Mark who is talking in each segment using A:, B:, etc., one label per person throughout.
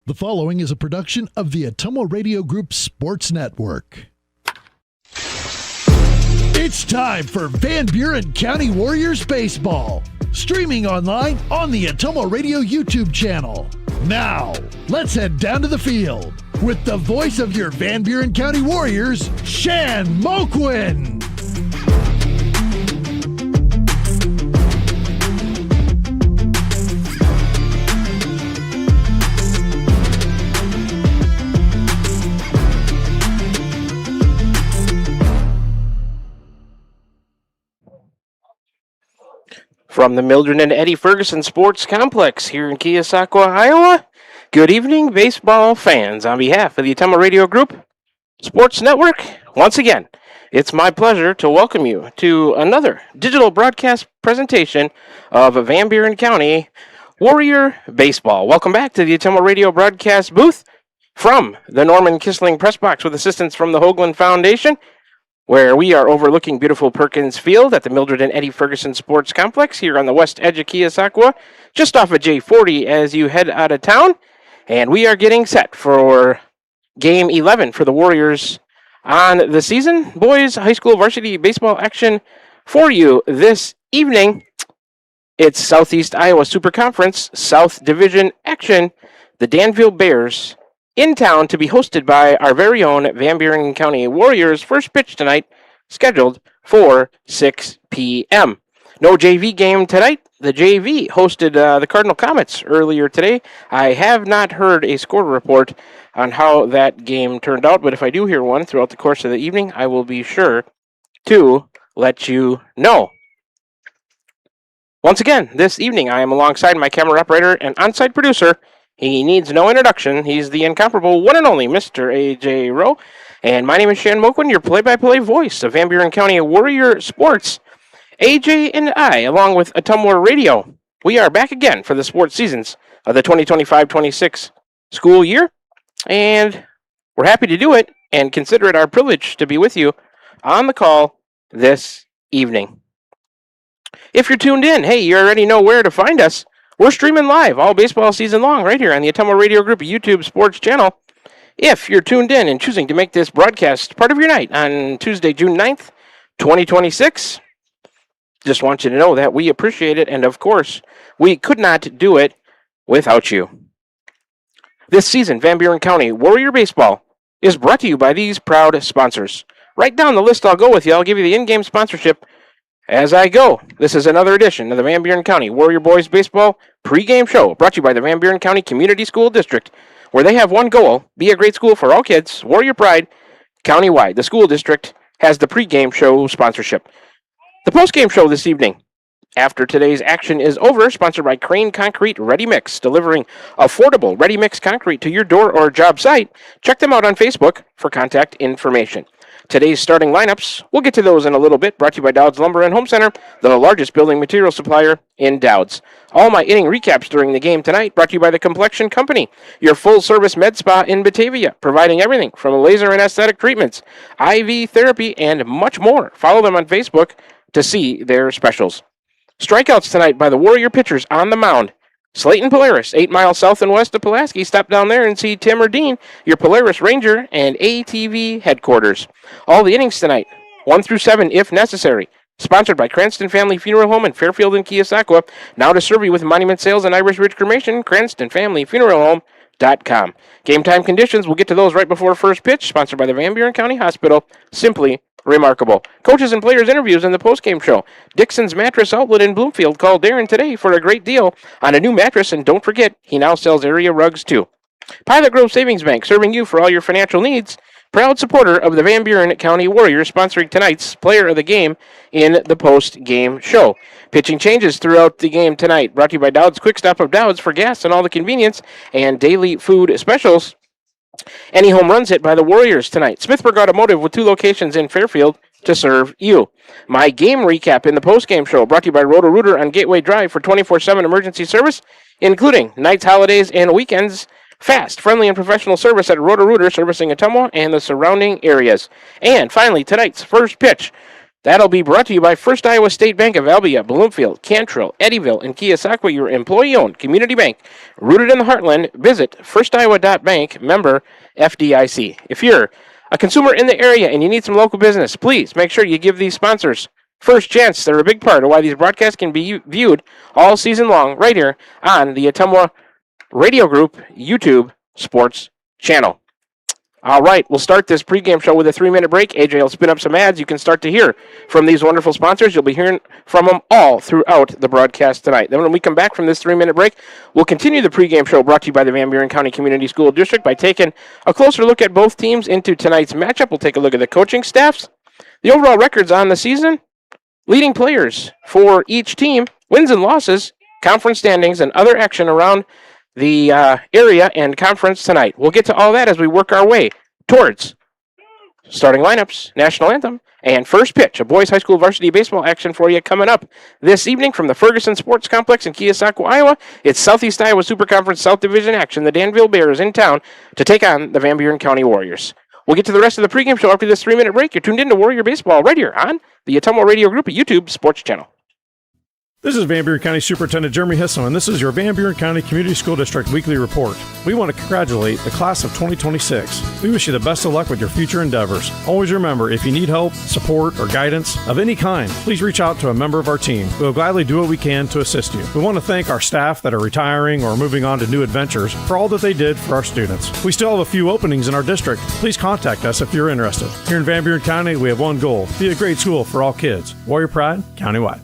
A: The following is a production of the Ottumwa Radio Group Sports Network. It's time for Van Buren County Warriors Baseball, streaming online on the Ottumwa Radio YouTube channel. Now, let's head down to the field with the voice of your Van Buren County Warriors, Shan Moquin.
B: From the Mildred and Eddie Ferguson Sports Complex here in Keosauqua, Iowa, good evening, baseball fans. On behalf of the Ottumwa Radio Group Sports Network, once again, it's my pleasure to welcome you to another digital broadcast presentation of Van Buren County Warrior Baseball. Welcome back to the Ottumwa Radio broadcast booth from the Norman Kissling Press Box with assistance from the Hoagland Foundation, where we are overlooking beautiful Perkins Field at the Mildred and Eddie Ferguson Sports Complex here on the west edge of Keosauqua, just off of J40 as you head out of town. And we are getting set for Game 11 for the Warriors on the season. Boys high school varsity baseball action for you this evening. It's Southeast Iowa Super Conference South Division action. The Danville Bears in town to be hosted by our very own Van Buren County Warriors. First pitch tonight, scheduled for 6 p.m. No JV game tonight. The JV hosted the Cardinal Comets earlier today. I have not heard a score report on how that game turned out, but if I do hear one throughout the course of the evening, I will be sure to let you know. Once again, this evening, I am alongside my camera operator and on-site producer. He needs no introduction. He's the incomparable one and only Mr. A.J. Rowe. And my name is Shan Moquin, your play-by-play voice of Van Buren County Warrior Sports. A.J. and I, along with Ottumwa Radio, we are back again for the sports seasons of the 2025-26 school year. And we're happy to do it and consider it our privilege to be with you on the call this evening. If you're tuned in, hey, you already know where to find us. We're streaming live all baseball season long right here on the Ottumwa Radio Group YouTube Sports channel. If you're tuned in and choosing to make this broadcast part of your night on Tuesday, June 9th, 2026, just want you to know that we appreciate it, and of course, we could not do it without you. This season, Van Buren County Warrior Baseball is brought to you by these proud sponsors. Right down the list I'll go with you. I'll give you the in-game sponsorship as I go. This is another edition of the Van Buren County Warrior Boys Baseball pregame show, brought to you by the Van Buren County Community School District, where they have one goal: be a great school for all kids, Warrior Pride, countywide. The school district has the pregame show sponsorship. The postgame show this evening, after today's action is over, sponsored by Crane Concrete Ready Mix, delivering affordable ready mix concrete to your door or job site. Check them out on Facebook for contact information. Today's starting lineups, we'll get to those in a little bit, brought to you by Dowd's Lumber and Home Center, the largest building material supplier in Dowd's. All my inning recaps during the game tonight, brought to you by the Complexion Company, your full-service med spa in Batavia, providing everything from laser and aesthetic treatments, IV therapy, and much more. Follow them on Facebook to see their specials. Strikeouts tonight by the Warrior pitchers on the mound. Slayton Polaris, 8 miles south and west of Pulaski. Stop down there and see Tim or Dean, your Polaris Ranger, and ATV headquarters. All the innings tonight, 1 through 7 if necessary. Sponsored by Cranston Family Funeral Home in Fairfield and Keosauqua. Now to serve you with monument sales and Irish Ridge Cremation, CranstonFamilyFuneralHome.com. Game time conditions, we'll get to those right before first pitch. Sponsored by the Van Buren County Hospital. Simply remarkable. Coaches and players interviews in the postgame show. Dixon's Mattress Outlet in Bloomfield. Call Darren today for a great deal on a new mattress, and don't forget, he now sells area rugs too. Pilot Grove Savings Bank, serving you for all your financial needs. Proud supporter of the Van Buren County Warriors, sponsoring tonight's player of the game in the post-game show. Pitching changes throughout the game tonight. Brought to you by Dowd's Quick Stop of Dowd's for gas and all the convenience and daily food specials. Any home runs hit by the Warriors tonight. Smithburg Automotive with 2 locations in Fairfield to serve you. My game recap in the postgame show, brought to you by Roto-Rooter on Gateway Drive for 24/7 emergency service, including nights, holidays, and weekends. Fast, friendly, and professional service at Roto-Rooter, servicing Ottumwa and the surrounding areas. And finally, tonight's first pitch That'll be brought to you by First Iowa State Bank of Albia, Bloomfield, Cantrell, Eddyville, and Keosauqua, your employee-owned community bank. Rooted in the heartland, visit firstiowa.bank, member FDIC. If you're a consumer in the area and you need some local business, please make sure you give these sponsors first chance. They're a big part of why these broadcasts can be viewed all season long right here on the Ottumwa Radio Group YouTube Sports channel. All right, we'll start this pregame show with a 3-minute break. AJ will spin up some ads. You can start to hear from these wonderful sponsors. You'll be hearing from them all throughout the broadcast tonight. Then when we come back from this 3-minute break, we'll continue the pregame show brought to you by the Van Buren County Community School District by taking a closer look at both teams into tonight's matchup. We'll take a look at the coaching staffs, the overall records on the season, leading players for each team, wins and losses, conference standings, and other action around the area and conference tonight. We'll get to all that as we work our way towards starting lineups, national anthem, and first pitch of boys high school varsity baseball action for you coming up this evening from the Ferguson Sports Complex in Keosauqua, Iowa. It's Southeast Iowa Super Conference South Division action. The Danville Bears in town to take on the Van Buren County Warriors. We'll get to the rest of the pregame show after this 3-minute break. You're tuned in to Warrior Baseball right here on the Ottumwa Radio Group YouTube Sports Channel.
C: This is Van Buren County Superintendent Jeremy Hisson, and this is your Van Buren County Community School District Weekly Report. We want to congratulate the class of 2026. We wish you the best of luck with your future endeavors. Always remember, if you need help, support, or guidance of any kind, please reach out to a member of our team. We'll gladly do what we can to assist you. We want to thank our staff that are retiring or moving on to new adventures for all that they did for our students. We still have a few openings in our district. Please contact us if you're interested. Here in Van Buren County, we have one goal: be a great school for all kids. Warrior Pride, countywide.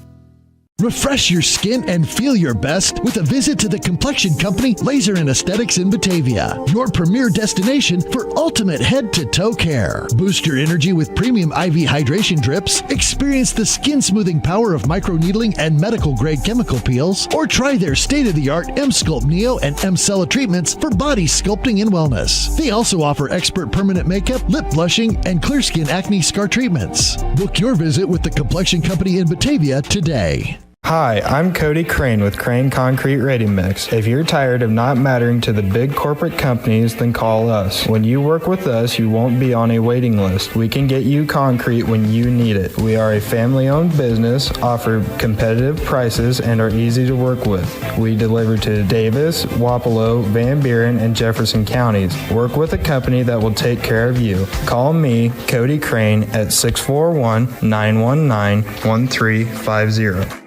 A: Refresh your skin and feel your best with a visit to the complexion company Laser and Aesthetics in Batavia, your premier destination for ultimate head-to-toe care. Boost your energy with premium IV hydration drips, experience the skin-smoothing power of microneedling and medical-grade chemical peels, or try their state-of-the-art M-Sculpt Neo and M-Cella treatments for body sculpting and wellness. They also offer expert permanent makeup, lip blushing, and clear skin acne scar treatments. Book your visit with the complexion company in Batavia today.
D: Hi, I'm Cody Crane with Crane Concrete Ready Mix. If you're tired of not mattering to the big corporate companies, then call us. When you work with us, you won't be on a waiting list. We can get you concrete when you need it. We are a family-owned business, offer competitive prices, and are easy to work with. We deliver to Davis, Wapello, Van Buren, and Jefferson counties. Work with a company that will take care of you. Call me, Cody Crane, at 641-919-1350.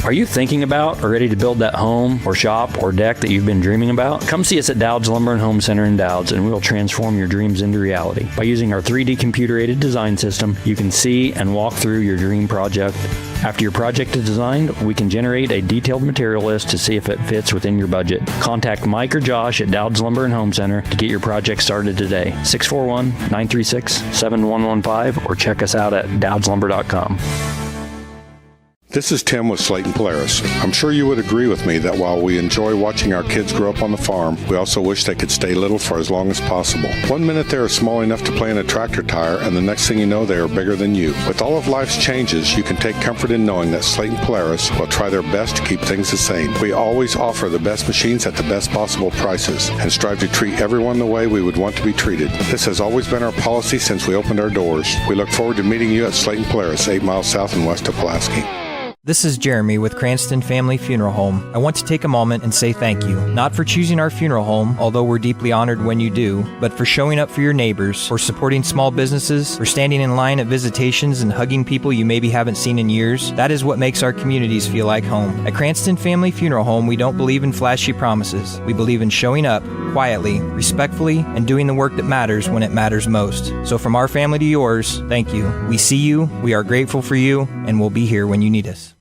E: Are you thinking about or ready to build that home or shop or deck that you've been dreaming about? Come see us at Dowd's Lumber and Home Center in Dowd's, and we will transform your dreams into reality. By using our 3D computer-aided design system, you can see and walk through your dream project. After your project is designed, we can generate a detailed material list to see if it fits within your budget. Contact Mike or Josh at Dowd's Lumber and Home Center to get your project started today. 641-936-7115 or check us out at dowdslumber.com.
F: This is Tim with Slayton Polaris. I'm sure you would agree with me that while we enjoy watching our kids grow up on the farm, we also wish they could stay little for as long as possible. 1 minute they are small enough to play in a tractor tire, and the next thing you know, they are bigger than you. With all of life's changes, you can take comfort in knowing that Slayton Polaris will try their best to keep things the same. We always offer the best machines at the best possible prices and strive to treat everyone the way we would want to be treated. This has always been our policy since we opened our doors. We look forward to meeting you at Slayton Polaris, 8 miles south and west of Pulaski.
G: This is Jeremy with Cranston Family Funeral Home. I want to take a moment and say thank you, not for choosing our funeral home, although we're deeply honored when you do, but for showing up for your neighbors, for supporting small businesses, for standing in line at visitations and hugging people you maybe haven't seen in years. That is what makes our communities feel like home. At Cranston Family Funeral Home, we don't believe in flashy promises. We believe in showing up quietly, respectfully, and doing the work that matters when it matters most. So from our family to yours, thank you. We see you, we are grateful for you, and we'll be here when you need us.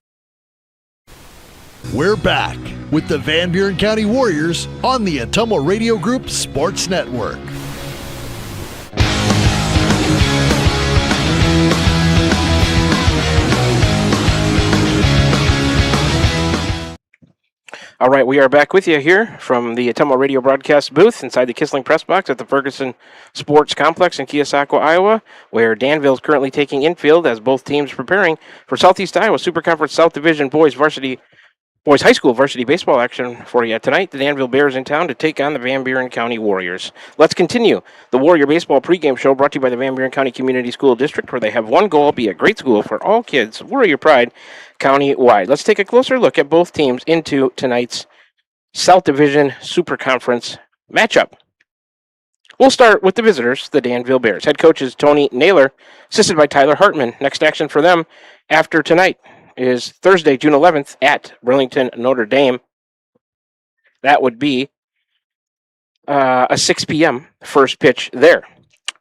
A: We're back with the Van Buren County Warriors on the Ottumwa Radio Group Sports Network.
B: All right, we are back with you here from the Ottumwa Radio broadcast booth inside the Kissling Press Box at the Ferguson Sports Complex in Keosauqua, Iowa, where Danville is currently taking infield as both teams preparing for Southeast Iowa Super Conference South Division Boys Varsity Boys High School varsity baseball action for you tonight. The Danville Bears in town to take on the Van Buren County Warriors. Let's continue the Warrior Baseball pregame show brought to you by the Van Buren County Community School District, where they have one goal, be a great school for all kids. Warrior pride county-wide. Let's take a closer look at both teams into tonight's South Division Super Conference matchup. We'll start with the visitors, the Danville Bears. Head coach is Tony Naylor, assisted by Tyler Hartman. Next action for them after tonight is Thursday, June 11th at Burlington, Notre Dame. That would be a 6 p.m. first pitch there.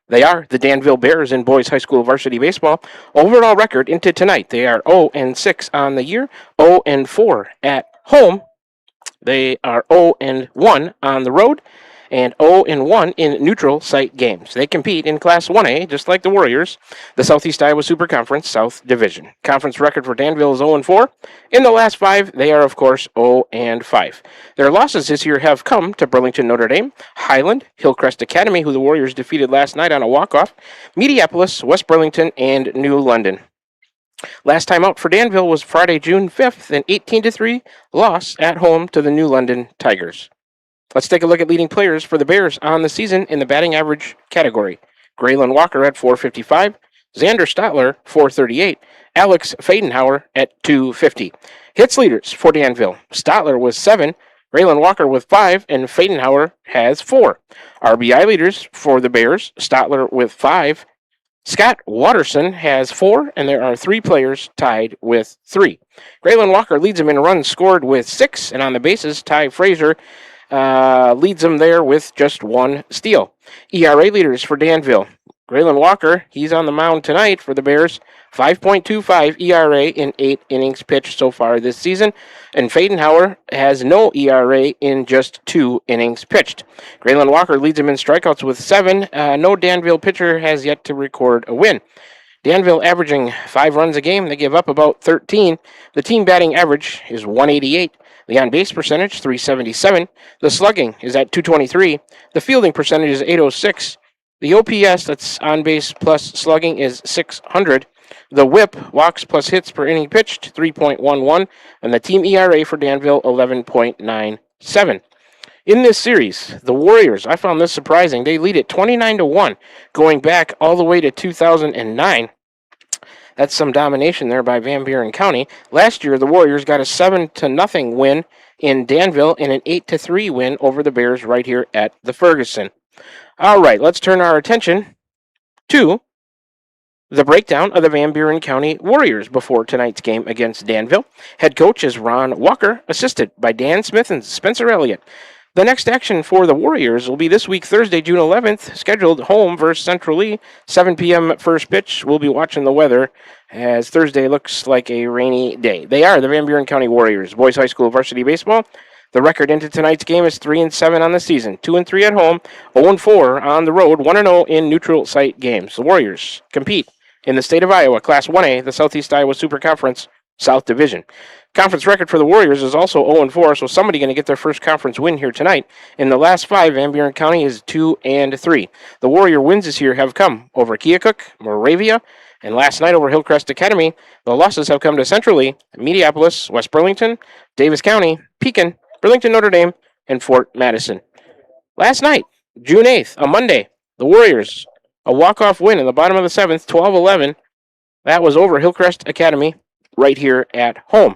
B: They are the Danville Bears in boys high school varsity baseball. Overall record into tonight, they are 0-6 on the year, 0-4 at home. They are 0-1 on the road, and 0-1 in neutral site games. They compete in Class 1A, just like the Warriors, the Southeast Iowa Super Conference South Division. Conference record for Danville is 0-4. In the last 5, they are, of course, 0-5. Their losses this year have come to Burlington, Notre Dame, Highland, Hillcrest Academy, who the Warriors defeated last night on a walk-off, Mediapolis, West Burlington, and New London. Last time out for Danville was Friday, June 5th, an 18-3 loss at home to the New London Tigers. Let's take a look at leading players for the Bears on the season in the batting average category. Graylin Walker at .455, Xander Stotler, .438, Alex Fadenhauer at .250. Hits leaders for Danville. Stotler with 7, Graylin Walker with 5, and Fadenhauer has 4. RBI leaders for the Bears. Stotler with 5. Scott Watterson has 4, and there are 3 players tied with 3. Graylin Walker leads him in runs scored with 6, and on the bases, Ty Frazier leads them there with just 1 steal. ERA leaders for Danville. Graylin Walker, he's on the mound tonight for the Bears. 5.25 ERA in 8 innings pitched so far this season. And Fadenhauer has no ERA in just 2 innings pitched. Graylin Walker leads him in strikeouts with 7. No Danville pitcher has yet to record a win. Danville averaging 5 runs a game. They give up about 13. The team batting average is 188. The on-base percentage, 377. The slugging is at 223. The fielding percentage is 806. The OPS, that's on-base plus slugging, is 600. The whip, walks plus hits per inning pitched, 3.11. And the team ERA for Danville, 11.97. In this series, the Warriors, I found this surprising. They lead it 29-1, going back all the way to 2009. That's some domination there by Van Buren County. Last year, the Warriors got a 7-0 win in Danville and an 8-3 win over the Bears right here at the Ferguson. All right, let's turn our attention to the breakdown of the Van Buren County Warriors before tonight's game against Danville. Head coach is Ron Walker, assisted by Dan Smith and Spencer Elliott. The next action for the Warriors will be this week, Thursday, June 11th, scheduled home versus Central Lee, 7 p.m. first pitch. We'll be watching the weather as Thursday looks like a rainy day. They are the Van Buren County Warriors, boys high school varsity baseball. The record into tonight's game is 3-7 on the season, 2-3 at home, 0-4 on the road, 1-0 in neutral site games. The Warriors compete in the state of Iowa, Class 1A, the Southeast Iowa Super Conference South Division. Conference record for the Warriors is also 0-4, so somebody going to get their first conference win here tonight. In the last 5, Van Buren County is 2-3. The Warrior wins this year have come over Keokuk, Moravia, and last night over Hillcrest Academy. The losses have come to Central Lee, Mediapolis, West Burlington, Davis County, Pekin, Burlington, Notre Dame, and Fort Madison. Last night, June 8th, a Monday, the Warriors, a walk-off win in the bottom of the 7th, 12-11. That was over Hillcrest Academy right here at home.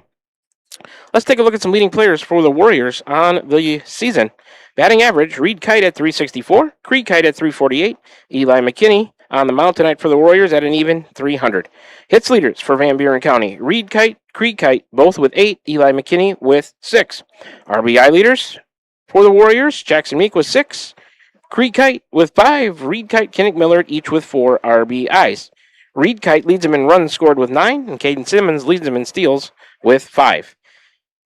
B: Let's take a look at some leading players for the Warriors on the season. Batting average, Reed Kite at .364, Creed Kite at .348, Eli McKinney on the mound tonight for the Warriors at an even .300. Hits leaders for Van Buren County, Reed Kite, Creed Kite, both with 8, Eli McKinney with 6. RBI leaders for the Warriors, Jackson Meek with 6, Creed Kite with 5, Reed Kite, Kinnick Millard, each with 4 RBIs. Reed Kite leads him in runs scored with 9, and Caden Simmons leads him in steals with 5.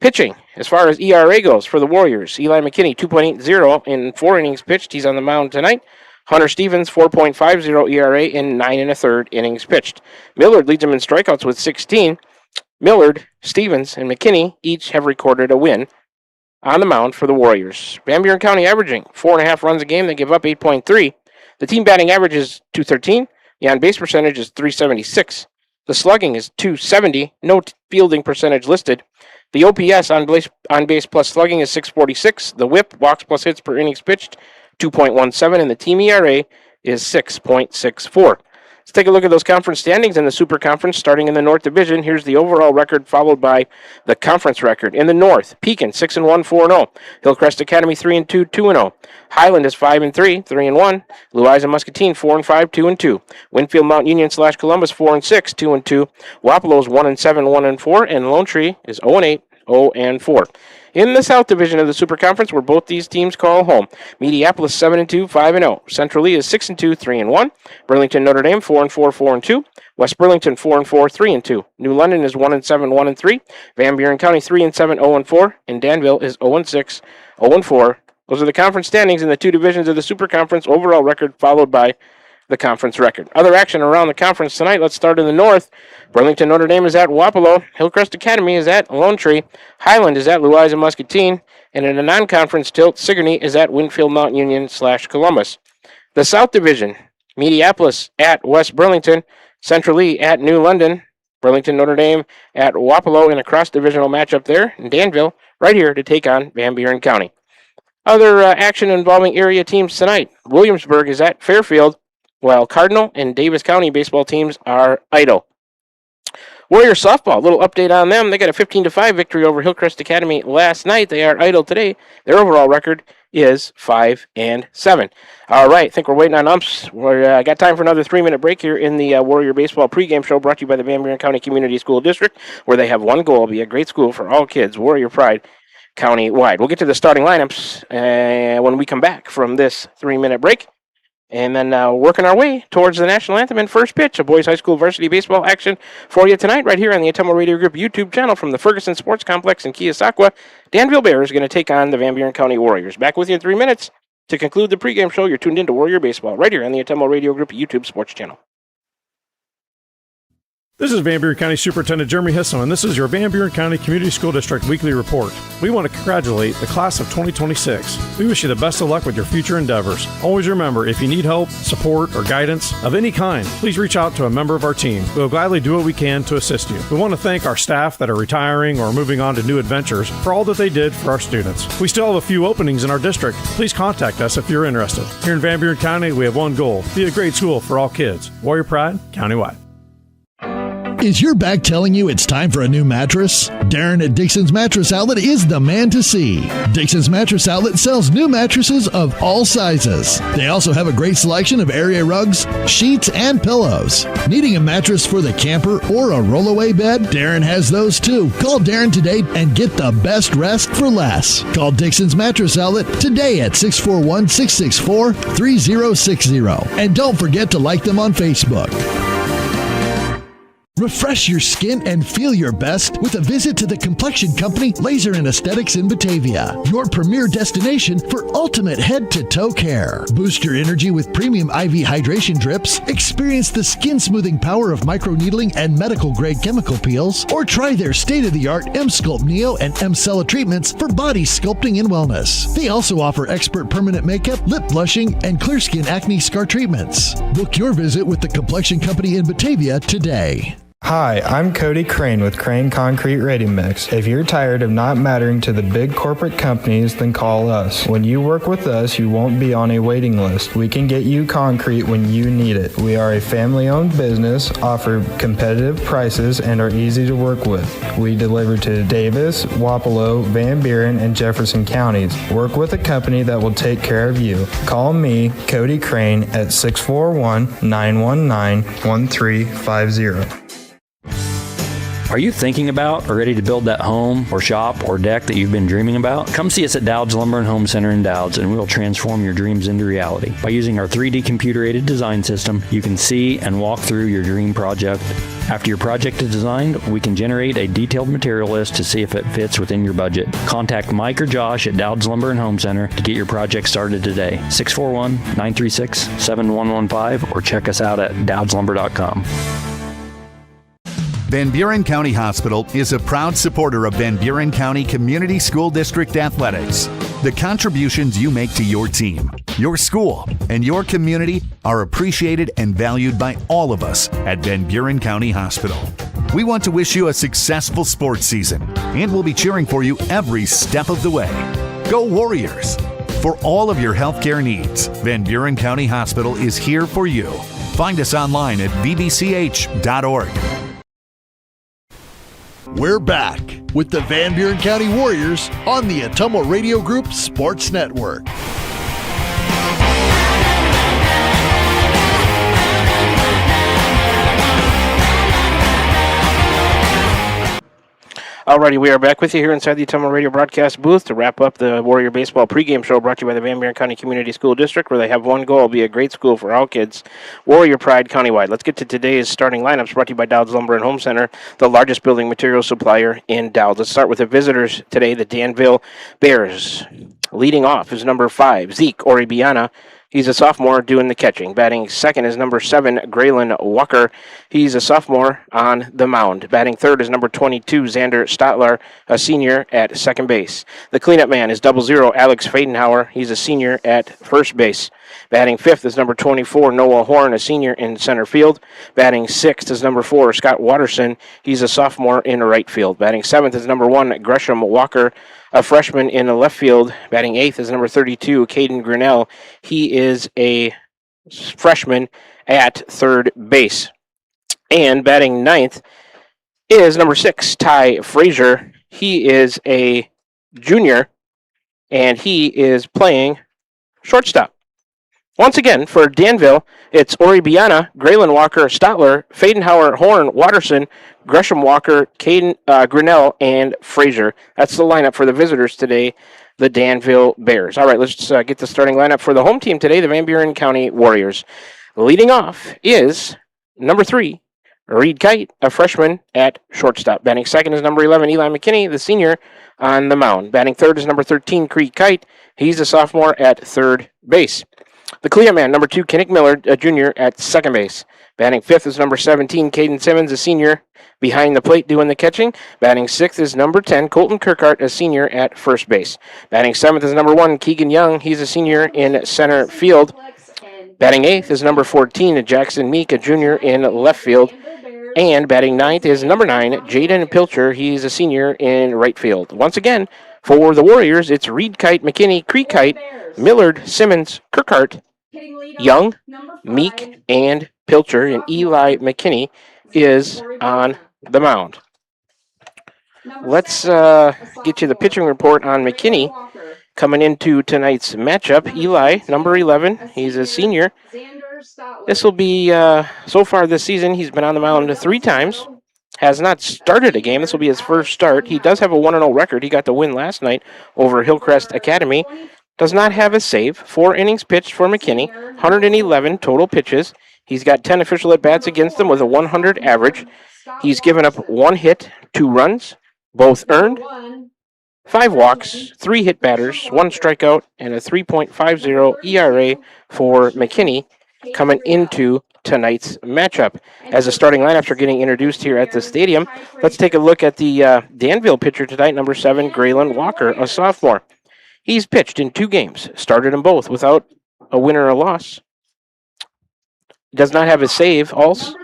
B: Pitching, as far as ERA goes for the Warriors, Eli McKinney, 2.80 in 4 innings pitched. He's on the mound tonight. Hunter Stevens, 4.50 ERA in 9 1/3 innings pitched. Millard leads him in strikeouts with 16. Millard, Stevens, and McKinney each have recorded a win on the mound for the Warriors. Van Buren County averaging 4.5 runs a game. They give up 8.3. The team batting average is .213. The on-base percentage is .376. The slugging is .270, no fielding percentage listed. The OPS on base plus slugging is .646. The WHIP, walks plus hits per innings pitched, 2.17, and the team ERA is 6.64. Let's take a look at those conference standings in the Super Conference. Starting in the North Division, here's the overall record followed by the conference record. In the North, Pekin 6-1, 4-0. Hillcrest Academy 3-2, 2-0. Highland is 5-3, 3-1. Louisa Muscatine 4-5, 2-2. Winfield Mount Union / Columbus 4-6, 2-2. Wapello is 1-7, 1-4, and Lone Tree is 0-8, 0-4. In the South Division of the Super Conference, where both these teams call home, Mediapolis 7-2, 5-0. Central Lee is 6-2, 3-1. Burlington Notre Dame 4-4, 4-2. West Burlington 4-4, 3-2. New London is 1-7, 1-3. Van Buren County 3-7, 0-4. And Danville is 0-6, 0-4. Those are the conference standings in the two divisions of the Super Conference. Overall record followed by the conference record. Other action around the conference tonight. Let's start in the North. Burlington Notre Dame is at Wapello. Hillcrest Academy is at Lone Tree. Highland is at Louisa Muscatine. And in a non-conference tilt, Sigourney is at Winfield Mount Union / Columbus. The South Division, Mediapolis at West Burlington. Central Lee at New London. Burlington Notre Dame at Wapello in a cross-divisional matchup there. And Danville right here to take on Van Buren County. Other action involving area teams tonight. Williamsburg is at Fairfield, while Cardinal and Davis County baseball teams are idle. Warrior softball, a little update on them. They got a 15-5 victory over Hillcrest Academy last night. They are idle today. Their overall record is 5-7. All right, I think we're waiting on umps. We got time for another 3-minute break here in the Warrior Baseball pregame show brought to you by the Van Buren County Community School District, where they have one goal, be a great school for all kids, Warrior Pride, county-wide. We'll get to the starting lineups when we come back from this 3-minute break. And then working our way towards the national anthem and first pitch of boys high school varsity baseball action for you tonight right here on the Atomo Radio Group YouTube channel from the Ferguson Sports Complex in Keosauqua. Danville Bear is going to take on the Van Buren County Warriors. Back with you in 3 minutes to conclude the pregame show. You're tuned into Warrior Baseball right here on the Atomo Radio Group YouTube Sports channel.
C: This is Van Buren County Superintendent Jeremy Hisson, and this is your Van Buren County Community School District Weekly Report. We want to congratulate the class of 2026. We wish you the best of luck with your future endeavors. Always remember, if you need help, support, or guidance of any kind, please reach out to a member of our team. We'll gladly do what we can to assist you. We want to thank our staff that are retiring or moving on to new adventures for all that they did for our students. We still have a few openings in our district. Please contact us if you're interested. Here in Van Buren County, we have one goal: be a great school for all kids. Warrior Pride, countywide.
A: Is your back telling you it's time for a new mattress? Darren at Dixon's Mattress Outlet is the man to see. Dixon's Mattress Outlet sells new mattresses of all sizes. They also have a great selection of area rugs, sheets, and pillows. Needing a mattress for the camper or a rollaway bed? Darren has those too. Call Darren today and get the best rest for less. Call Dixon's Mattress Outlet today at 641-664-3060. And don't forget to like them on Facebook. Refresh your skin and feel your best with a visit to the complexion company Laser and Aesthetics in Batavia, your premier destination for ultimate head-to-toe care. Boost your energy with premium IV hydration drips, experience the skin-smoothing power of microneedling and medical-grade chemical peels, or try their state-of-the-art M-Sculpt Neo and M-Cella treatments for body sculpting and wellness. They also offer expert permanent makeup, lip blushing, and clear skin acne scar treatments. Book your visit with the complexion company in Batavia today.
D: Hi, I'm Cody Crane with Crane Concrete Ready Mix. If you're tired of not mattering to the big corporate companies, then call us. When you work with us, you won't be on a waiting list. We can get you concrete when you need it. We are a family-owned business, offer competitive prices, and are easy to work with. We deliver to Davis, Wapello, Van Buren, and Jefferson counties. Work with a company that will take care of you. Call me, Cody Crane, at 641-919-1350.
E: Are you thinking about or ready to build that home or shop or deck that you've been dreaming about? Come see us at Dowd's Lumber and Home Center in Dowd's, and we'll transform your dreams into reality. By using our 3D computer-aided design system, you can see and walk through your dream project. After your project is designed, we can generate a detailed material list to see if it fits within your budget. Contact Mike or Josh at Dowd's Lumber and Home Center to get your project started today. 641-936-7115 or check us out at dowdslumber.com.
H: Van Buren County Hospital is a proud supporter of Van Buren County Community School District Athletics. The contributions you make to your team, your school, and your community are appreciated and valued by all of us at Van Buren County Hospital. We want to wish you a successful sports season, and we'll be cheering for you every step of the way. Go Warriors! For all of your healthcare needs, Van Buren County Hospital is here for you. Find us online at vbch.org.
A: We're back with the Van Buren County Warriors on the Atomo Radio Group Sports Network.
B: Alrighty, we are back with you here inside the Atomo Radio broadcast booth to wrap up the Warrior Baseball pregame show brought to you by the Van Buren County Community School District, where they have one goal, be a great school for all kids. Warrior pride countywide. Let's get to today's starting lineups brought to you by Dowd's Lumber and Home Center, the largest building materials supplier in Dowd. Let's start with the visitors today, the Danville Bears. Leading off is number 5, Zeke Oribiana. He's a sophomore doing the catching. Batting second is number 7, Graylin Walker. He's a sophomore on the mound. Batting third is number 22, Xander Stotler, a senior at second base. The cleanup man is 00, Alex Fadenhauer. He's a senior at first base. Batting fifth is number 24, Noah Horn, a senior in center field. Batting sixth is number 4, Scott Watterson. He's a sophomore in right field. Batting seventh is number 1, Gresham Walker, a freshman in the left field. Batting eighth is number 32, Caden Grinnell. He is a freshman at third base. And batting ninth is number 6, Ty Frazier. He is a junior, and he is playing shortstop. Once again, for Danville, it's Oribiana, Graylin Walker, Stotler, Fadenhauer, Horn, Watterson, Gresham Walker, Caden Grinnell, and Frazier. That's the lineup for the visitors today, the Danville Bears. All right, let's get the starting lineup for the home team today, the Van Buren County Warriors. Leading off is number 3, Reed Kite, a freshman at shortstop. Batting second is number 11, Eli McKinney, the senior on the mound. Batting third is number 13, Creed Kite. He's a sophomore at third base. The cleanup man, number 2, Kinnick Miller, a junior at second base. Batting fifth is number 17, Caden Simmons, a senior behind the plate doing the catching. Batting sixth is number 10, Colton Kirkhart, a senior at first base. Batting seventh is number 1, Keegan Young. He's a senior in center field. Batting eighth is number 14, Jackson Meek, a junior in left field. And batting ninth is number 9, Jaden Pilcher. He's a senior in right field. Once again, for the Warriors, it's Reed Kite, McKinney, Creek Kite, Millard, Simmons, Kirkhart, Young, Meek, and Pilcher, and Eli McKinney is on the mound. Let's get you the pitching report on McKinney coming into tonight's matchup. Eli, number 11, he's a senior. This will be, so far this season, he's been on the mound 3 times. Has not started a game. This will be his first start. He does have a 1-0 record. He got the win last night over Hillcrest Academy. Does not have a save. 4 innings pitched for McKinney. 111 total pitches. He's got 10 official at-bats against him with a 100 average. He's given up 1 hit, 2 runs, both earned, 5 walks, 3 hit batters, 1 strikeout, and a 3.50 ERA for McKinney coming into tonight's matchup. As the starting lineups are getting introduced here at the stadium, let's take a look at the Danville pitcher tonight, number 7, Graylin Walker, a sophomore. He's pitched in 2 games, started them both without a win or a loss. Does not have a save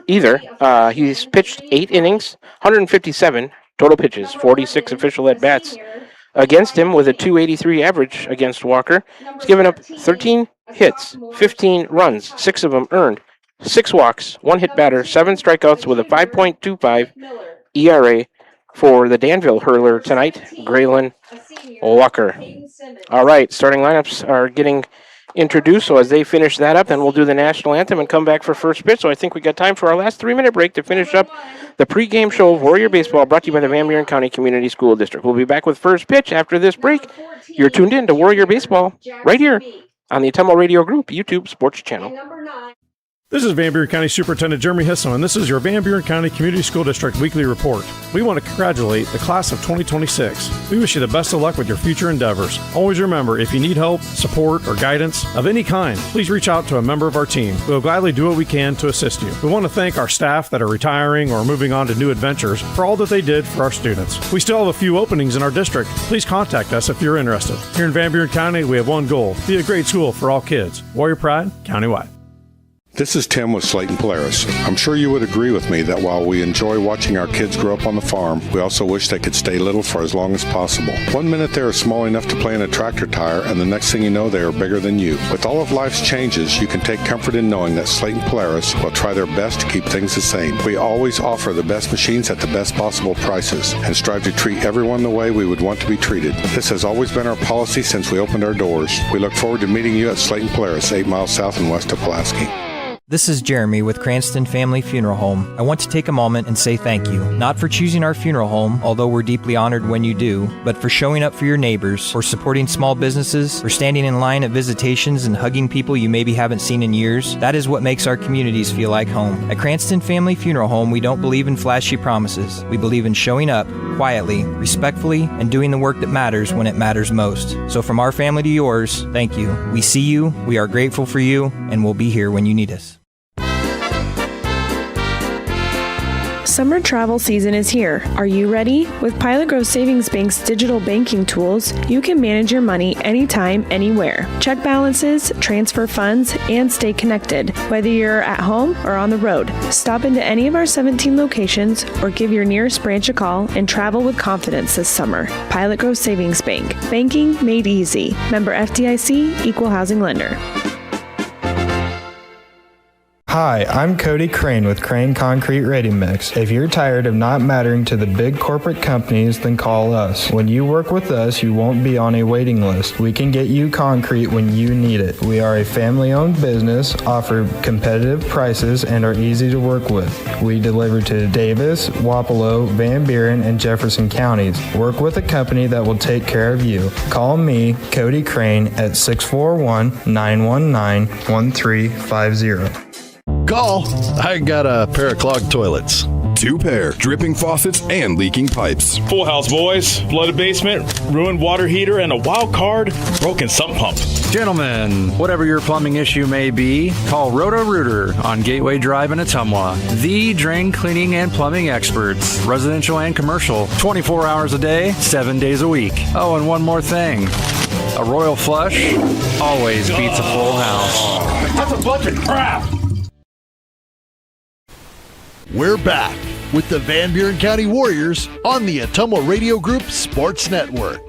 B: either. He's pitched 8 innings, 157 total pitches, 46 official at-bats against him with a 283 average against Walker. He's given up 13 hits, 15 runs, 6 of them earned, 6 walks, 1 hit batter, 7 strikeouts with a 5.25 ERA for the Danville hurler tonight, Graylin Walker. All right, starting lineups are getting introduced, so as they finish that up, then we'll do the national anthem and come back for first pitch. So I think we got time for our last 3-minute break to finish up the pregame show of Warrior Baseball brought to you by the Van Buren County Community School District. We'll be back with first pitch after this break. You're tuned in to Warrior Baseball right here on the Atomo Radio Group YouTube Sports Channel.
C: This is Van Buren County Superintendent Jeremy Hisson, and this is your Van Buren County Community School District Weekly Report. We want to congratulate the class of 2026. We wish you the best of luck with your future endeavors. Always remember, if you need help, support, or guidance of any kind, please reach out to a member of our team. We'll gladly do what we can to assist you. We want to thank our staff that are retiring or moving on to new adventures for all that they did for our students. We still have a few openings in our district. Please contact us if you're interested. Here in Van Buren County, we have one goal: be a great school for all kids. Warrior Pride, countywide.
F: This is Tim with Slayton Polaris. I'm sure you would agree with me that while we enjoy watching our kids grow up on the farm, we also wish they could stay little for as long as possible. 1 minute they are small enough to play in a tractor tire, and the next thing you know, they are bigger than you. With all of life's changes, you can take comfort in knowing that Slayton Polaris will try their best to keep things the same. We always offer the best machines at the best possible prices and strive to treat everyone the way we would want to be treated. This has always been our policy since we opened our doors. We look forward to meeting you at Slayton Polaris, 8 miles south and west of Pulaski.
G: This is Jeremy with Cranston Family Funeral Home. I want to take a moment and say thank you, not for choosing our funeral home, although we're deeply honored when you do, but for showing up for your neighbors, for supporting small businesses, for standing in line at visitations and hugging people you maybe haven't seen in years. That is what makes our communities feel like home. At Cranston Family Funeral Home, we don't believe in flashy promises. We believe in showing up quietly, respectfully, and doing the work that matters when it matters most. So from our family to yours, thank you. We see you, we are grateful for you, and we'll be here when you need us.
I: Summer travel season is here. Are you ready? With Pilot Grove Savings Bank's digital banking tools, you can manage your money anytime, anywhere. Check balances, transfer funds, and stay connected. Whether you're at home or on the road, stop into any of our 17 locations or give your nearest branch a call and travel with confidence this summer. Pilot Grove Savings Bank. Banking made easy. Member FDIC, Equal Housing Lender.
D: Hi, I'm Cody Crane with Crane Concrete Ready Mix. If you're tired of not mattering to the big corporate companies, then call us. When you work with us, you won't be on a waiting list. We can get you concrete when you need it. We are a family-owned business, offer competitive prices, and are easy to work with. We deliver to Davis, Wapello, Van Buren, and Jefferson counties. Work with a company that will take care of you. Call me, Cody Crane, at 641-919-1350.
A: Call. I got a pair of clogged toilets.
J: 2 pair, dripping faucets and leaking pipes.
K: Full house, boys. Flooded basement, ruined water heater, and a wild card, broken sump pump.
L: Gentlemen, whatever your plumbing issue may be, call Roto-Rooter on Gateway Drive in Ottumwa. The drain cleaning and plumbing experts, residential and commercial, 24 hours a day, 7 days a week. Oh, and one more thing. A royal flush always beats a full house.
K: That's a bunch of crap.
A: We're back with the Van Buren County Warriors on the Ottumwa Radio Group Sports Network.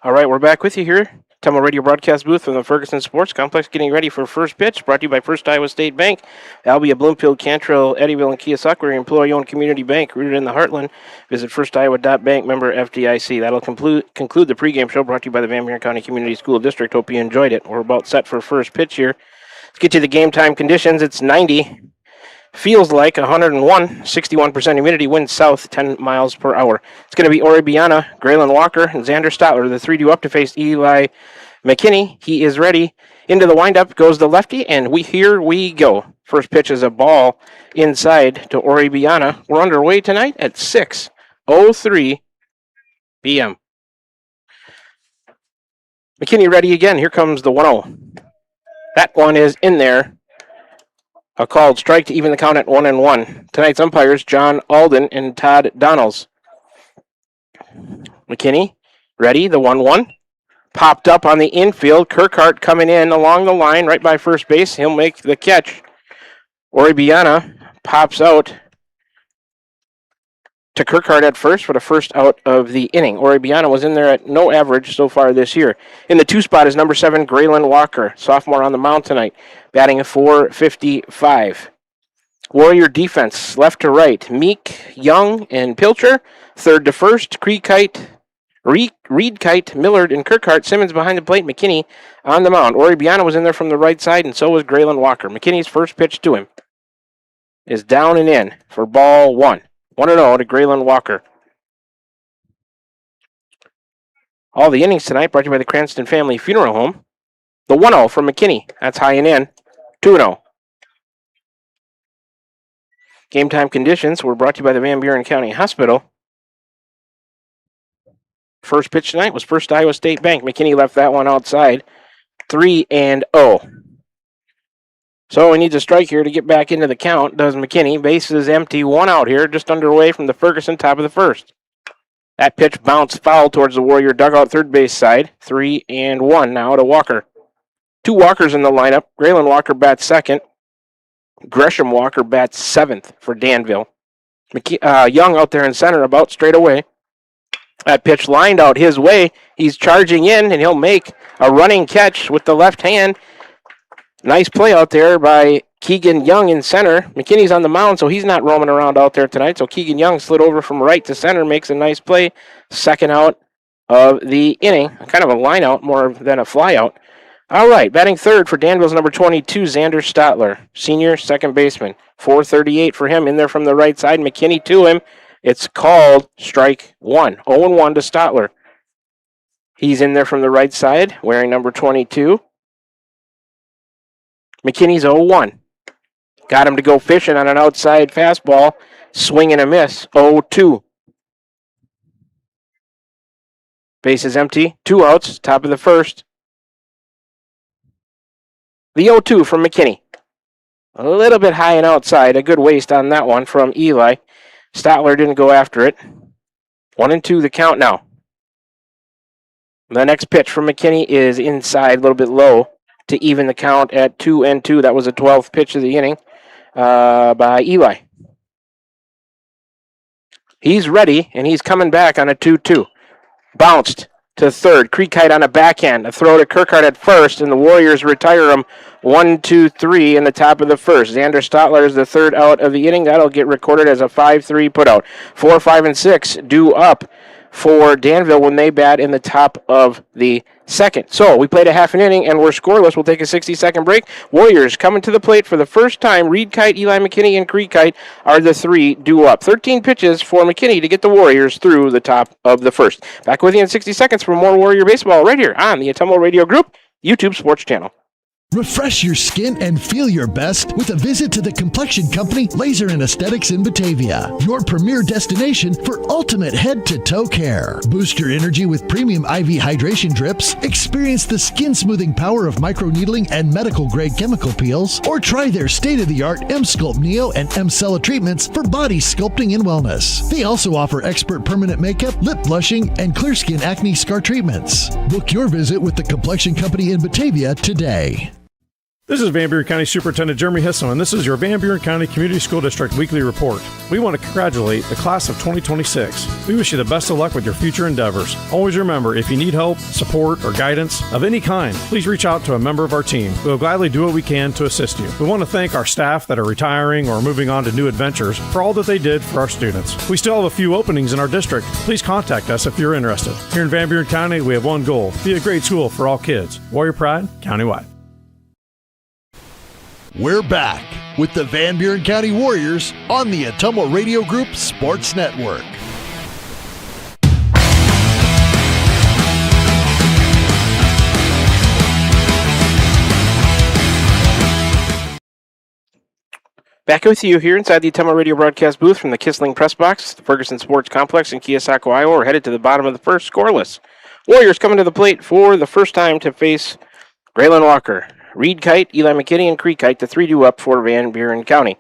B: All right, we're back with you here. Ottumwa Radio broadcast booth from the Ferguson Sports Complex, getting ready for first pitch, brought to you by First Iowa State Bank, Albia, Bloomfield, Cantrell, Eddyville, and Keosauqua. We're an employee-owned community bank rooted in the heartland. Visit firstiowa.bank, member FDIC. That'll conclude the pregame show brought to you by the Van Buren County Community School District. Hope you enjoyed it. We're about set for first pitch here. Let's get you the game time conditions. It's 90. Feels like 101, 61% humidity, wind south 10 miles per hour. It's going to be Oribiana, Graylin Walker, and Xander Stotler. The 3-2 up to face Eli McKinney. He is ready. Into the windup goes the lefty, and here we go. First pitch is a ball inside to Oribiana. We're underway tonight at 6:03 p.m. McKinney ready again. Here comes the 1-0. That one is in there. A called strike to even the count at 1-1. Tonight's umpires, John Alden and Todd Donnells. McKinney, ready, the 1-1. Popped up on the infield. Kirkhart coming in along the line, right by first base. He'll make the catch. Oribiana pops out to Kirkhart at first for the first out of the inning. Oribiana was in there at no average so far this year. In the 2 spot is number 7, Graylin Walker, sophomore on the mound tonight, batting a .455. Warrior defense, left to right, Meek, Young, and Pilcher. Third to first, Reed-Kite, Millard, and Kirkhart. Simmons behind the plate, McKinney on the mound. Oribiana was in there from the right side, and so was Graylin Walker. McKinney's first pitch to him is down and in for ball 1. 1-0 to Graylin Walker. All the innings tonight brought to you by the Cranston Family Funeral Home. The 1-0 from McKinney. That's high and in. 2-0. Game time conditions were brought to you by the Van Buren County Hospital. First pitch tonight was First Iowa State Bank. McKinney left that one outside. 3-0. So he needs a strike here to get back into the count, does McKinney. Base is empty. 1 out here, just underway from the Ferguson top of the first. That pitch bounced foul towards the Warrior dugout third base side. 3-1 now to Walker. 2 Walkers in the lineup. Graylin Walker bats second. Gresham Walker bats seventh for Danville. Young out there in center about straight away. That pitch lined out his way. He's charging in, and he'll make a running catch with the left hand. Nice play out there by Keegan Young in center. McKinney's on the mound, so he's not roaming around out there tonight. So Keegan Young slid over from right to center, makes a nice play. Second out of the inning. Kind of a line out more than a fly out. All right, batting third for Danville's number 22, Xander Stotler, senior second baseman. 438 for him in there from the right side. McKinney to him. It's called strike one. 0-1 to Stotler. He's in there from the right side, wearing number 22. McKinney's 0-1. Got him to go fishing on an outside fastball. Swing and a miss. 0-2. Base is empty. 2 outs. Top of the first. The 0-2 from McKinney. A little bit high and outside. A good waste on that one from Eli. Stotler didn't go after it. 1-2 the count now. The next pitch from McKinney is inside, a little bit low, to even the count at 2-2. That was the 12th pitch of the inning by Eli. He's ready, and he's coming back on a 2-2. Bounced to third. Creekite on a backhand. A throw to Kirkhart at first, and the Warriors retire him 1-2-3 in the top of the first. Xander Stotler is the third out of the inning. That'll get recorded as a 5-3 putout. 4, 5, and 6 due up for Danville when they bat in the top of the second. So we played a half an inning and we're scoreless. We'll take a 60-second break. Warriors coming to the plate for the first time. Reed Kite, Eli McKinney, and Creekite are the 3 due up. 13 pitches for McKinney to get the Warriors through the top of the first. Back with you in 60 seconds for more Warrior Baseball right here on the Atomo Radio Group YouTube Sports Channel.
A: Refresh your skin and feel your best with a visit to the Complexion Company Laser and Aesthetics in Batavia, your premier destination for ultimate head-to-toe care. Boost your energy with premium IV hydration drips, experience the skin-smoothing power of microneedling and medical-grade chemical peels, or try their state-of-the-art M-Sculpt Neo and M-Cella treatments for body sculpting and wellness. They also offer expert permanent makeup, lip blushing, and clear skin acne scar treatments. Book your visit with the Complexion Company in Batavia today.
C: This is Van Buren County Superintendent Jeremy Hisson, and this is your Van Buren County Community School District Weekly Report. We want to congratulate the class of 2026. We wish you the best of luck with your future endeavors. Always remember, if you need help, support, or guidance of any kind, please reach out to a member of our team. We'll gladly do what we can to assist you. We want to thank our staff that are retiring or moving on to new adventures for all that they did for our students. We still have a few openings in our district. Please contact us if you're interested. Here in Van Buren County, we have one goal: be a great school for all kids. Warrior Pride, countywide.
A: We're back with the Van Buren County Warriors on the Atomo Radio Group Sports Network.
B: Back with you here inside the Atomo Radio broadcast booth from the Kissling Press Box, the Ferguson Sports Complex in Keosauqua, Iowa. We're headed to the bottom of the first, scoreless. Warriors coming to the plate for the first time to face Graylin Walker, Reed Kite, Eli McKinney, and Creekite, the 3 due up for Van Buren County.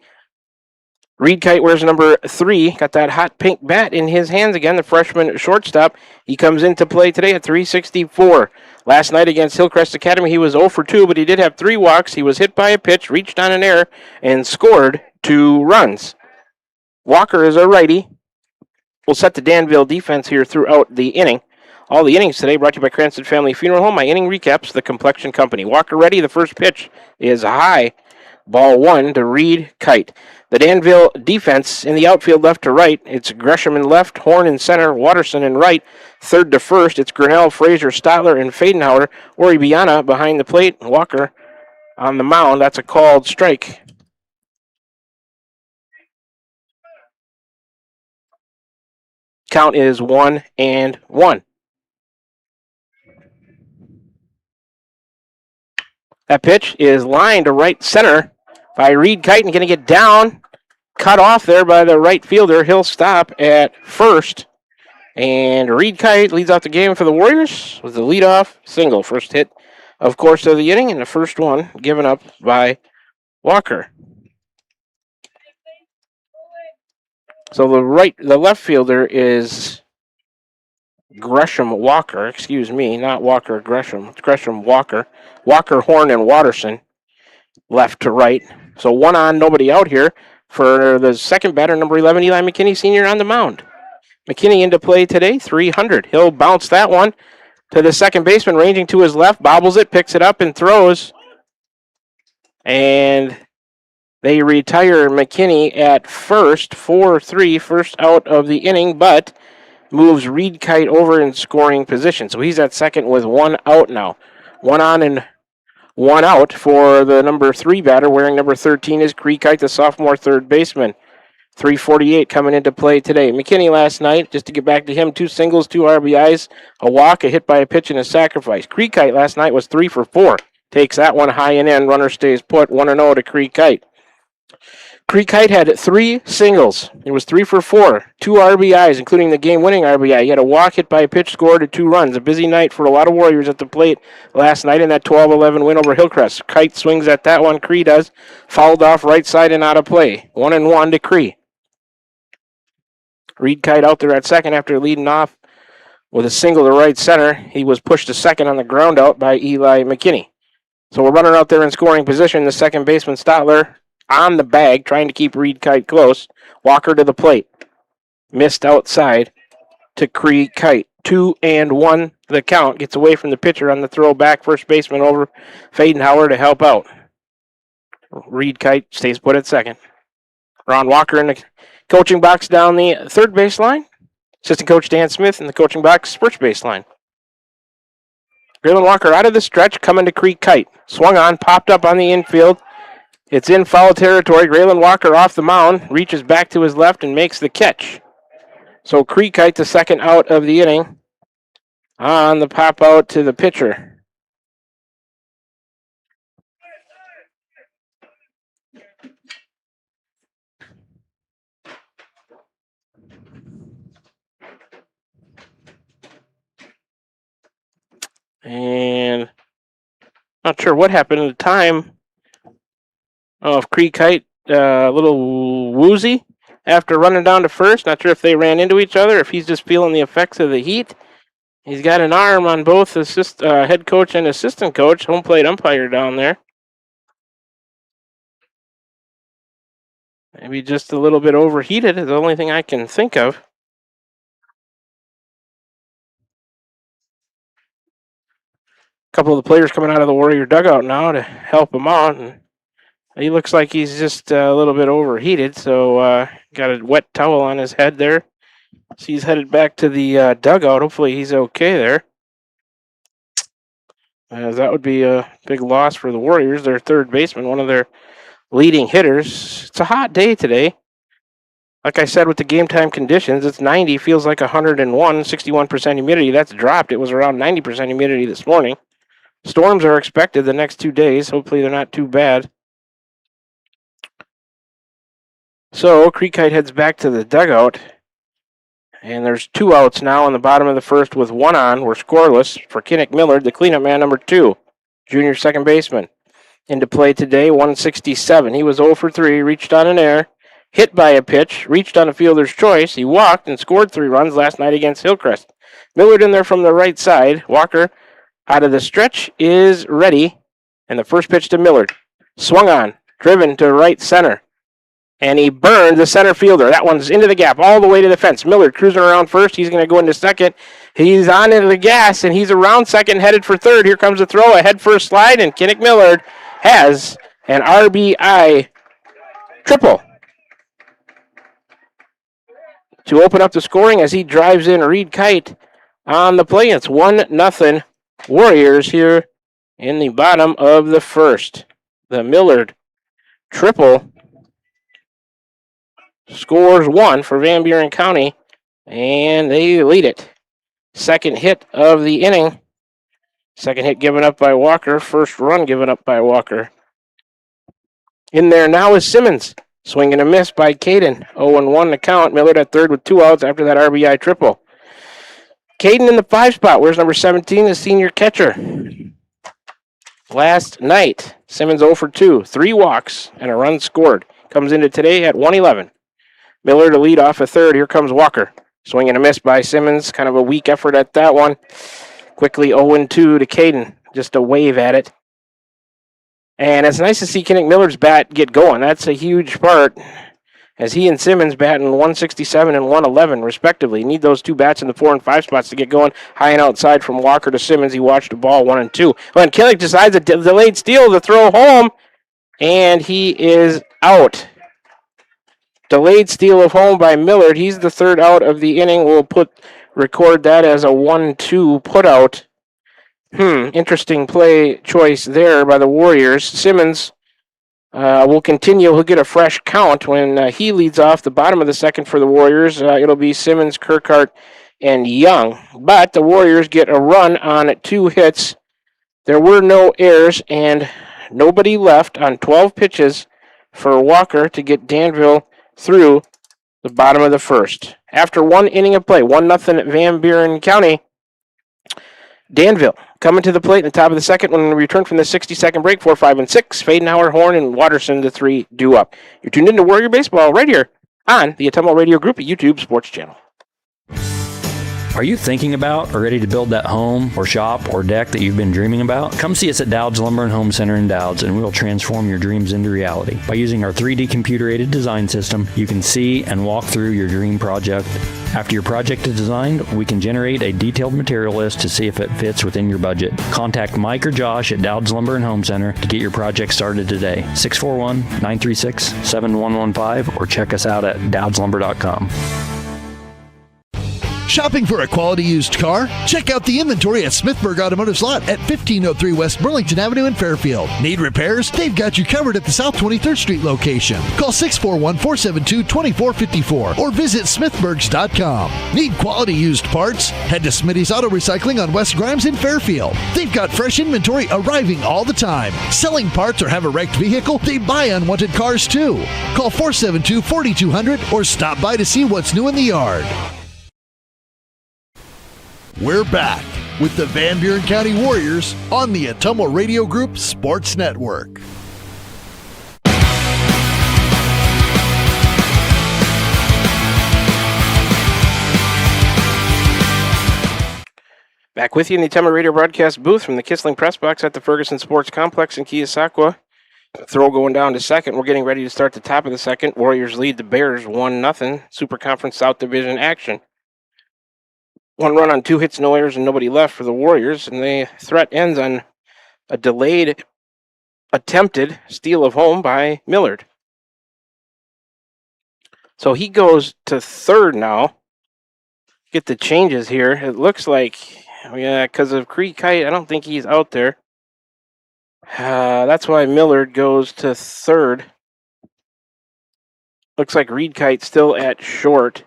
B: Reed Kite wears number 3, got that hot pink bat in his hands again, the freshman shortstop. He comes into play today at 364. Last night against Hillcrest Academy, he was 0 for 2, but he did have 3 walks. He was hit by a pitch, reached on an error, and scored 2 runs. Walker is a righty. Will set the Danville defense here throughout the inning. All the innings today brought to you by Cranston Family Funeral Home. My inning recaps, the Complexion Company. Walker ready. The first pitch is high. Ball 1 to Reed Kite. The Danville defense in the outfield left to right. It's Gresham in left, Horn in center, Watterson in right. Third to first, it's Grinnell, Frazier, Stotler, and Fadenhauer. Oribiana behind the plate. Walker on the mound. That's a called strike. Count is 1-1. That pitch is lined to right center by Reed Kite and going to get down. Cut off there by the right fielder. He'll stop at first. And Reed Kite leads out the game for the Warriors with the leadoff single. First hit, of course, of the inning, and the first one given up by Walker. So the left fielder is Gresham Walker. Excuse me, not Walker Gresham. It's Gresham Walker. Walker, Horn, and Watterson, left to right. So 1 on, nobody out here for the second batter, number 11, Eli McKinney Sr. on the mound. McKinney into play today, 300. He'll bounce that one to the second baseman, ranging to his left, bobbles it, picks it up, and throws. And they retire McKinney at first, 4-3, first out of the inning, but moves Reed Kite over in scoring position. So he's at second with 1 out now. 1 on and 1 out for the number 3 batter, wearing number 13 is Reed Kite, the sophomore third baseman. 3:48 coming into play today. McKinney last night, just to get back to him, 2 singles, 2 RBIs, a walk, a hit by a pitch, and a sacrifice. Creek Kite last night was 3 for 4. Takes that one high and in. Runner stays put. 1-0 to Creek Kite. Creek Kite had 3 singles. It was 3 for 4. 2 RBIs, including the game-winning RBI. He had a walk, hit by a pitch, scored, and 2 runs. A busy night for a lot of Warriors at the plate last night in that 12-11 win over Hillcrest. Kite swings at that one. Cree does. Fouled off right side and out of play. 1-1 to Cree. Reed Kite out there at second after leading off with a single to right center. He was pushed to second on the ground out by Eli McKinney. So we're running out there in scoring position. The second baseman, Stotler, on the bag, trying to keep Reed Kite close. Walker to the plate. Missed outside to Creek Kite. 2-1 the count. Gets away from the pitcher on the throw back. First baseman over Fadenhauer to help out. Reed Kite stays put at second. Ron Walker in the coaching box down the third baseline. Assistant coach Dan Smith in the coaching box, first baseline. Graylin Walker out of the stretch, coming to Creek Kite. Swung on, popped up on the infield. It's in foul territory. Graylin Walker off the mound, reaches back to his left and makes the catch. So Creek Kite, the second out of the inning, on the pop out to the pitcher. And not sure what happened at the time of Creek Kite, a little woozy after running down to first. Not sure if they ran into each other, if he's just feeling the effects of the heat. He's got an arm on both head coach and assistant coach, home plate umpire down there. Maybe just a little bit overheated is the only thing I can think of. Couple of the players coming out of the Warrior dugout now to help him out, and he looks like he's just a little bit overheated, so got a wet towel on his head there. So he's headed back to the dugout. Hopefully he's okay there. That would be a big loss for the Warriors, their third baseman, one of their leading hitters. It's a hot day today. Like I said, with the game time conditions, it's 90, feels like 101, 61% humidity. That's dropped. It was around 90% humidity this morning. Storms are expected the next 2 days. Hopefully they're not too bad. So Creek Kite heads back to the dugout. And there's 2 outs now in the bottom of the first with 1 on. We're scoreless for Kinnick Millard, the cleanup man number 2, junior second baseman. Into play today, 167. He was 0 for 3, reached on an error, hit by a pitch, reached on a fielder's choice. He walked and scored 3 runs last night against Hillcrest. Millard in there from the right side. Walker out of the stretch is ready. And the first pitch to Millard. Swung on, driven to right center. And he burned the center fielder. That one's into the gap, all the way to the fence. Millard cruising around first. He's going to go into second. He's on into the gas, and he's around second, headed for third. Here comes the throw, a head first slide, and Kinnick Millard has an RBI triple to open up the scoring as he drives in Reed Kite on the play. It's 1-0 Warriors here in the bottom of the first. The Millard triple scores 1 for Van Buren County, and they lead it. Second hit of the inning. Second hit given up by Walker. First run given up by Walker. In there now is Simmons. Swing and a miss by Caden. 0-1 the count. Millard at third with 2 outs after that RBI triple. Caden in the 5 spot. Where's number 17, the senior catcher? Last night, Simmons 0 for 2. 3 walks and a run scored. Comes into today at 111. Miller to lead off a third. Here comes Walker. Swing and a miss by Simmons. Kind of a weak effort at that one. Quickly 0-2 to Caden. Just a wave at it. And it's nice to see Kenick Miller's bat get going. That's a huge part, as he and Simmons batting 167 and 111, respectively. Need those 2 bats in the 4 and 5 spots to get going. High and outside from Walker to Simmons. He watched the ball 1 and 2. When Kenick decides a delayed steal to throw home, and he is out. Delayed steal of home by Millard. He's the 3rd out of the inning. We'll record that as a 1-2 putout. Interesting play choice there by the Warriors. Simmons will continue. He'll get a fresh count when he leads off the bottom of the second for the Warriors. It'll be Simmons, Kirkhart, and Young. But the Warriors get a run on 2 hits. There were no errors and nobody left on 12 pitches for Walker to get Danville through the bottom of the first. After 1 inning of play, 1-0 at Van Buren County, Danville coming to the plate in the top of the second when we return from the 60-second break. 4, 5, and 6. Fadenauer, Horn, and Watterson, the 3 due up. You're tuned into Warrior Baseball right here on the Atomo Radio Group at YouTube Sports Channel.
E: Are you thinking about or ready to build that home or shop or deck that you've been dreaming about? Come see us at Dowd's Lumber and Home Center in Dowd's, and we will transform your dreams into reality. By using our 3D computer-aided design system, you can see and walk through your dream project. After your project is designed, we can generate a detailed material list to see if it fits within your budget. Contact Mike or Josh at Dowd's Lumber and Home Center to get your project started today. 641-936-7115 or check us out at dowdslumber.com.
A: Shopping for a quality used car? Check out the inventory at Smithburg Automotive's lot at 1503 West Burlington Avenue in Fairfield. Need repairs? They've got you covered at the South 23rd Street location. Call 641-472-2454 or visit smithburgs.com. Need quality used parts? Head to Smitty's Auto Recycling on West Grimes in Fairfield. They've got fresh inventory arriving all the time. Selling parts or have a wrecked vehicle? They buy unwanted cars too. Call 472-4200 or stop by to see what's new in the yard. We're back with the Van Buren County Warriors on the Atomo Radio Group Sports Network.
B: Back with you in the Atomo Radio broadcast booth from the Kissling Press Box at the Ferguson Sports Complex in Keosauqua. Throw going down to second. We're getting ready to start the top of the second. Warriors lead the Bears 1-0. Super Conference South Division action. 1 run on 2 hits, no errors, and nobody left for the Warriors, and the threat ends on a delayed, attempted steal of home by Millard. So he goes to third now. Get the changes here. It looks like, because of Creek Kite, I don't think he's out there. That's why Millard goes to third. Looks like Reed Kite still at short.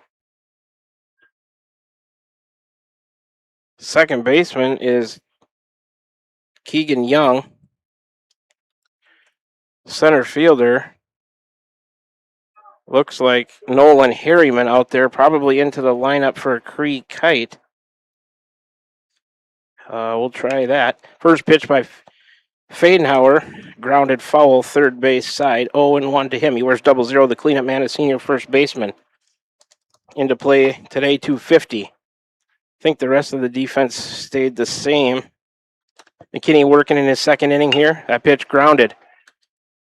B: Second baseman is Keegan Young. Center fielder looks like Nolan Harriman out there, probably into the lineup for Cree Kite. We'll try that. First pitch by Fadenauer, grounded foul, third base side. 0-1 to him. He wears 00, the cleanup man, a senior first baseman. Into play today, 250. I think the rest of the defense stayed the same. McKinney working in his second inning here. That pitch grounded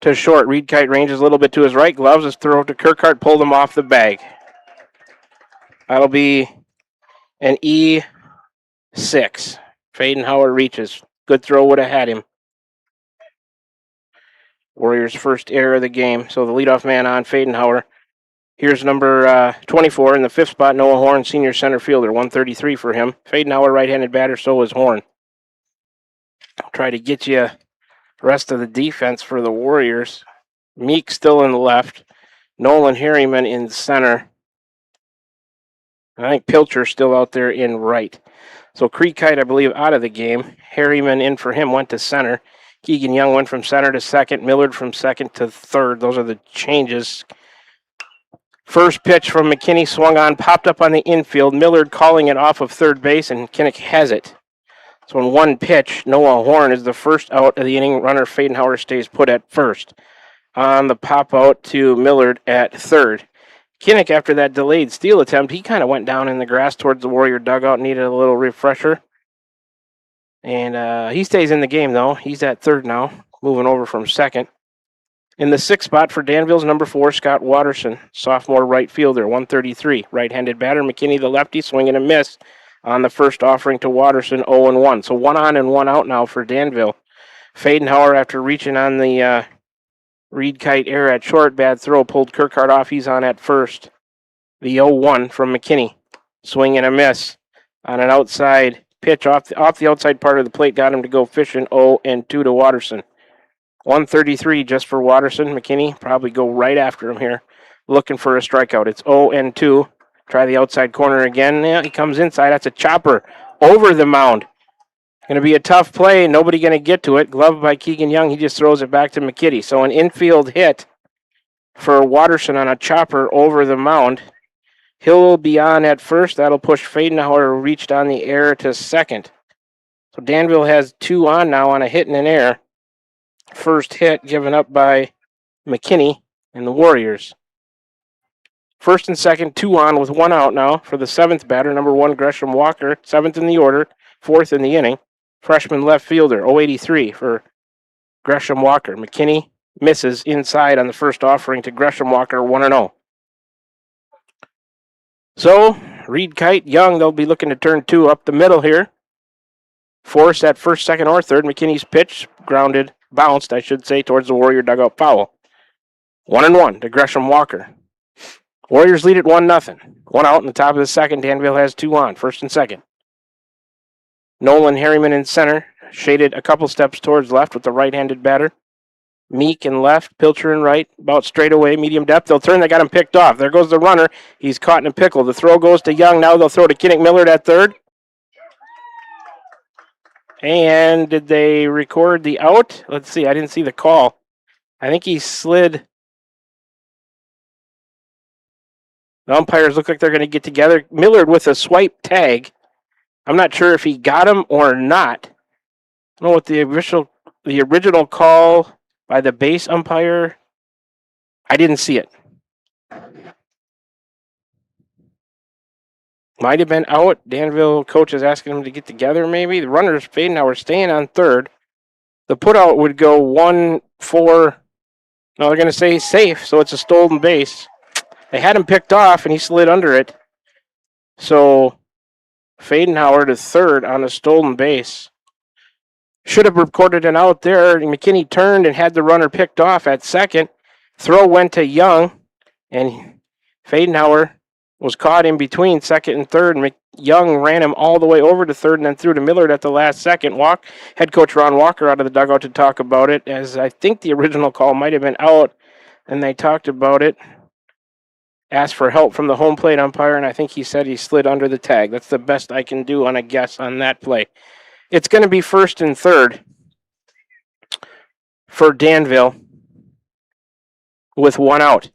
B: to short. Reed Kite ranges a little bit to his right. Gloves his throw to Kirkhart, pulled him off the bag. That'll be an E6. Fadenauer reaches. Good throw would have had him. Warriors' first error of the game. So the leadoff man on Fadenauer. Here's number 24 in the fifth spot, Noah Horn, senior center fielder, 133 for him. Fadenauer, right-handed batter, so is Horn. I'll try to get you the rest of the defense for the Warriors. Meek still in the left. Nolan Harriman in center. I think Pilcher's still out there in right. So Creekite, I believe, out of the game. Harriman in for him, went to center. Keegan Young went from center to second. Millard from second to third. Those are the changes. First pitch from McKinney swung on, popped up on the infield. Millard calling it off of third base, and Kinnick has it. So in one pitch, Noah Horn is the first out of the inning. Runner Fadenhauer stays put at first. On the pop out to Millard at third. Kinnick, after that delayed steal attempt, he kind of went down in the grass towards the Warrior dugout, needed a little refresher. And he stays in the game, though. He's at third now, moving over from second. In the sixth spot for Danville's number 4, Scott Watterson, sophomore right fielder, 133. Right-handed batter, McKinney, the lefty, swing and a miss on the first offering to Watterson, 0-1. So 1 on and 1 out now for Danville. Fadenhauer, after reaching on the Reed Kite air at short, bad throw, pulled Kirkhart off. He's on at first. The 0-1 from McKinney. Swing and a miss on an outside pitch off the outside part of the plate. Got him to go fishing, 0-2 to Watterson. 133 just for Watterson. McKinney probably go right after him here, looking for a strikeout. It's 0-2. Try the outside corner again. Yeah, he comes inside. That's a chopper over the mound. Going to be a tough play. Nobody going to get to it. Gloved by Keegan Young. He just throws it back to McKinney. So an infield hit for Watterson on a chopper over the mound. He'll be on at first. That'll push Fadenhauer, reached on the air to second. So Danville has 2 on now on a hit and an error. First hit given up by McKinney and the Warriors. First and second, 2 on with 1 out now for the 7th batter, number 1, Gresham Walker, 7th in the order, 4th in the inning. Freshman left fielder, 083 for Gresham Walker. McKinney misses inside on the first offering to Gresham Walker, 1-0. So, Reed Kite, Young, they'll be looking to turn 2 up the middle here. Force at first, second, or third. McKinney's pitch, bounced, I should say, towards the Warrior dugout foul. 1-1 to Gresham Walker. Warriors lead at 1-0. 1 out in the top of the second. Danville has 2 on, first and second. Nolan Harriman in center, shaded a couple steps towards left with the right-handed batter. Meek in left, Pilcher in right, about straight away, medium depth. They'll turn, they got him picked off. There goes the runner. He's caught in a pickle. The throw goes to Young. Now they'll throw to Kinnick Millard at third. And did they record the out? Let's see, I didn't see the call. I think he slid. The umpires look like they're going to get together. Millard with a swipe tag. I'm not sure if he got him or not. I don't know what the original call by the base umpire. I didn't see it. Might have been out. Danville coach is asking him to get together maybe. The runners Fadenhauer staying on third. The putout would go 1-4. No, they're going to say safe, so it's a stolen base. They had him picked off, and he slid under it. So Fadenhauer to third on a stolen base. Should have recorded an out there. McKinney turned and had the runner picked off at second. Throw went to Young, and Fadenhauer was caught in between second and third. Young ran him all the way over to third and then threw to Millard at the last second. Head coach Ron Walker out of the dugout to talk about it, as I think the original call might have been out, and they talked about it. Asked for help from the home plate umpire, and I think he said he slid under the tag. That's the best I can do on a guess on that play. It's going to be first and third for Danville with 1 out.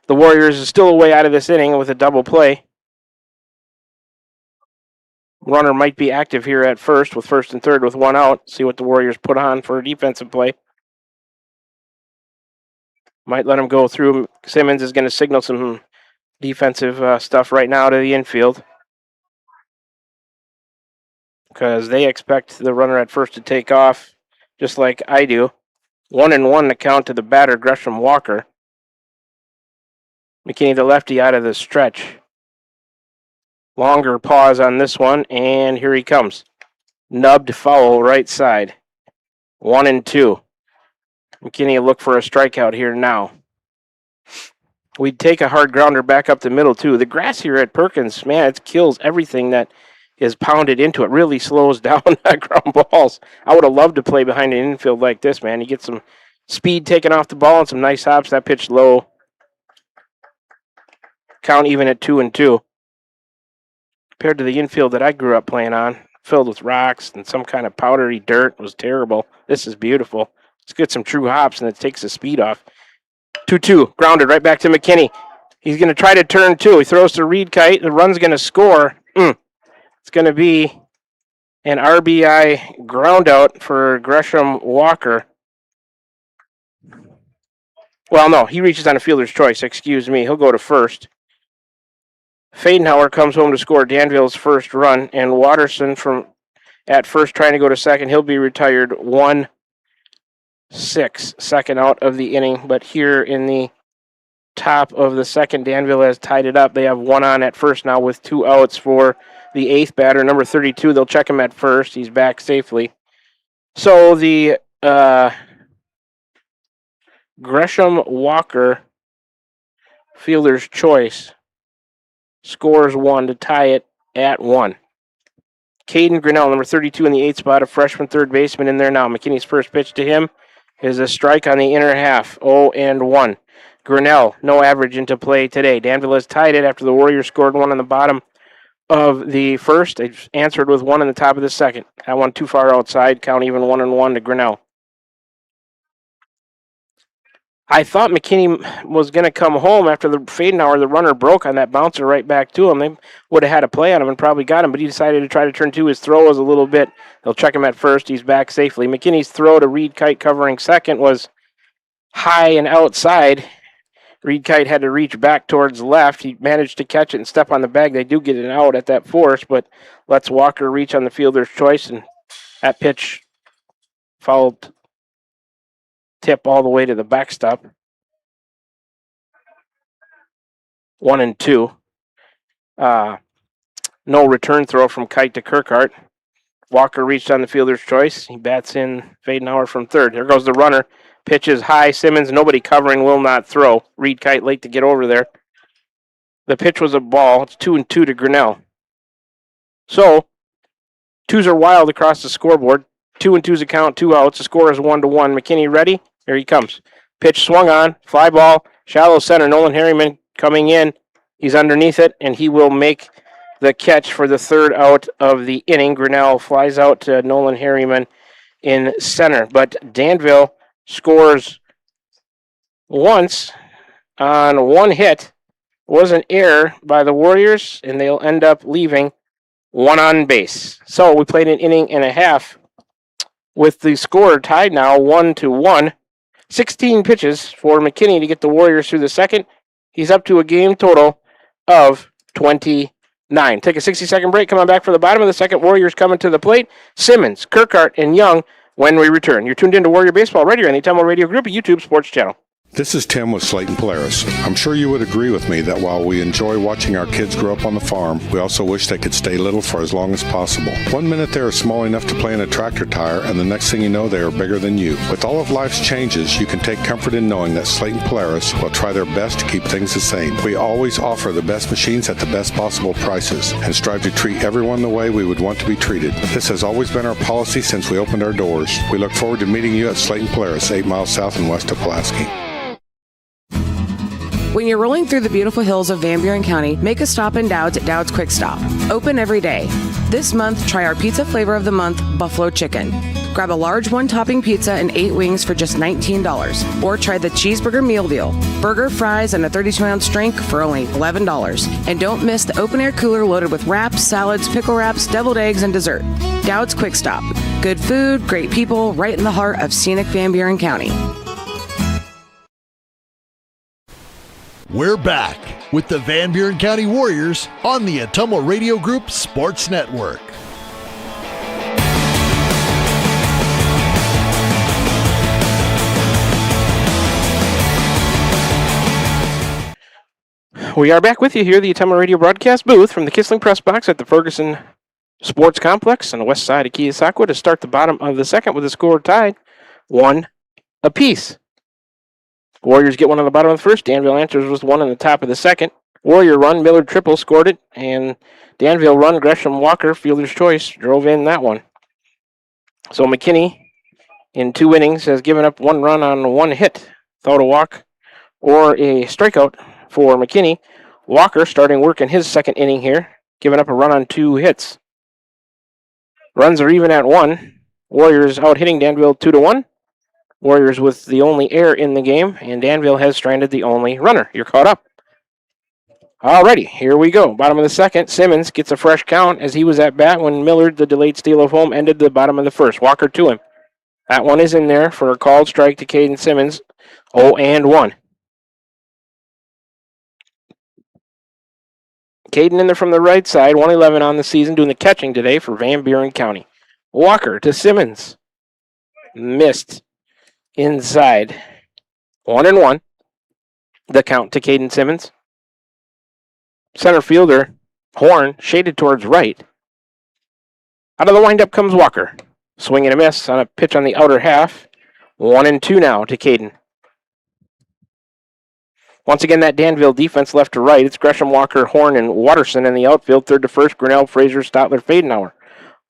B: The Warriors are still a way out of this inning with a double play. Runner might be active here at first with first and third with 1 out. See what the Warriors put on for a defensive play. Might let him go through. Simmons is going to signal some defensive stuff right now to the infield, because they expect the runner at first to take off, just like I do. 1-1 to count to the batter, Gresham Walker. McKinney, the lefty, out of the stretch. Longer pause on this one, and here he comes. Nubbed foul right side. 1-2. McKinney will look for a strikeout here now. We'd take a hard grounder back up the middle, too. The grass here at Perkins, man, it kills everything that is pounded into it. Really slows down ground balls. I would have loved to play behind an infield like this, man. You get some speed taken off the ball and some nice hops. That pitch low. Count even at 2-2. compared to the infield that I grew up playing on, filled with rocks and some kind of powdery dirt. It was terrible. This is beautiful. Let's get some true hops, and it takes the speed off. 2-2, grounded right back to McKinney. He's going to try to turn two. He throws to Reed Kite. The run's going to score. It's going to be an RBI ground out for Gresham Walker. Well, no, he reaches on a fielder's choice. Excuse me. He'll go to first. Fadenhauer comes home to score Danville's first run, and Watterson from at first trying to go to second. He'll be retired 1-6, second out of the inning. But here in the top of the second, Danville has tied it up. They have one on at first now with 2 outs for the 8th batter, number 32. They'll check him at first. He's back safely. So the Gresham Walker fielder's choice scores 1 to tie it at 1. Caden Grinnell, number 32 in the 8th spot, a freshman third baseman in there now. McKinney's first pitch to him is a strike on the inner half, 0-1. Grinnell, no average into play today. Danville has tied it after the Warriors scored 1 on the bottom of the first. They answered with 1 in the top of the second. That one too far outside, count even 1-1 to Grinnell. I thought McKinney was going to come home after the Fadenhauer. The runner broke on that bouncer right back to him. They would have had a play on him and probably got him, but he decided to try to turn two. His throw was a little bit. They'll check him at first. He's back safely. McKinney's throw to Reed Kite covering second was high and outside. Reed Kite had to reach back towards left. He managed to catch it and step on the bag. They do get it out at that force, but lets Walker reach on the fielder's choice, and that pitch fouled tip all the way to the backstop. 1-2. No return throw from Kite to Kirkhart. Walker reached on the fielder's choice. He bats in Fadenhauer from third. Here goes the runner. Pitches high. Simmons, nobody covering, will not throw. Reed Kite late to get over there. The pitch was a ball. It's 2-2 to Grinnell. So, twos are wild across the scoreboard. 2-2's a count, 2 outs. The score is 1-1. McKinney ready? Here he comes. Pitch swung on. Fly ball. Shallow center. Nolan Harriman coming in. He's underneath it, and he will make the catch for the third out of the inning. Grinnell flies out to Nolan Harriman in center. But Danville scores once on one hit. It was an error by the Warriors, and they'll end up leaving one on base. So we played an inning and a half with the score tied now 1-1. 16 pitches for McKinney to get the Warriors through the second. He's up to a game total of 29. Take a 60-second break. Come on back for the bottom of the second. Warriors coming to the plate. Simmons, Kirkhart, and Young when we return. You're tuned into Warrior Baseball right here on the Temple Radio Group, a YouTube sports channel.
F: This is Tim with Slayton Polaris. I'm sure you would agree with me that while we enjoy watching our kids grow up on the farm, we also wish they could stay little for as long as possible. 1 minute they are small enough to play in a tractor tire, and the next thing you know, they are bigger than you. With all of life's changes, you can take comfort in knowing that Slayton Polaris will try their best to keep things the same. We always offer the best machines at the best possible prices and strive to treat everyone the way we would want to be treated. This has always been our policy since we opened our doors. We look forward to meeting you at Slayton Polaris, 8 miles south and west of Pulaski.
M: When you're rolling through the beautiful hills of Van Buren County, make a stop in Dowd's at Dowd's Quick Stop. Open every day. This month, try our pizza flavor of the month, Buffalo Chicken. Grab a large one-topping pizza and 8 wings for just $19. Or try the cheeseburger meal deal. Burger, fries, and a 32-ounce drink for only $11. And don't miss the open-air cooler loaded with wraps, salads, pickle wraps, deviled eggs, and dessert. Dowd's Quick Stop. Good food, great people, right in the heart of scenic Van Buren County.
A: We're back with the Van Buren County Warriors on the Atomo Radio Group Sports Network.
B: We are back with you here at the Atomo Radio broadcast booth from the Kissling Press Box at the Ferguson Sports Complex on the west side of Keosauqua to start the bottom of the second with the score tied 1 apiece. Warriors get one on the bottom of the first. Danville answers with one on the top of the second. Warrior run, Millard triple, scored it. And Danville run, Gresham Walker, fielder's choice, drove in that one. So McKinney, in 2 innings, has given up 1 run on 1 hit. Without a walk or a strikeout for McKinney. Walker starting work in his second inning here. giving up a run on 2 hits. Runs are even at 1. Warriors out hitting Danville 2-1. Warriors with the only error in the game, and Danville has stranded the only runner. You're caught up. Alrighty, here we go. Bottom of the second, Simmons gets a fresh count as he was at bat when Millard, the delayed steal of home, ended the bottom of the first. Walker to him. That one is in there for a called strike to Caden Simmons. 0-1. Caden in there from the right side, 111 on the season, doing the catching today for Van Buren County. Walker to Simmons. Missed. Inside. 1-1. The count to Caden Simmons. Center fielder, Horn, shaded towards right. Out of the windup comes Walker. Swing and a miss on a pitch on the outer half. 1-2 now to Caden. Once again, that Danville defense left to right. It's Gresham, Walker, Horn, and Watterson in the outfield. Third to first, Grinnell, Fraser, Stotler, Fadenauer.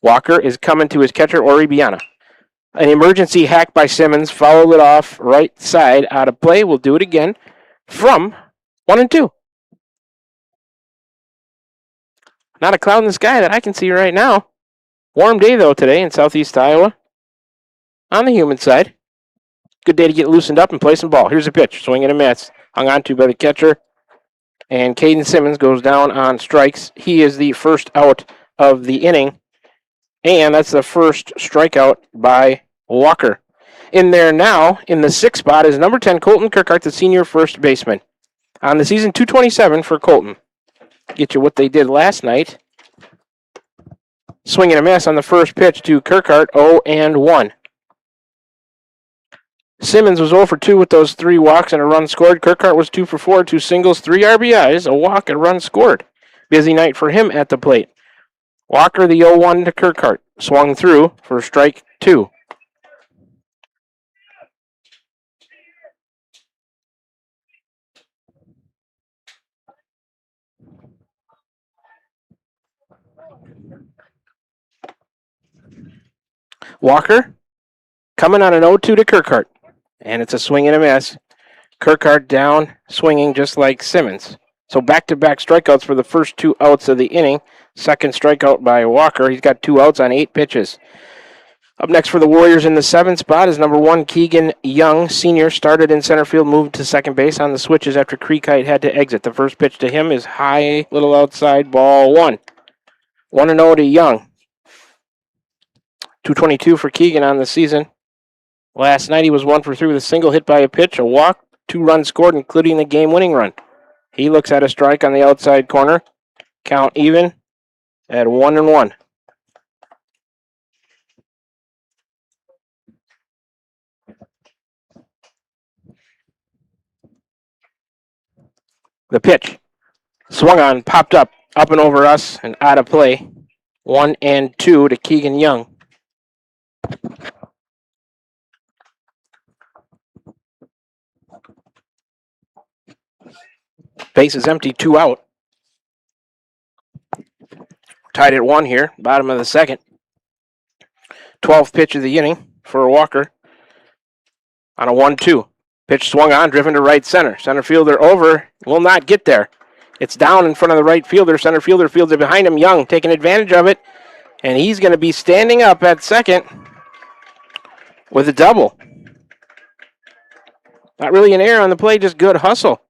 B: Walker is coming to his catcher, Ori Biana. An emergency hack by Simmons. Fouled it off right side. Out of play. We'll do it again from 1-2. Not a cloud in the sky that I can see right now. Warm day, though, today in southeast Iowa. On the humid side. Good day to get loosened up and play some ball. Here's a pitch. Swing and a miss. Hung on to by the catcher. And Caden Simmons goes down on strikes. He is the first out of the inning. And that's the first strikeout by Walker. In there now, in the 6th spot, is number 10, Colton Kirkhart, the senior first baseman. On the season, 227 for Colton. Get you what they did last night. Swing and a miss on the first pitch to Kirkhart, 0-1. Simmons was 0 for 2 with those 3 walks and a run scored. Kirkhart was 2 for 4, 2 singles, 3 RBIs, a walk, and a run scored. Busy night for him at the plate. Walker, the 0-1 to Kirkhart. Swung through for strike 2. Walker coming on an 0-2 to Kirkhart. And it's a swing and a miss. Kirkhart down, swinging just like Simmons. So back-to-back strikeouts for the first 2 outs of the inning. Second strikeout by Walker. He's got 2 outs on 8 pitches. Up next for the Warriors in the 7th spot is number 1, Keegan Young, senior. Started in center field, moved to second base on the switches after Creekite had to exit. The first pitch to him is high, little outside, ball 1. 1-0 to Young. 222 for Keegan on the season. Last night he was 1 for 3 with a single hit by a pitch, a walk, 2 runs scored, including the game-winning run. He looks at a strike on the outside corner. Count even at 1-1. The pitch. Swung on, popped up and over us, and out of play. 1-2 to Keegan Young. Base is empty, 2 out. Tied at 1 here, bottom of the second. 12th pitch of the inning for Walker on a 1-2. Pitch swung on, driven to right center. Center fielder over, will not get there. It's down in front of the right fielder. Center fielder fields it behind him. Young taking advantage of it, and he's going to be standing up at second with a double. Not really an error on the play, just good hustle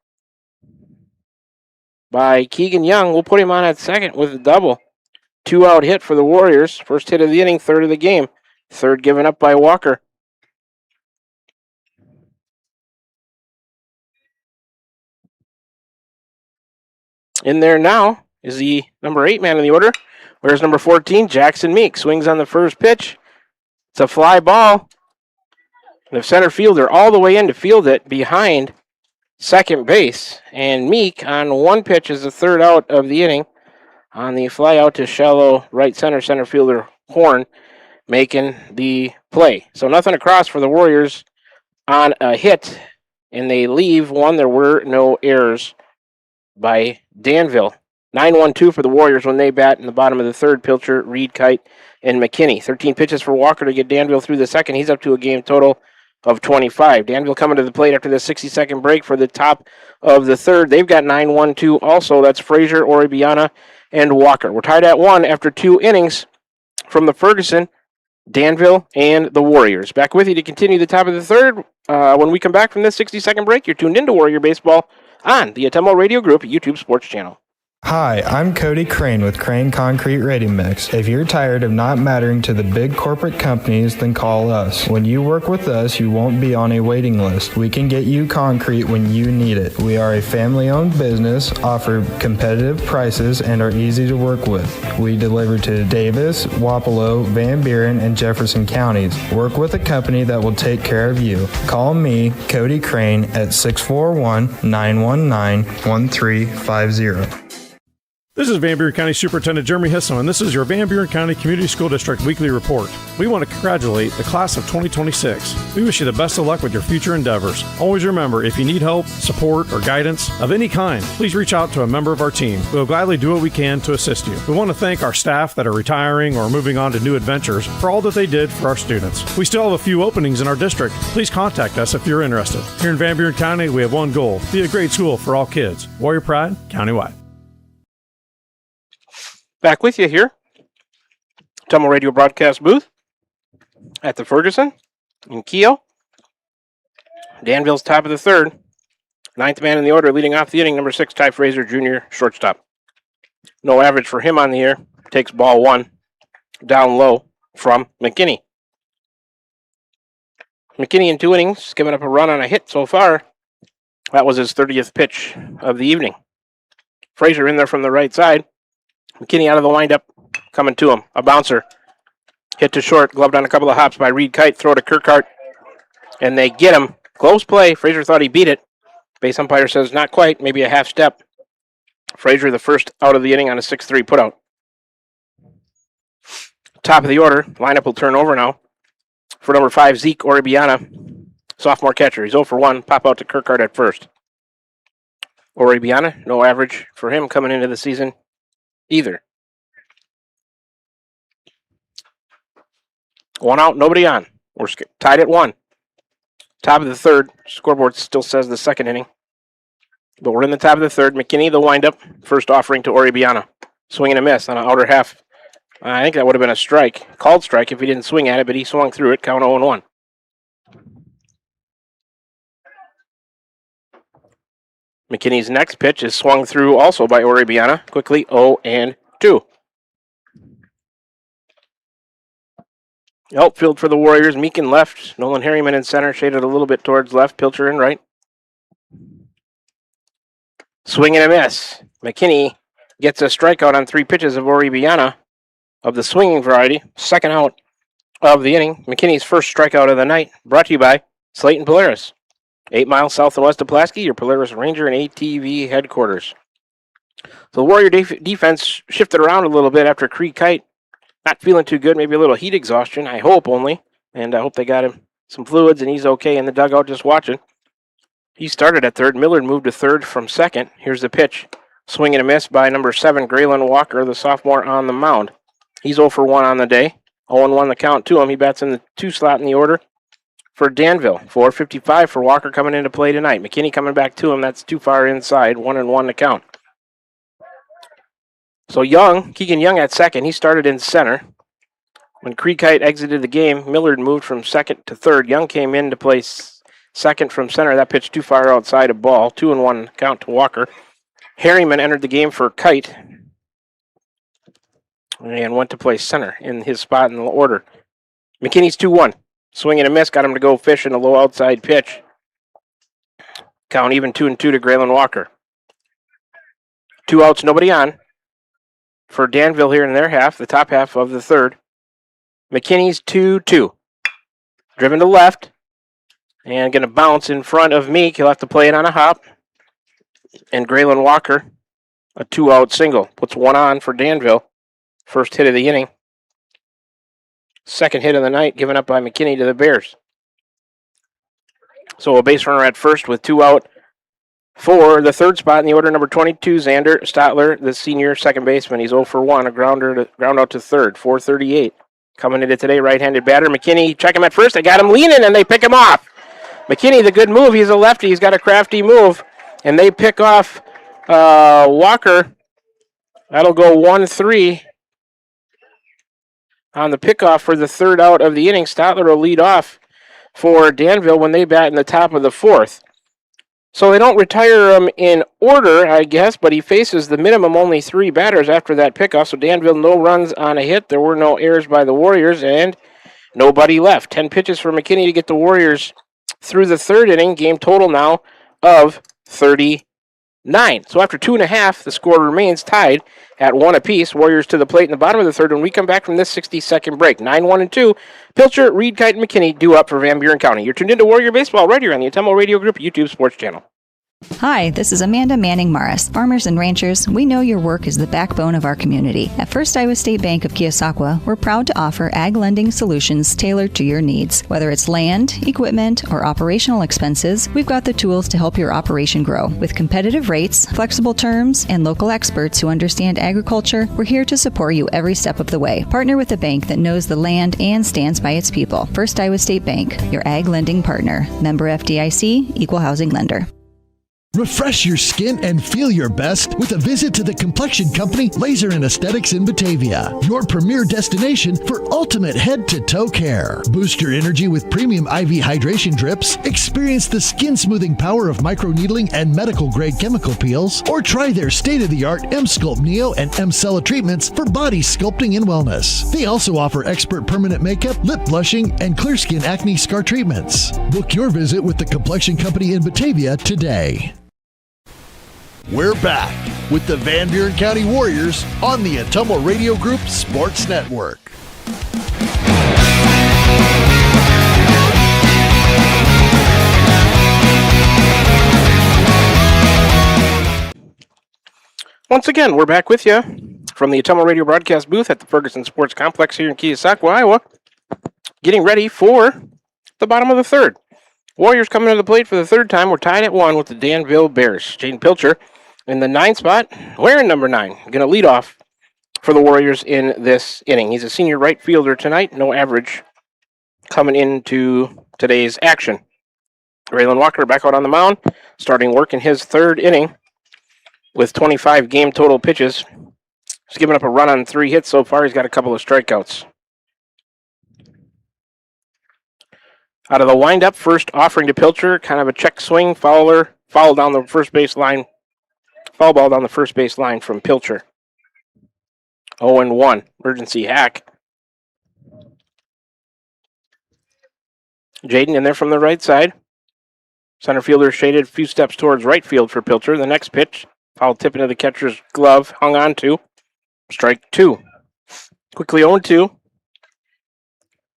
B: by Keegan Young. We'll put him on at second with a double. 2-out hit for the Warriors. First hit of the inning, third of the game. Third given up by Walker. In there now is the number 8 man in the order. Where's number 14? Jackson Meek. Swings on the first pitch. It's a fly ball. The center fielder all the way in to field it behind second base. And Meek on one pitch is the 3rd out of the inning on the fly out to shallow right center fielder Horn making the play. So nothing across for the Warriors on a hit. And they leave one. There were no errors by Danville. 9-1-2 for the Warriors when they bat in the bottom of the third. Pilcher, Reed, Kite, and McKinney. 13 pitches for Walker to get Danville through the second. He's up to a game total of 25. Danville coming to the plate after the 60-second break for the top of the third. They've got 9-1-2 also. That's Frazier, Oribiana, and Walker. We're tied at 1 after 2 innings from the Ferguson, Danville, and the Warriors. Back with you to continue the top of the third. When we come back from this 60-second break, you're tuned into Warrior Baseball on the Atemo Radio Group YouTube Sports Channel.
D: Hi, I'm Cody Crane with Crane Concrete Ready Mix. If you're tired of not mattering to the big corporate companies, then call us. When you work with us, you won't be on a waiting list. We can get you concrete when you need it. We are a family-owned business, offer competitive prices, and are easy to work with. We deliver to Davis, Wapello, Van Buren, and Jefferson counties. Work with a company that will take care of you. Call me, Cody Crane, at 641-919-1350.
C: This is Van Buren County Superintendent Jeremy Hisson, and this is your Van Buren County Community School District Weekly Report. We want to congratulate the class of 2026. We wish you the best of luck with your future endeavors. Always remember, if you need help, support, or guidance of any kind, please reach out to a member of our team. We'll gladly do what we can to assist you. We want to thank our staff that are retiring or moving on to new adventures for all that they did for our students. We still have a few openings in our district. Please contact us if you're interested. Here in Van Buren County, we have one goal: be a great school for all kids. Warrior Pride, countywide.
B: Back with you here, Atemo Radio broadcast booth at the Ferguson in Keogh. Danville's top of the third. 9th man in the order, leading off the inning, number 6, Ty Fraser, junior, shortstop. No average for him on the year. Takes ball 1 down low from McKinney. McKinney in 2 innings, giving up a run on a hit so far. That was his 30th pitch of the evening. Fraser in there from the right side. McKinney out of the windup, coming to him. A bouncer. Hit to short, gloved on a couple of hops by Reed Kite. Throw to Kirkhart, and they get him. Close play. Fraser thought he beat it. Base umpire says not quite, maybe a half step. Fraser the first out of the inning on a 6-3 putout. Top of the order. Lineup will turn over now for number 5, Zeke Oribiana, sophomore catcher. He's 0 for 1. Pop out to Kirkhart at first. Oribiana, no average for him coming into the season either. 1 out, nobody on. We're tied at 1. Top of the third. Scoreboard still says the second inning. But we're in the top of the third. McKinney, the windup. First offering to Oribiana. Swing and a miss on an outer half. I think that would have been a strike. Called strike if he didn't swing at it, but he swung through it. Count 0-1. McKinney's next pitch is swung through also by Oribiana. Quickly 0-2. Outfield for the Warriors. Meekin left. Nolan Harriman in center. Shaded a little bit towards left. Pilcher in right. Swing and a miss. McKinney gets a strikeout on 3 pitches of Oribiana of the swinging variety. Second out of the inning. McKinney's first strikeout of the night. Brought to you by Slayton Polaris. 8 miles south and west of Pulaski, your Polaris Ranger and ATV headquarters. So the Warrior defense shifted around a little bit after Creek Kite. Not feeling too good, maybe a little heat exhaustion, I hope only. And I hope they got him some fluids and he's okay in the dugout just watching. He started at third. Millard moved to third from second. Here's the pitch. Swing and a miss by number 7, Graylin Walker, the sophomore on the mound. He's 0 for 1 on the day. 0-1 the count to him. He bats in the 2 slot in the order for Danville. 4:55 for Walker coming into play tonight. McKinney coming back to him. That's too far inside. 1-1 to count. So Keegan Young at second. He started in center. When Creekite exited the game, Millard moved from second to third. Young came in to play second from center. That pitch too far outside of ball. 2-1 count to Walker. Harriman entered the game for Kite and went to play center in his spot in the order. McKinney's 2-1. Swing and a miss, got him to go fish in a low outside pitch. Count even 2-2 to Graylin Walker. 2 outs, nobody on for Danville here in their half, the top half of the third. McKinney's 2-2. Driven to left and going to bounce in front of Meek. He'll have to play it on a hop. And Graylin Walker, a 2-out single. Puts 1 on for Danville. First hit of the inning. Second hit of the night given up by McKinney to the Bears. So a base runner at first with 2 out for the third spot in the order, number 22, Xander Stotler, the senior second baseman. He's 0 for 1, a ground out to third, 4:38. Coming into today, right-handed batter. McKinney, check him at first. They got him leaning, and they pick him off. McKinney, the good move. He's a lefty. He's got a crafty move, and they pick off Walker That'll go 1-3 on the pickoff for the third out of the inning. Stotler will lead off for Danville when they bat in the top of the fourth. So they don't retire him in order, I guess, but he faces the minimum only 3 batters after that pickoff. So Danville, no runs on a hit. There were no errors by the Warriors, and nobody left. 10 pitches for McKinney to get the Warriors through the third inning. Game total now of 39. So after 2.5, the score remains tied at 1 apiece. Warriors to the plate in the bottom of the third when we come back from this 60-second break. 9-1-2. Pilcher, Reed, Kite, and McKinney due up for Van Buren County. You're tuned into Warrior Baseball right here on the Atemo Radio Group YouTube Sports Channel.
N: Hi, this is Amanda Manning Morris. Farmers and ranchers, we know your work is the backbone of our community. At First Iowa State Bank of Keosauqua, we're proud to offer ag lending solutions tailored to your needs. Whether it's land, equipment, or operational expenses, we've got the tools to help your operation grow. With competitive rates, flexible terms, and local experts who understand agriculture, we're here to support you every step of the way. Partner with a bank that knows the land and stands by its people. First Iowa State Bank, your ag lending partner. Member FDIC, Equal Housing Lender.
A: Refresh your skin and feel your best with a visit to the complexion company Laser and Aesthetics in Batavia, your premier destination for ultimate head-to-toe care. Boost your energy with premium IV hydration drips, experience the skin-smoothing power of microneedling and medical-grade chemical peels, or try their state-of-the-art M-Sculpt Neo and M-Cella treatments for body sculpting and wellness. They also offer expert permanent makeup, lip blushing, and clear skin acne scar treatments. Book your visit with the complexion company in Batavia today. We're back with the Van Buren County Warriors on the Atemo Radio Group Sports Network.
B: Once again, we're back with you from the Atemo Radio broadcast booth at the Ferguson Sports Complex here in Keosauqua, Iowa, getting ready for the bottom of the third. Warriors coming to the plate for the third time. We're tied at 1 with the Danville Bears. Jaden Pilcher in the 9 spot, wearing number 9, going to lead off for the Warriors in this inning. He's a senior right fielder tonight, no average coming into today's action. Raylan Walker back out on the mound, starting work in his third inning with 25 game total pitches. He's given up a run on 3 hits so far. He's got a couple of strikeouts. Out of the windup, first offering to Pilcher, kind of a check swing, foul down the first base line. Foul ball down the first base line from Pilcher. 0-1. Emergency hack. Jaden in there from the right side. Center fielder shaded a few steps towards right field for Pilcher. The next pitch, foul tip into the catcher's glove, hung on to. Strike 2. Quickly 0-2.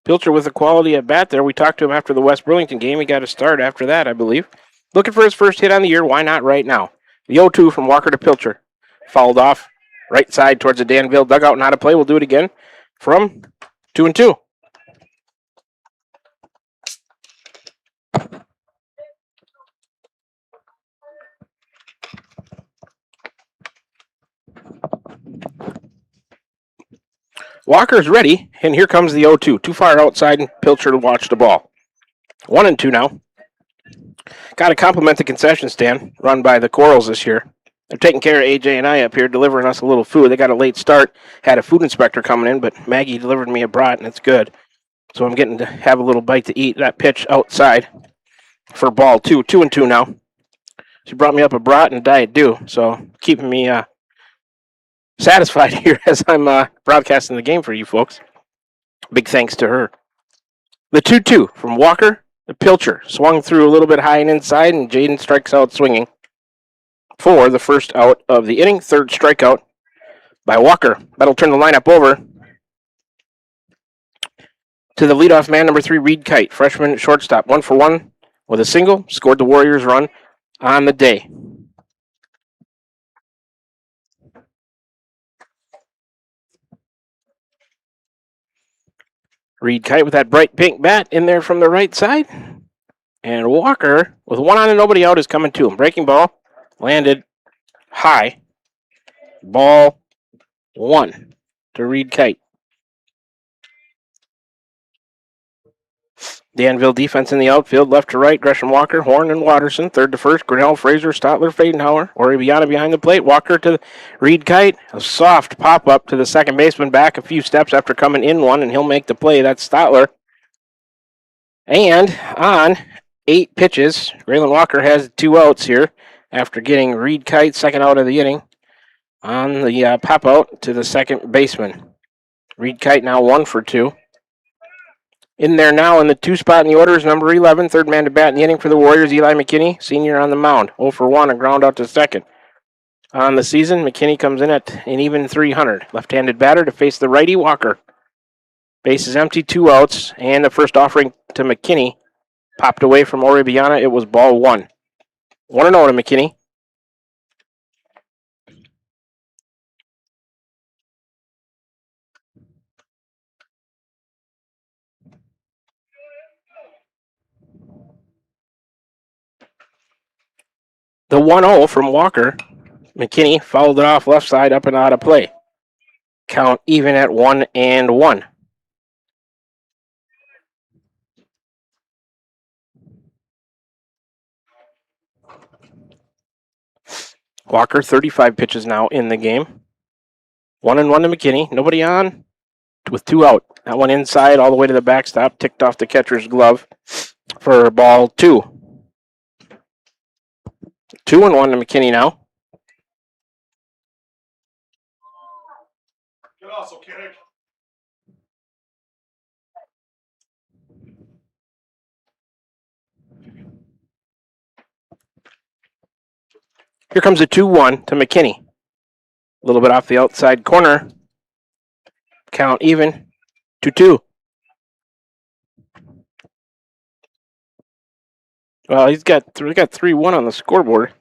B: Pilcher with a quality at bat there. We talked to him after the West Burlington game. He got a start after that, I believe. Looking for his first hit on the year. Why not right now? The 0-2 from Walker to Pilcher. Fouled off right side towards the Danville dugout. Not a play. We'll do it again from 2-2. Walker's ready, and here comes the 0-2. Too far outside, and Pilcher to watch the ball. 1-2 now. Got to compliment the concession stand run by the Corals this year. They're taking care of AJ and I up here, delivering us a little food. They got a late start, had a food inspector coming in, but Maggie delivered me a brat, and it's good. So I'm getting to have a little bite to eat. That pitch outside for ball 2. 2-2 now. She brought me up a brat and a Diet Dew, so keeping me satisfied here as I'm broadcasting the game for you folks. Big thanks to her. The 2-2 from Walker to Pilcher. Swung through a little bit high and inside, and Jaden strikes out swinging for the first out of the inning. Third strikeout by Walker. That'll turn the lineup over to the leadoff man, number 3, Reed Kite. Freshman shortstop. 1 for 1 with a single. Scored the Warriors' run on the day. Reed Kite with that bright pink bat in there from the right side. And Walker, with 1 on and nobody out, is coming to him. Breaking ball, landed high. Ball 1 to Reed Kite. Danville defense in the outfield, left to right, Gresham, Walker, Horn, and Watterson. Third to first, Grinnell, Fraser, Stotler, Fadenhauer, Oribiana behind the plate, Walker to Reed Kite. A soft pop-up to the second baseman, back a few steps after coming in one, and he'll make the play. That's Stotler. And on 8 pitches, Graylin Walker has 2 outs here after getting Reed Kite second out of the inning on the pop-out to the second baseman. Reed Kite now 1 for 2. In there now in the 2 spot in the order is number 11, third man to bat in the inning for the Warriors, Eli McKinney, senior on the mound, 0 for 1, a ground out to second. On the season, McKinney comes in at an even 300. Left-handed batter to face the righty Walker. Base is empty, 2 outs, and the first offering to McKinney popped away from Oribiana. It was ball 1. 1-0 to McKinney. The 1-0 from Walker. McKinney fouled it off left side, up and out of play. Count even at 1-1. Walker, 35 pitches now in the game. 1-1 to McKinney. Nobody on with 2 out. That one inside all the way to the backstop. Ticked off the catcher's glove for ball 2. 2-1 to McKinney now.
C: Good hustle, Kinnick.
B: Here comes a 2-1 to McKinney. A little bit off the outside corner. Count even. 2-2. Well, we got 3-1 on the scoreboard.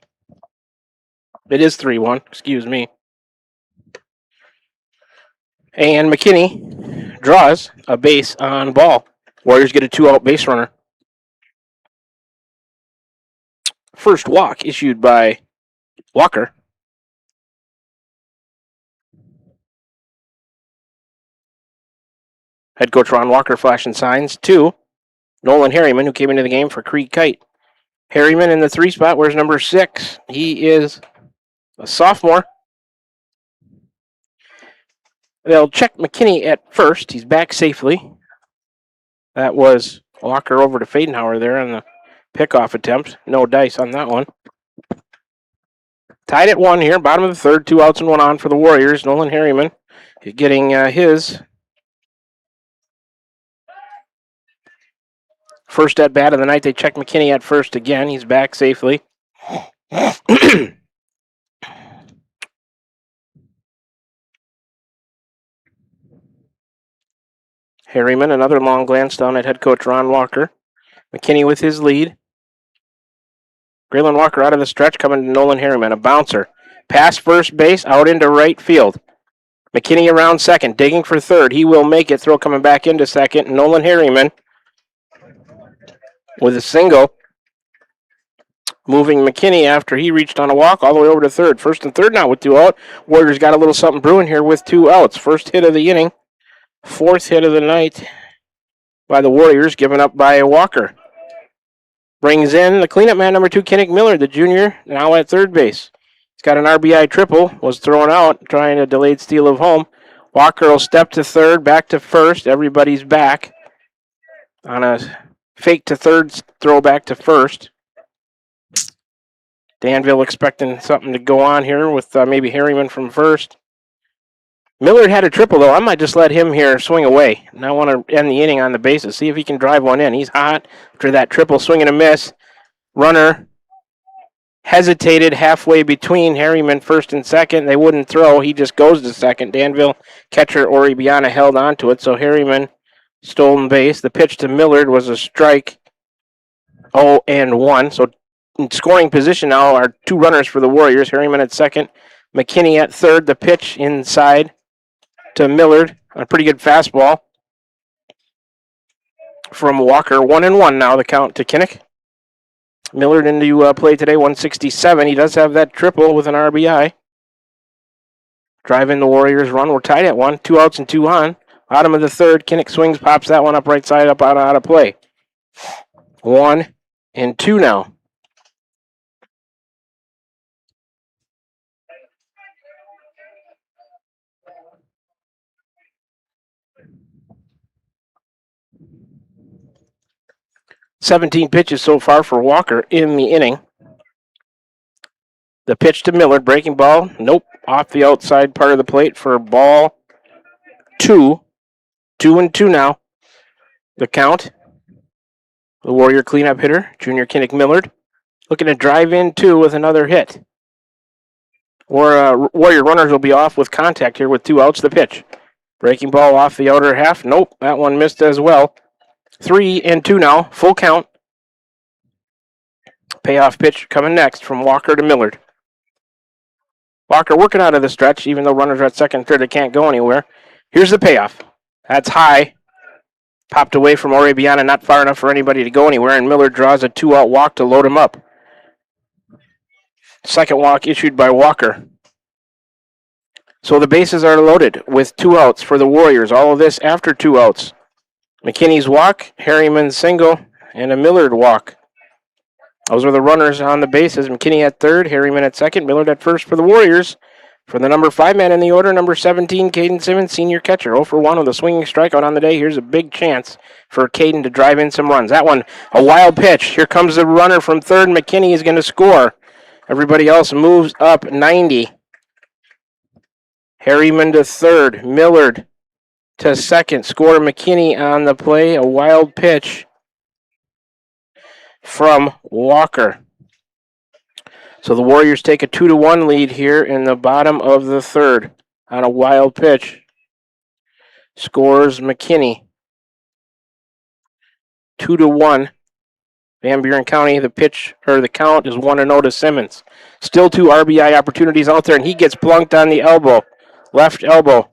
B: It is 3-1, excuse me. And McKinney draws a base on ball. Warriors get a 2-out base runner. First walk issued by Walker. Head coach Ron Walker flashing signs to Nolan Harriman, who came into the game for Creek Kite. Harriman in the 3 spot. Where's number 6? He is a sophomore. They'll check McKinney at first. He's back safely. That was Walker over to Fadenhauer there on the pickoff attempt. No dice on that one. Tied at 1 here, bottom of the 3rd. 2 outs and 1 on for the Warriors. Nolan Harriman getting his first at bat of the night. They check McKinney at first again. He's back safely. Harriman, another long glance down at head coach Ron Walker. McKinney with his lead. Graylin Walker out of the stretch, coming to Nolan Harriman. A bouncer. Past first base, out into right field. McKinney around second, digging for third. He will make it. Throw coming back into second. Nolan Harriman with a single. Moving McKinney after he reached on a walk all the way over to third. First and third now with 2 out. Warriors got a little something brewing here with 2 outs. First hit of the inning. 4th hit of the night by the Warriors, given up by Walker. Brings in the cleanup man, number 2, Kinnick Miller, the junior, now at third base. He's got an RBI triple, was thrown out, trying a delayed steal of home. Walker will step to third, back to first. Everybody's back on a fake to third, throw back to first. Danville expecting something to go on here with maybe Harriman from first. Millard had a triple, though. I might just let him here swing away. And I want to end the inning on the bases, see if he can drive one in. He's hot after that triple, swing and a miss. Runner hesitated halfway between Harriman first and second. They wouldn't throw. He just goes to second. Danville catcher Oribiana held onto it, so Harriman stolen base. The pitch to Millard was a strike. 0-1. So in scoring position now are 2 runners for the Warriors. Harriman at second, McKinney at third. The pitch inside to Millard, a pretty good fastball from Walker. 1-1 now, the count to Kinnick. Millard into play today, 167. He does have that triple with an RBI. Driving the Warriors run. We're tied at 1. 2 outs and 2 on. Bottom of the 3rd. Kinnick swings, pops that one up right side, up out of play. 1-2 now. "17 pitches so far for Walker in the inning. The pitch to Millard, breaking ball. Nope, off the outside part of the plate for ball 2. 2-2 now. The count. The Warrior cleanup hitter, junior Kinnick Millard, looking to drive in 2 with another hit. Warrior runners will be off with contact here with 2 outs. The pitch. Breaking ball off the outer half. Nope, that one missed as well. 3-2 now. Full count. Payoff pitch coming next from Walker to Millard. Walker working out of the stretch, even though runners are at second and third, they can't go anywhere. Here's the payoff. That's high. Popped away from Orebiana, not far enough for anybody to go anywhere, and Millard draws a 2-out walk to load him up. Second walk issued by Walker. So the bases are loaded with 2 outs for the Warriors. All of this after 2 outs. McKinney's walk, Harriman's single, and a Millard walk. Those are the runners on the bases. McKinney at third, Harriman at second, Millard at first for the Warriors. For the number 5 man in the order, number 17, Caden Simmons, senior catcher. 0 for 1 with a swinging strikeout on the day. Here's a big chance for Caden to drive in some runs. That one, a wild pitch. Here comes the runner from third. McKinney is going to score. Everybody else moves up 90. Harriman to third, Millard to second. Score McKinney on the play. A wild pitch from Walker. So the Warriors take a 2-1 lead here in the bottom of the third on a wild pitch. Scores McKinney. 2-1. Van Buren County, the count is 1-0 to Simmons. Still 2 RBI opportunities out there, and he gets plunked on the elbow. Left elbow.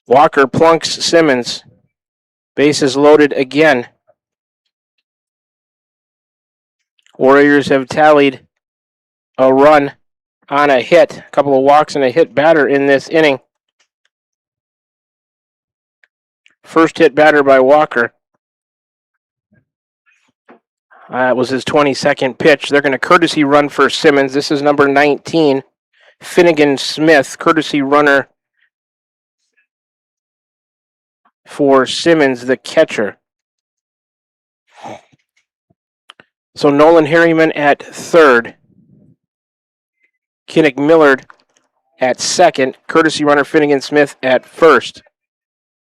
B: Walker plunks Simmons. Bases loaded again. Warriors have tallied a run on a hit, a couple of walks and a hit batter in this inning. First hit batter by Walker. It was his 22nd pitch. They're going to courtesy run for Simmons. This is number 19, Finnegan Smith, courtesy runner for Simmons, the catcher. So Nolan Harriman at third. Kinnick Millard at second. Courtesy runner Finnegan Smith at first.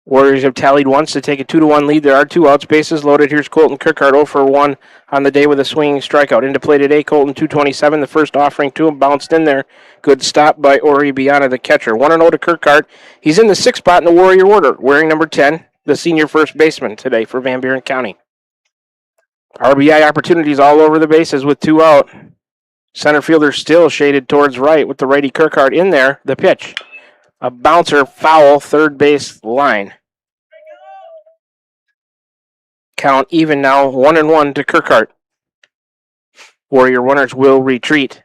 B: Warriors have tallied once to take a 2-1 lead. There are 2 outs, bases loaded. Here's Colton Kirkhart, 0 for 1 on the day with a swinging strikeout. Into play today, Colton 227. The first offering to him, bounced in there. Good stop by Ori Biana, the catcher. 1-0 to Kirkhart. He's in the 6th spot in the Warrior order, wearing number 10, the senior first baseman today for Van Buren County. RBI opportunities all over the bases with 2 out. Center fielder still shaded towards right with the righty Kirkhart in there. The pitch. A bouncer foul, third base line. Count even now, 1-1 to Kirkhart. Warrior runners will retreat.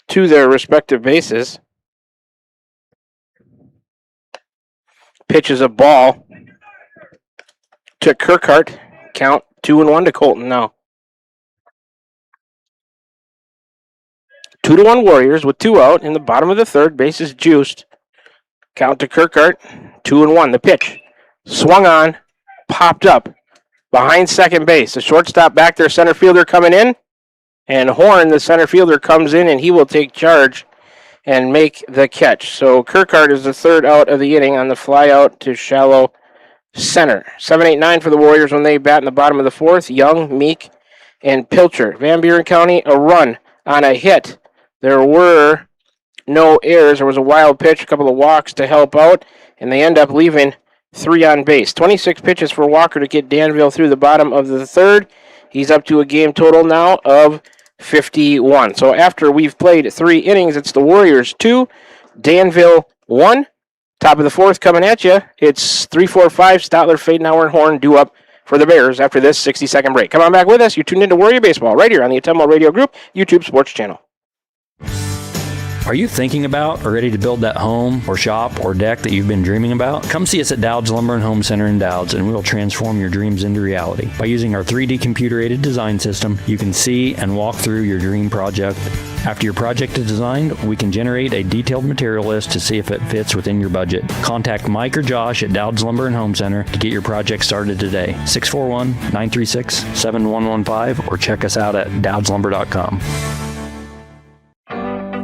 B: To their respective bases. Pitches a ball to Kirkhart. Count 2-1 to Colton now. 2-1 Warriors with 2 out in the bottom of the third. Bases juiced. Count to Kirkhart. 2-1. The pitch. Swung on. Popped up. Behind second base. The shortstop back there. Center fielder coming in. And Horn, the center fielder, comes in and he will take charge and make the catch. So Kirkhart is the third out of the inning on the fly out to shallow center. 7-8-9 for the Warriors when they bat in the bottom of the fourth. Young, Meek, and Pilcher. Van Buren County, a run on a hit. There were no errors. There was a wild pitch, a couple of walks to help out, and they end up leaving 3 on base. 26 pitches for Walker to get Danville through the bottom of the third. He's up to a game total now of 51. So after we've played 3 innings, it's the Warriors 2, Danville 1. Top of the fourth coming at you. It's 3-4-5. Stotler, Fadenauer, and Horn due up for the Bears after this 60-second break. Come on back with us. You're tuned into Warrior Baseball right here on the Autumnal Radio Group YouTube Sports Channel.
E: Are you thinking about or ready to build that home or shop or deck that you've been dreaming about? Come see us at Dowd's Lumber and Home Center in Dowd's, and we will transform your dreams into reality. By using our 3D computer-aided design system, you can see and walk through your dream project. After your project is designed, we can generate a detailed material list to see if it fits within your budget. Contact Mike or Josh at Dowd's Lumber and Home Center to get your project started today. 641-936-7115 or check us out at dowdslumber.com.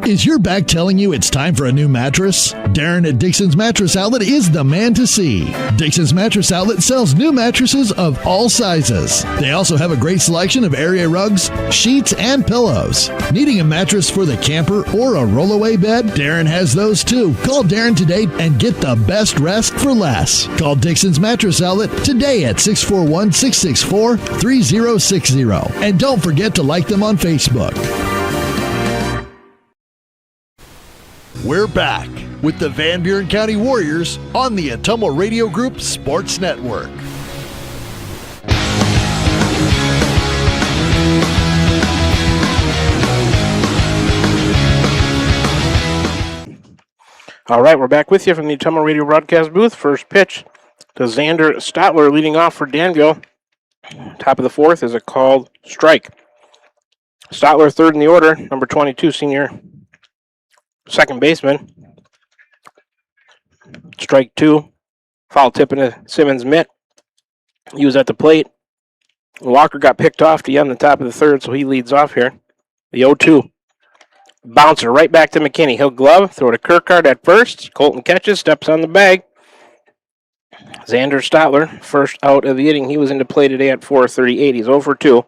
A: Is your back telling you it's time for a new mattress? Darren at Dixon's Mattress Outlet is the man to see. Dixon's Mattress Outlet sells new mattresses of all sizes. They also have a great selection of area rugs, sheets, and pillows. Needing a mattress for the camper or a rollaway bed? Darren has those too. Call Darren today and get the best rest for less. Call Dixon's Mattress Outlet today at 641-664-3060. And don't forget to like them on Facebook. We're back with the Van Buren County Warriors on the Atomo Radio Group Sports Network.
B: All right, we're back with you from the Atomo Radio broadcast booth. First pitch to Xander Stotler leading off for Danville. Top of the fourth is a called strike. Stotler third in the order, number 22, senior second baseman. Strike two. Foul tip into Simmons' mitt. He was at the plate. Walker got picked off to end the top of the third, so he leads off here. The 0-2. Bouncer right back to McKinney. He'll glove, throw to Kirkard at first. Colton catches, steps on the bag. Xander Stotler, first out of the inning. He was into play today at 4:38. He's 0 for 2.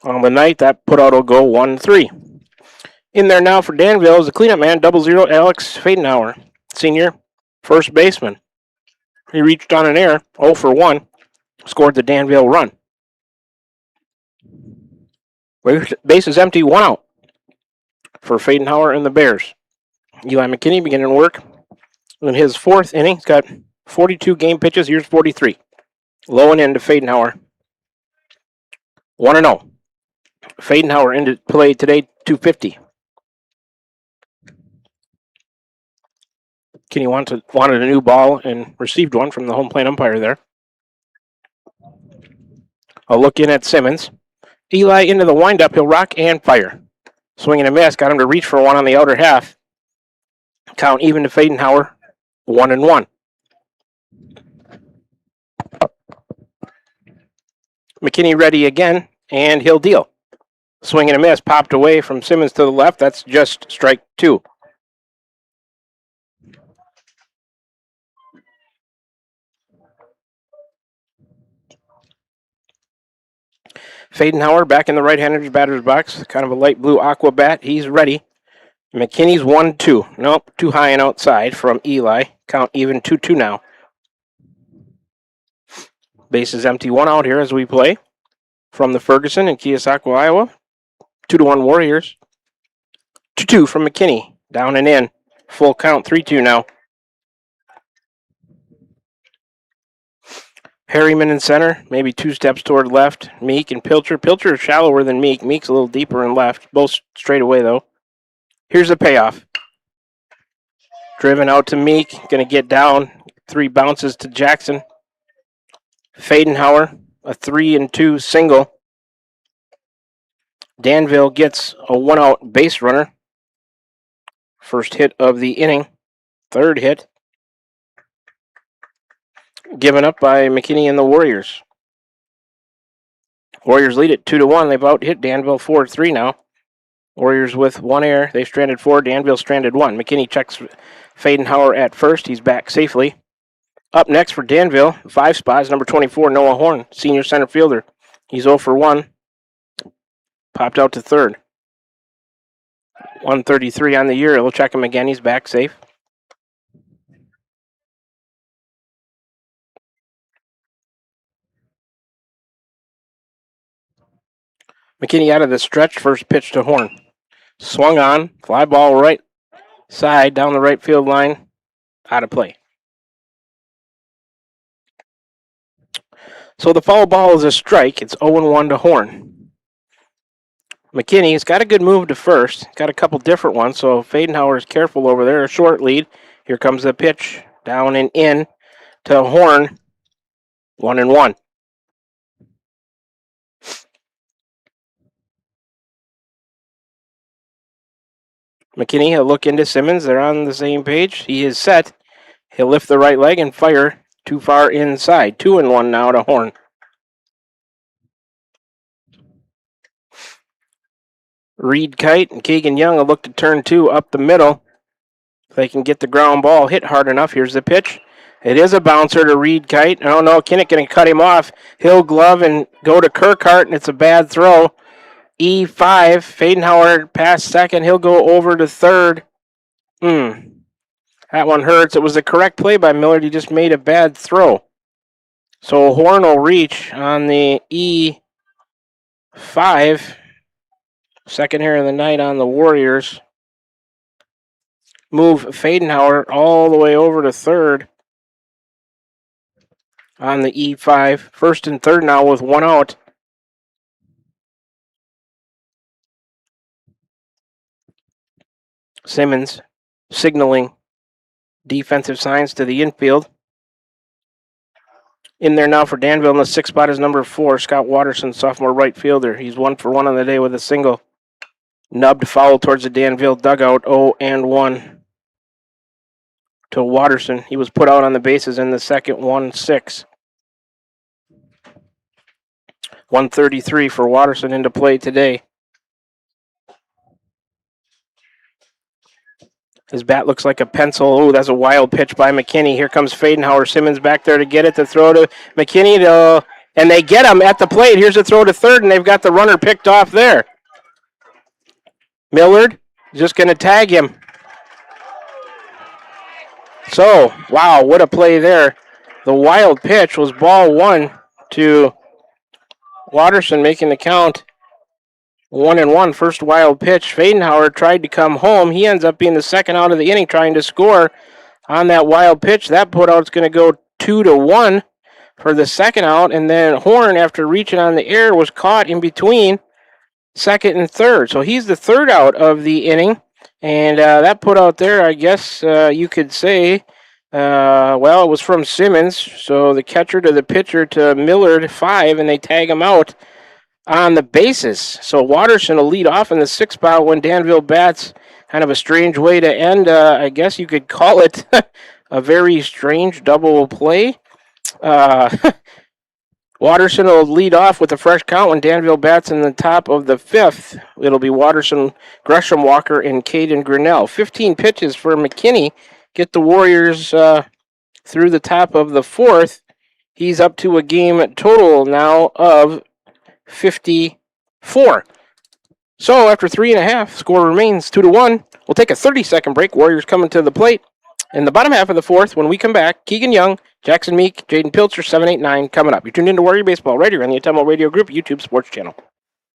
B: On the night, that putout will go 1-3. In there now for Danville is the cleanup man, 00 Alex Fadenauer, senior first baseman. He reached on an error, 0 for 1, scored the Danville run. Base is empty, 1 out for Fadenauer and the Bears. Eli McKinney beginning work in his fourth inning. He's got 42 game pitches. Here's 43. Low and in to Fadenauer. 1-0. Fadenauer into play today, 250. Kenny wanted a new ball and received one from the home plate umpire there. A look in at Simmons. Eli into the windup. He'll rock and fire. Swing and a miss. Got him to reach for one on the outer half. Count even to Fadenauer. 1-1. McKinney ready again, and he'll deal. Swing and a miss. Popped away from Simmons to the left. That's just strike two. Fadenauer back in the right-hander's batter's box. Kind of a light blue aqua bat. He's ready. McKinney's 1-2. Nope, too high and outside from Eli. Count even 2-2 now. Base is empty. 1 out here as we play. From the Ferguson in Keosauqua, Iowa. 2-1 Warriors. 2-2 from McKinney. Down and in. Full count. 3-2 now. Harriman in center, maybe 2 steps toward left. Meek and Pilcher. Pilcher is shallower than Meek. Meek's a little deeper in left. Both straight away, though. Here's the payoff. Driven out to Meek. Going to get down. 3 bounces to Jackson. Fadenauer, a 3-2 single. Danville gets a 1-out base runner. First hit of the inning. Third hit. Given up by McKinney and the Warriors. Warriors lead it 2-1. They've out-hit Danville 4-3 now. Warriors with 1 error. They've stranded 4. Danville stranded 1. McKinney checks Fadenauer at first. He's back safely. Up next for Danville, 5 spots, number 24, Noah Horn, senior center fielder. He's 0 for 1. Popped out to third. 133 on the year. We'll check him again. He's back safe. McKinney out of the stretch. First pitch to Horn. Swung on. Fly ball right side down the right field line. Out of play. So the foul ball is a strike. It's 0-1 to Horn. McKinney's got a good move to first. Got a couple different ones, so Fadenhauer is careful over there. A short lead. Here comes the pitch. Down and in to Horn. 1-1. McKinney, a look into Simmons. They're on the same page. He is set. He'll lift the right leg and fire too far inside. 2-1 now to Horn. Reed Kite and Keegan Young will look to turn 2 up the middle. If they can get the ground ball hit hard enough. Here's the pitch. It is a bouncer to Reed Kite. Oh no, Kinnick going to cut him off. He'll glove and go to Kirkhart, and it's a bad throw. E5, Fadenhauer past second. He'll go over to third. That one hurts. It was the correct play by Millard. He just made a bad throw. So Horn will reach on the E5. Second here of the night on the Warriors. Move Fadenhauer all the way over to third on the E5. First and third now with one out. Simmons signaling defensive signs to the infield. In there now for Danville in the sixth spot is number 4, Scott Watterson, sophomore right fielder. He's 1 for 1 on the day with a single. Nubbed foul towards the Danville dugout, 0-1 to Watterson. He was put out on the bases in the second, 1-6. 133 for Watterson into play today. His bat looks like a pencil. Oh, that's a wild pitch by McKinney. Here comes Fadenhauer. Simmons back there to get it, to throw to McKinney, and they get him at the plate. Here's a throw to third, and they've got the runner picked off there. Millard just going to tag him. So, wow, what a play there. The wild pitch was ball 1 to Watterson, making the count 1-1. First wild pitch. Fadenhauer tried to come home. He ends up being the second out of the inning, trying to score on that wild pitch. That put out's going to go 2-1 for the second out. And then Horn, after reaching on the air, was caught in between second and third. So he's the third out of the inning. And that put out there, I guess you could say, it was from Simmons. So the catcher to the pitcher to Millard, 5, and they tag him out on the bases. So Watterson will lead off in the sixth spot when Danville bats. Kind of a strange way to end. I guess you could call it a very strange double play. Watterson will lead off with a fresh count when Danville bats in the top of the fifth. It'll be Watterson, Gresham Walker, and Caden Grinnell. 15 pitches for McKinney. Get the Warriors through the top of the fourth. He's up to a game total now of 54. So after 3.5, score remains 2-1. We'll take a 30-second break. Warriors coming to the plate in the bottom half of the fourth. When we come back, Keegan Young, Jackson Meek, Jaden Pilcher, 789 coming up. You're tuned into Warrior Baseball right here on the Ottumwa Radio Group YouTube Sports Channel.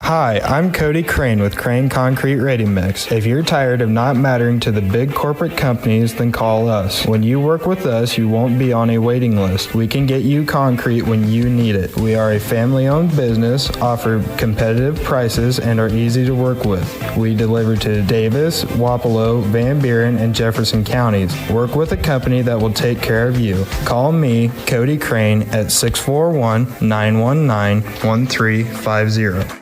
D: Hi, I'm Cody Crane with Crane Concrete Ready Mix. If you're tired of not mattering to the big corporate companies, then call us. When you work with us, you won't be on a waiting list. We can get you concrete when you need it. We are a family-owned business, offer competitive prices, and are easy to work with. We deliver to Davis, Wapello, Van Buren, and Jefferson counties. Work with a company that will take care of you. Call me, Cody Crane, at 641-919-1350.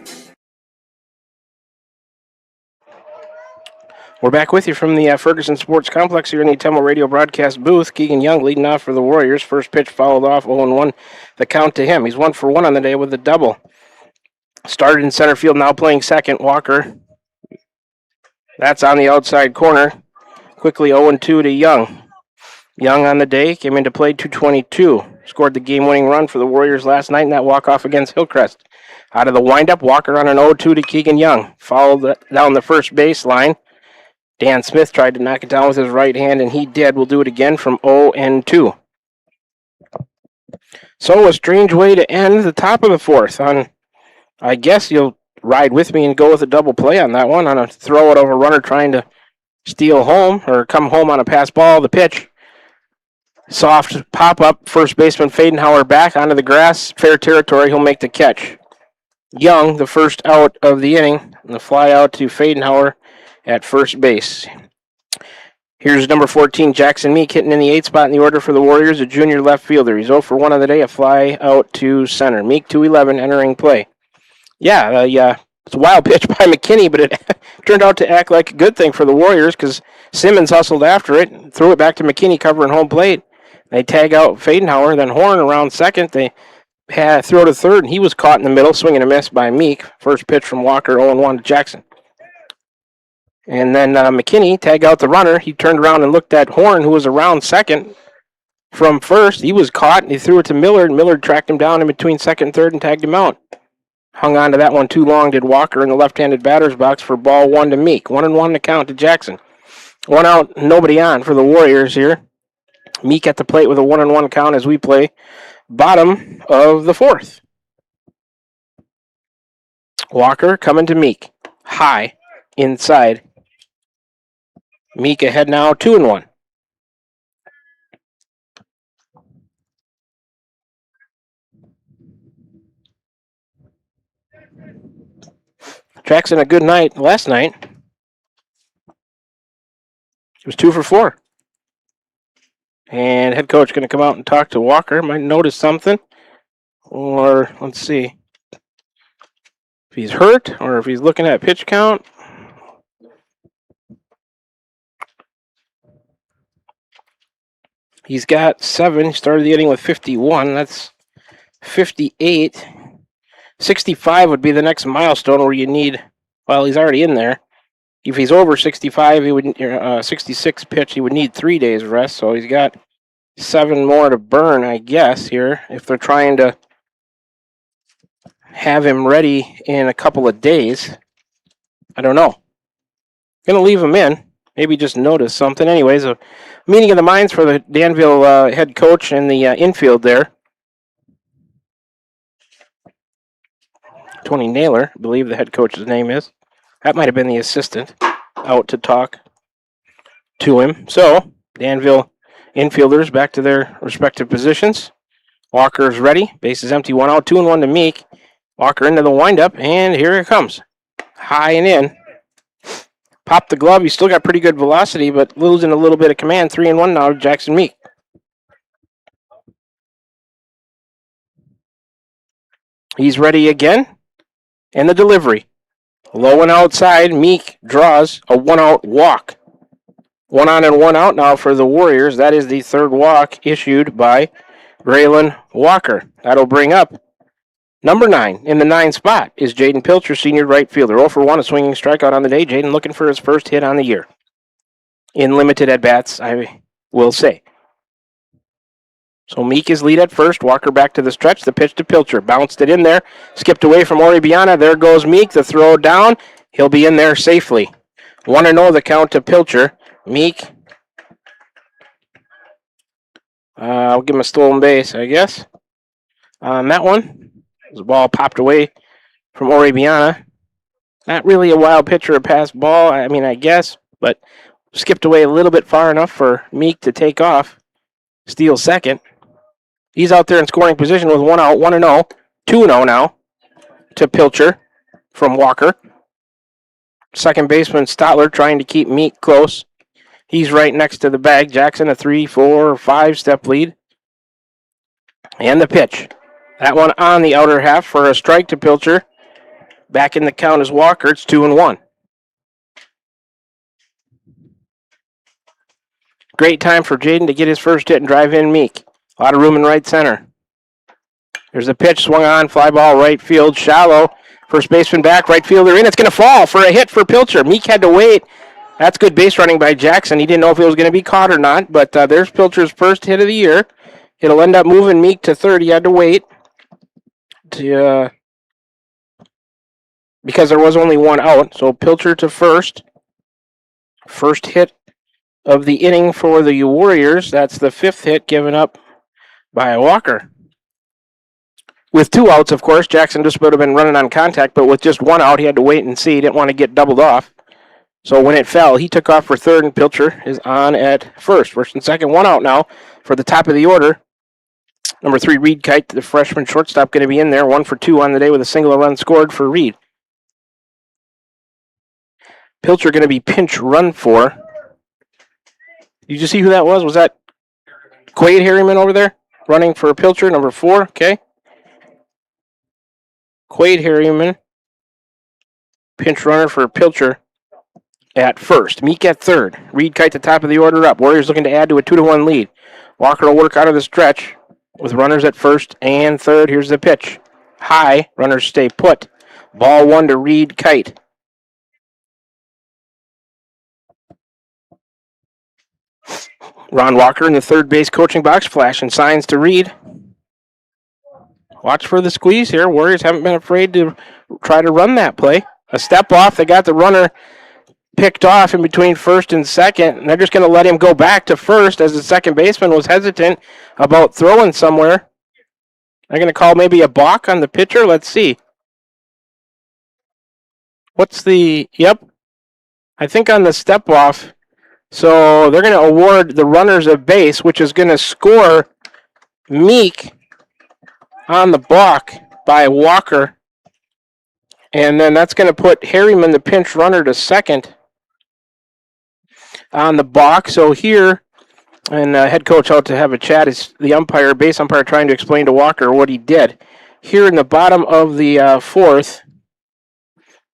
B: We're back with you from the Ferguson Sports Complex here in the Ottumwa Radio broadcast booth. Keegan Young leading off for the Warriors. First pitch fouled off, 0-1. The count to him. He's 1 for 1 on the day with a double. Started in center field, now playing second. Walker. That's on the outside corner. Quickly 0-2 to Young. Young on the day came into play 222. Scored the game-winning run for the Warriors last night in that walk-off against Hillcrest. Out of the windup, Walker on an 0-2 to Keegan Young. Fouled down the first baseline. Dan Smith tried to knock it down with his right hand, and he did. We'll do it again from 0-2. So a strange way to end the top of the fourth. I guess you'll ride with me and go with a double play on that one, on a throw it over runner trying to steal home or come home on a pass ball. The pitch. Soft pop-up. First baseman Fadenhauer back onto the grass. Fair territory. He'll make the catch. Young, the first out of the inning, and the fly out to Fadenhauer at first base. Here's number 14, Jackson Meek, hitting in the 8th spot in the order for the Warriors, a junior left fielder. He's 0 for 1 on the day, a fly out to center. Meek 211 entering play. Yeah, it's a wild pitch by McKinney, but it turned out to act like a good thing for the Warriors because Simmons hustled after it, threw it back to McKinney covering home plate. They tag out Fadenhauer, then Horn around second. They throw to third, and he was caught in the middle, swinging a miss by Meek. First pitch from Walker, 0-1 to Jackson. And then McKinney tagged out the runner. He turned around and looked at Horn, who was around second from first. He was caught, and he threw it to Millard. Millard tracked him down in between second and third and tagged him out. Hung on to that one too long, did Walker in the left-handed batter's box for ball 1 to Meek. 1-1 to count to Jackson. 1 out, nobody on for the Warriors here. Meek at the plate with a 1-1 count as we play bottom of the 4th. Walker coming to Meek. High, inside. Meek ahead now, 2-1. Jackson a good night last night. He was 2 for 4. And head coach going to come out and talk to Walker. Might notice something. Or, let's see. If he's hurt or if he's looking at pitch count. He's got 7. He started the inning with 51. That's 58. 65 would be the next milestone where you need, well, he's already in there. If he's over 65, he would 66 pitch, he would need 3 days rest. So he's got 7 more to burn, I guess, here. If they're trying to have him ready in a couple of days. I don't know. Going to leave him in. Maybe just notice something. Anyways, a meeting of the minds for the Danville head coach in the infield there. Tony Naylor, I believe the head coach's name is. That might have been the assistant out to talk to him. So, Danville infielders back to their respective positions. Walker's ready. Base is empty. 1 out, 2-1 to Meek. Walker into the windup, and here it comes. High and in. Popped the glove. He's still got pretty good velocity, but losing a little bit of command. 3-1 now to Jackson Meek. He's ready again. And the delivery. Low and outside. Meek draws a 1-out walk. 1 on and 1 out now for the Warriors. That is the 3rd walk issued by Braylon Walker. That'll bring up number 9 in the 9 spot is Jaden Pilcher, senior right fielder. 0 for 1, a swinging strikeout on the day. Jaden looking for his first hit on the year. In limited at-bats, I will say. So Meek is lead at first. Walker back to the stretch. The pitch to Pilcher. Bounced it in there. Skipped away from Oribiana. There goes Meek. The throw down. He'll be in there safely. 1-0 the count to Pilcher. Meek. I'll give him a stolen base, I guess. On that one. The ball popped away from Oribiana. Not really a wild pitch or a pass ball, I guess, but skipped away a little bit far enough for Meek to take off. Steal second. He's out there in scoring position with 1 out, 1-0. 2-0 now to Pilcher from Walker. Second baseman Stotler trying to keep Meek close. He's right next to the bag. Jackson a 3, 4, 5 step lead. And the pitch. That one on the outer half for a strike to Pilcher. Back in the count is Walker. It's 2-1. Great time for Jaden to get his first hit and drive in Meek. A lot of room in right center. There's a pitch swung on, fly ball right field, shallow. First baseman back, right fielder in. It's going to fall for a hit for Pilcher. Meek had to wait. That's good base running by Jackson. He didn't know if it was going to be caught or not, but there's Pilcher's first hit of the year. It'll end up moving Meek to third. He had to wait because there was only 1 out. So Pilcher to first. First hit of the inning for the Warriors. That's the 5th hit given up by Walker. With 2 outs, of course, Jackson just would have been running on contact, but with just 1 out, he had to wait and see. He didn't want to get doubled off. So when it fell, he took off for third, and Pilcher is on at first. First and second, 1 out now for the top of the order. Number 3, Reed Kite, the freshman shortstop, going to be in there. 1 for 2 on the day with a single run scored for Reed. Pilcher going to be pinch run for. Did you see who that was? Was that Quade Harriman over there? Running for Pilcher, number 4. Okay. Quade Harriman, pinch runner for Pilcher at first. Meek at third. Reed Kite the top of the order up. Warriors looking to add to a 2-1 lead. Walker will work out of the stretch with runners at first and third. Here's the pitch. High. Runners stay put. Ball 1 to Reed Kite. Ron Walker in the third base coaching box, flashing signs to Reed. Watch for the squeeze here. Warriors haven't been afraid to try to run that play. A step off. They got the runner picked off in between first and second, and they're just going to let him go back to first as the second baseman was hesitant about throwing somewhere. They're going to call maybe a balk on the pitcher. Let's see. Yep. I think on the step off. So they're going to award the runners a base, which is going to score Meek on the balk by Walker. And then that's going to put Harriman, the pinch runner, to second on the balk. So here, and head coach out to have a chat, is the base umpire, trying to explain to Walker what he did. Here in the bottom of the fourth,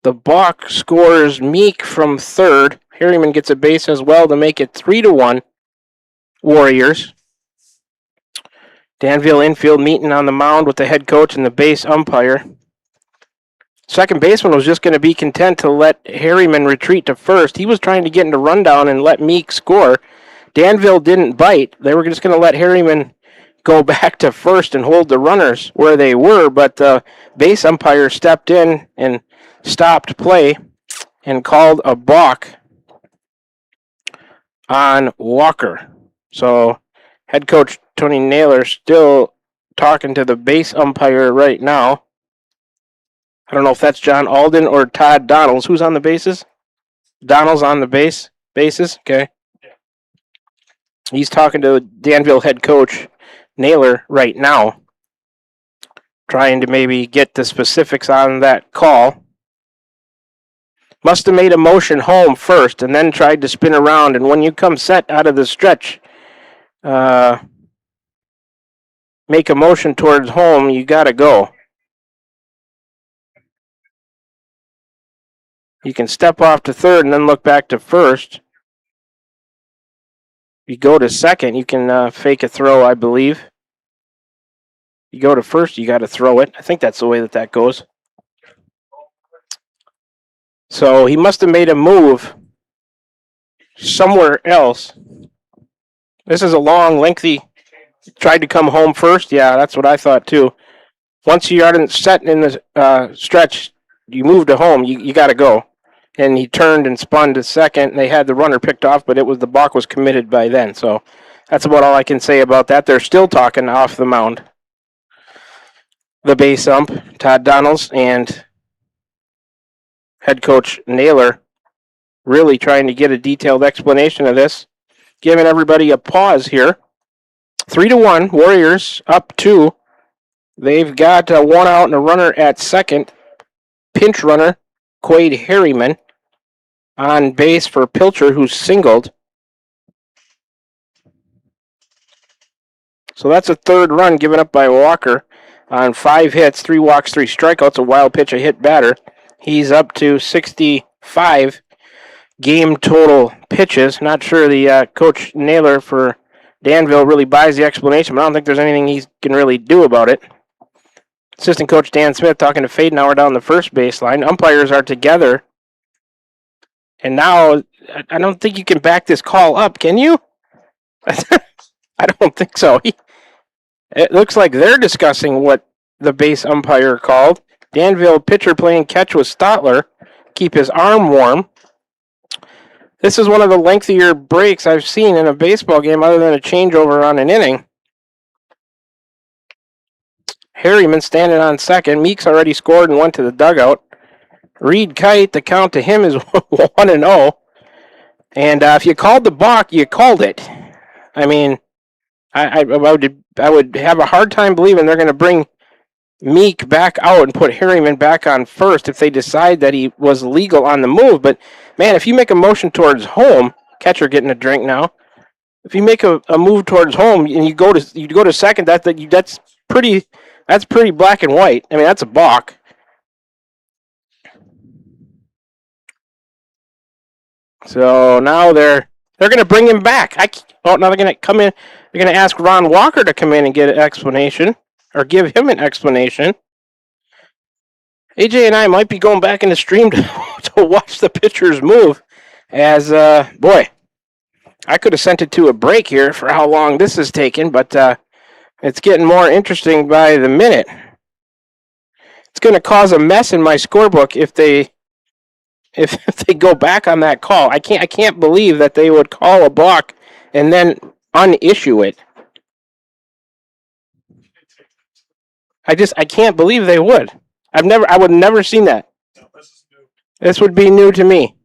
B: the balk scores Meek from third. Harriman gets a base as well to make it 3-1 Warriors. Danville infield meeting on the mound with the head coach and the base umpire. Second baseman was just going to be content to let Harriman retreat to first. He was trying to get into rundown and let Meek score. Danville didn't bite. They were just going to let Harriman go back to first and hold the runners where they were, but the base umpire stepped in and stopped play and called a balk on Walker. So head coach Tony Naylor still talking to the base umpire right now. I don't know if that's John Alden or Todd Donalds. Who's on the bases? Donalds on the bases? Okay. He's talking to Danville head coach Naylor right now, trying to maybe get the specifics on that call. Must have made a motion home first and then tried to spin around. And when you come set out of the stretch, make a motion towards home, you got to go. You can step off to third and then look back to first. You go to second, you can fake a throw, I believe. You go to first, you got to throw it. I think that's the way that goes. So he must have made a move somewhere else. This is a long, lengthy. Tried to come home first. Yeah, that's what I thought too. Once you aren't set in the stretch, you move to home. You got to go. And he turned and spun to second. And they had the runner picked off, but the balk was committed by then. So that's about all I can say about that. They're still talking off the mound. The base ump, Todd Donalds, and head coach Naylor really trying to get a detailed explanation of this, giving everybody a pause here. 3-1, Warriors up 2. They've got one out and a runner at second. Pinch runner, Quade Harriman, on base for Pilcher, who's singled. So that's a third run given up by Walker on 5 hits, 3 walks, 3 strikeouts, a wild pitch, a hit batter. He's up to 65 game total pitches. Not sure the coach Naylor for Danville really buys the explanation, but I don't think there's anything he can really do about it. Assistant coach Dan Smith talking to Fadenauer down the first baseline. Umpires are together. And now, I don't think you can back this call up, can you? I don't think so. It looks like they're discussing what the base umpire called. Danville pitcher playing catch with Stotler. Keep his arm warm. This is one of the lengthier breaks I've seen in a baseball game other than a changeover on an inning. Harriman standing on second. Meeks already scored and went to the dugout. Reed Kite, the count to him is 1-0. And if you called the balk, you called it. I mean, I would have a hard time believing they're going to bring Meek back out and put Harriman back on first if they decide that he was legal on the move. But man, if you make a motion towards home, catcher getting a drink now. If you make a move towards home and you go to second, that's pretty black and white. I mean, that's a balk. So now they're going to bring him back. Now they're going to come in. They're going to ask Ron Walker to come in and get an explanation, or give him an explanation. AJ and I might be going back in the stream to watch the pitchers move. As boy, I could have sent it to a break here for how long this is taking, but it's getting more interesting by the minute. It's going to cause a mess in my scorebook if they go back on that call. I can't believe that they would call a balk and then unissue it. I can't believe they would. I would have never seen that. This would be new to me.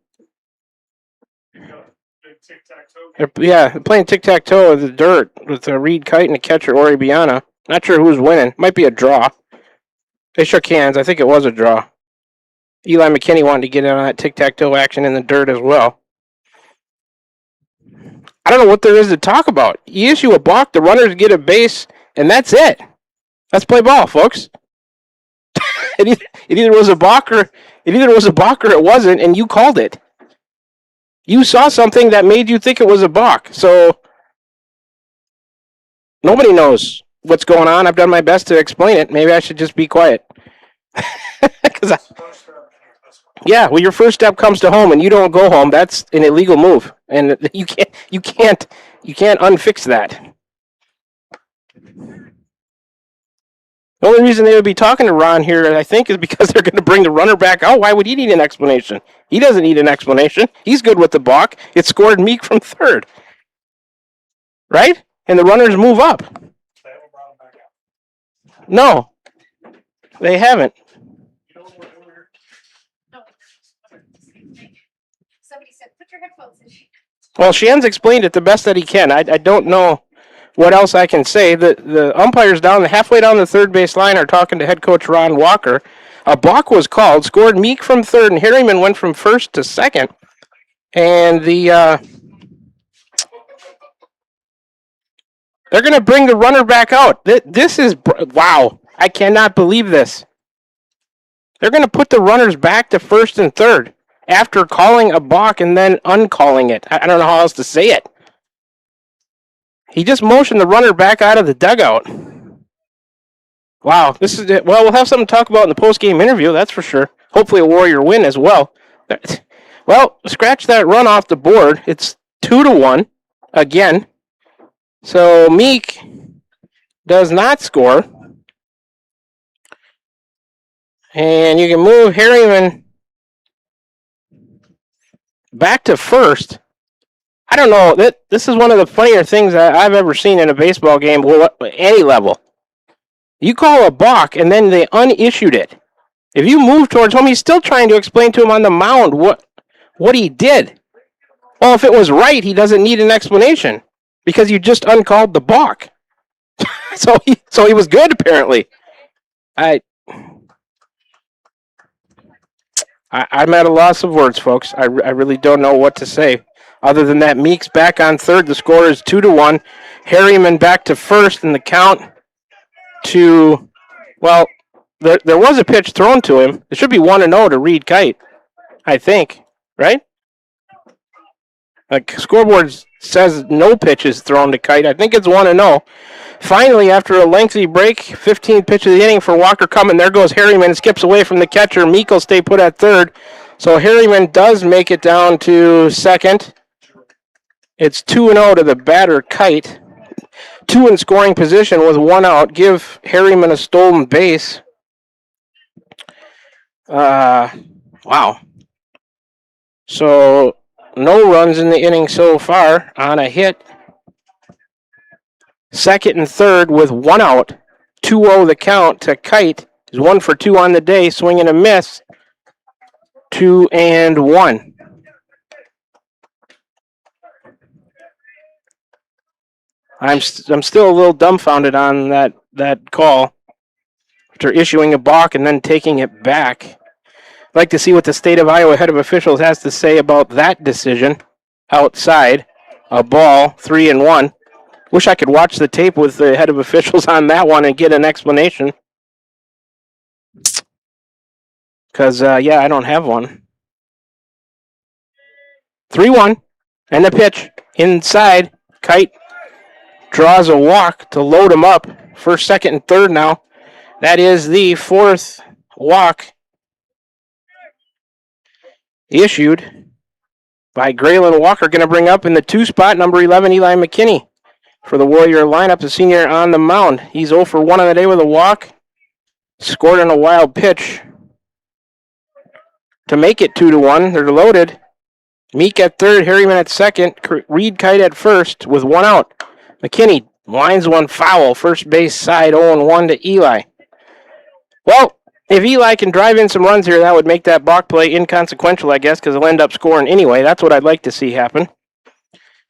B: They're playing tic-tac-toe with the dirt with Reed Kite and the catcher Ori Biana. Not sure who's winning. Might be a draw. They shook hands. I think it was a draw. Eli McKinney wanted to get in on that tic-tac-toe action in the dirt as well. I don't know what there is to talk about. You issue a balk, the runners get a base, and that's it. Let's play ball, folks. It either was a balk or it wasn't, and you called it. You saw something that made you think it was a balk. So nobody knows what's going on. I've done my best to explain it. Maybe I should just be quiet. Well, your first step comes to home and you don't go home. That's an illegal move, and you can't unfix that. The only reason they would be talking to Ron here, I think, is because they're going to bring the runner back out. Why would he need an explanation? He doesn't need an explanation. He's good with the balk. It scored Meek from third. Right? And the runners move up. No, they haven't.
O: Somebody said, put your headphones in.
B: Well, Shan's explained it the best that he can. I don't know what else I can say. The umpires halfway down the third base line are talking to head coach Ron Walker. A balk was called, scored Meek from third, and Harriman went from first to second. And they're going to bring the runner back out. This is, wow, I cannot believe this. They're going to put the runners back to first and third after calling a balk and then uncalling it. I don't know how else to say it. He just motioned the runner back out of the dugout. Wow, this is it. Well, we'll have something to talk about in the post-game interview, that's for sure. Hopefully a Warrior win as well. Well, scratch that run off the board. It's 2-1 again. So Meek does not score. And you can move Harriman back to first. I don't know. This is one of the funnier things I've ever seen in a baseball game, any level. You call a balk, and then they unissued it. If you move towards home, he's still trying to explain to him on the mound what he did. Well, if it was right, he doesn't need an explanation because you just uncalled the balk. so he was good, apparently. I'm at a loss of words, folks. I really don't know what to say. Other than that, Meek's back on third. The score is 2-1. Harriman back to first in the count to, well, there was a pitch thrown to him. It should be 1-0 to Reed Kite, I think, right? Like, scoreboard says no pitches thrown to Kite. I think it's 1-0. Finally, after a lengthy break, 15th pitch of the inning for Walker coming. There goes Harriman, skips away from the catcher. Meek will stay put at third. So Harriman does make it down to second. It's 2-0 to the batter, Kite. 2 in scoring position with 1 out. Give Harriman a stolen base. Wow. So no runs in the inning so far on a hit. Second and third with 1 out. 2-0 the count to Kite. He's 1 for 2 on the day, swing and a miss. 2-1. I'm still a little dumbfounded on that call after issuing a balk and then taking it back. I'd like to see what the state of Iowa head of officials has to say about that decision. Outside, a ball, 3-1. Wish I could watch the tape with the head of officials on that one and get an explanation. Because, I don't have one. 3-1, and the pitch inside. Kite draws a walk to load him up. First, second, and third now. That is the fourth walk issued by Graylin Walker. Going to bring up in the 2 spot, number 11, Eli McKinney. For the Warrior lineup, the senior on the mound. He's 0 for 1 on the day with a walk. Scored on a wild pitch to make it 2-1. They're loaded. Meek at third, Harriman at second, Reed Kite at first with 1 out. McKinney lines one foul, first base side, 0-1 to Eli. Well, if Eli can drive in some runs here, that would make that balk play inconsequential, I guess, because they'll end up scoring anyway. That's what I'd like to see happen.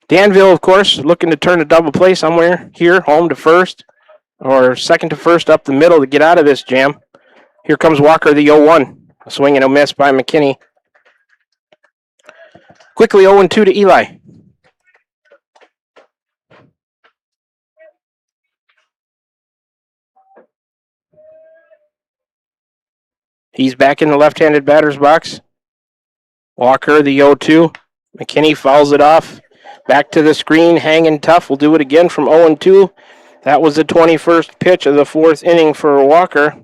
B: Danville, of course, looking to turn a double play somewhere here, home to first, or second to first up the middle to get out of this jam. Here comes Walker, the 0-1. A swing and a miss by McKinney. Quickly 0-2 to Eli. He's back in the left-handed batter's box. Walker, the 0-2. McKinney fouls it off. Back to the screen, hanging tough. We'll do it again from 0-2. That was the 21st pitch of the 4th inning for Walker.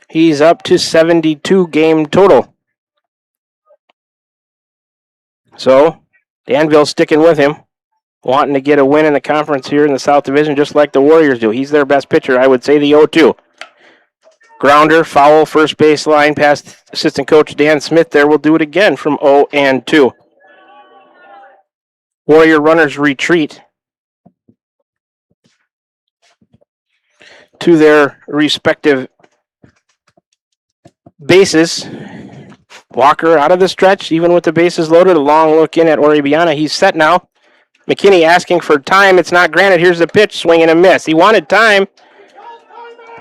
B: He's up to 72 game total. So, Danville sticking with him, wanting to get a win in the conference here in the South Division, just like the Warriors do. He's their best pitcher, I would say, the 0-2. Grounder, foul, first base line, past assistant coach Dan Smith there. We'll do it again from 0-2. Warrior runners retreat to their respective bases. Walker out of the stretch, even with the bases loaded. A long look in at Oribiana. He's set now. McKinney asking for time. It's not granted. Here's the pitch, swing and a miss. He wanted time,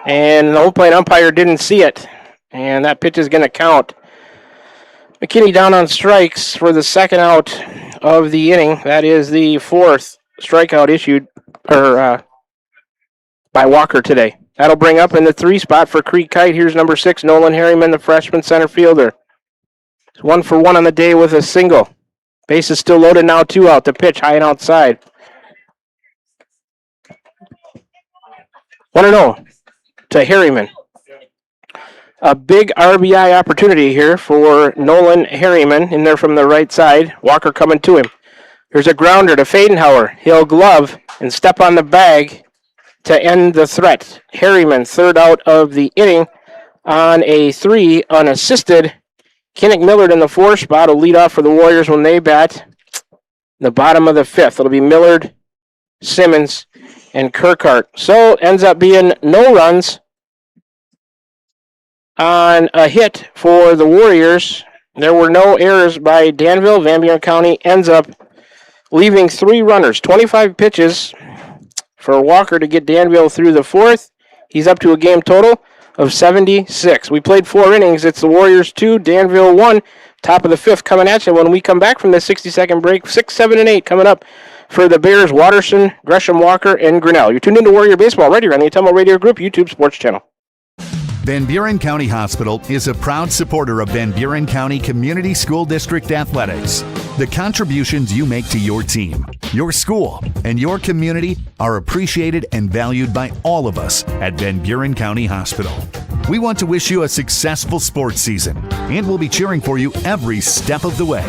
B: and the home plate umpire didn't see it. And that pitch is going to count. McKinney down on strikes for the second out of the inning. That is the 4th strikeout issued by Walker today. That'll bring up in the 3 spot for Creek Kite. Here's number 6, Nolan Harriman, the freshman center fielder. 1 for 1 on the day with a single. Base is still loaded now, 2 out. The pitch high and outside. 1-0 to Harriman. A big RBI opportunity here for Nolan Harriman in there from the right side. Walker coming to him. Here's a grounder to Fadenhauer. He'll glove and step on the bag to end the threat. Harriman, 3rd out of the inning on a 3 unassisted. Kinnick Millard in the 4 spot will lead off for the Warriors when they bat. The bottom of the 5th. It'll be Millard, Simmons, and Kirkhart. So ends up being no runs on a hit for the Warriors. There were no errors by Danville. Van Buren County ends up leaving 3 runners. 25 pitches for Walker to get Danville through the 4th. He's up to a game total of 76. We played 4 innings. It's the Warriors 2, Danville 1. Top of the 5th coming at you when we come back from this 60-second break. 6, 7, and 8 coming up for the Bears, Watterson, Gresham, Walker, and Grinnell. You're tuned into Warrior Baseball right here on the Ottumwa Radio Group YouTube Sports Channel.
H: Van Buren County Hospital is a proud supporter of Van Buren County Community School District Athletics. The contributions you make to your team, your school, and your community are appreciated and valued by all of us at Van Buren County Hospital. We want to wish you a successful sports season, and we'll be cheering for you every step of the way.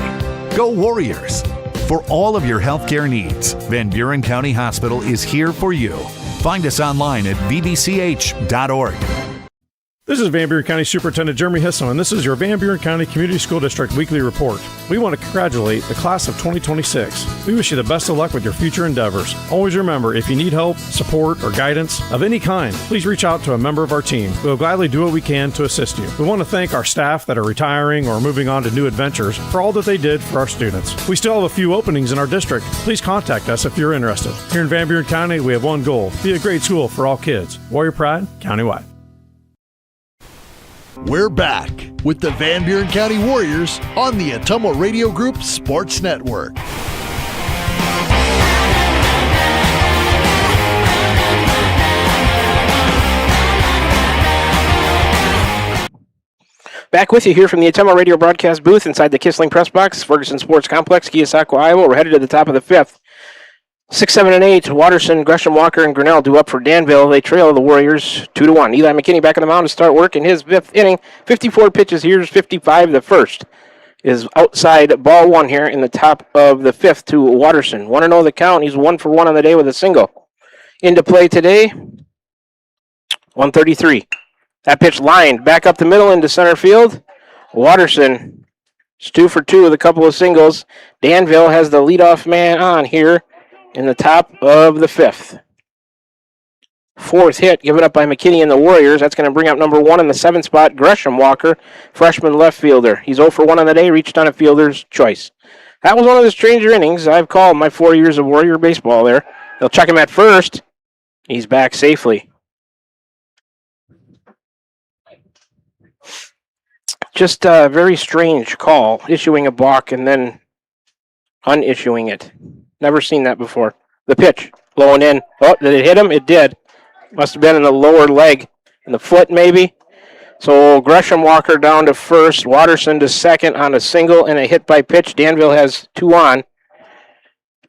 H: Go Warriors! For all of your healthcare needs, Van Buren County Hospital is here for you. Find us online at vbch.org.
C: This is Van Buren County Superintendent Jeremy Hisson, and this is your Van Buren County Community School District Weekly Report. We want to congratulate the class of 2026. We wish you the best of luck with your future endeavors. Always remember, if you need help, support, or guidance of any kind, please reach out to a member of our team. We will gladly do what we can to assist you. We want to thank our staff that are retiring or moving on to new adventures for all that they did for our students. We still have a few openings in our district. Please contact us if you're interested. Here in Van Buren County, we have one goal: be a great school for all kids. Warrior Pride, countywide.
A: We're back with the Van Buren County Warriors on the Atomo Radio Group Sports Network.
B: Back with you here from the Atomo Radio broadcast booth inside the Kissling Press Box, Ferguson Sports Complex, Keosauqua, Iowa. We're headed to the top of the fifth. 6, 7, and 8, Watterson, Gresham, Walker, and Grinnell due up for Danville. They trail the Warriors 2-1. Eli McKinney back on the mound to start work in his fifth inning. 54 pitches. Here's 55. The first is outside ball one here in the top of the fifth to Watterson. 1-0 the count. He's 1 for 1 on the day with a single. Into play today, 133. That pitch lined back up the middle into center field. Watterson is 2 for 2 with a couple of singles. Danville has the leadoff man on here in the top of the fifth. Fourth hit given up by McKinney and the Warriors. That's going to bring up number 1 in the 7th spot, Gresham Walker, freshman left fielder. He's 0 for 1 on the day, reached on a fielder's choice. That was one of the stranger innings I've called my 4 years of Warrior baseball there. They'll check him at first. He's back safely. Just a very strange call, issuing a balk and then unissuing it. Never seen that before. The pitch, low and in. Oh, did it hit him? It did. Must have been in the lower leg, in the foot maybe. So Gresham Walker down to first, Watterson to second on a single and a hit by pitch. Danville has 2 on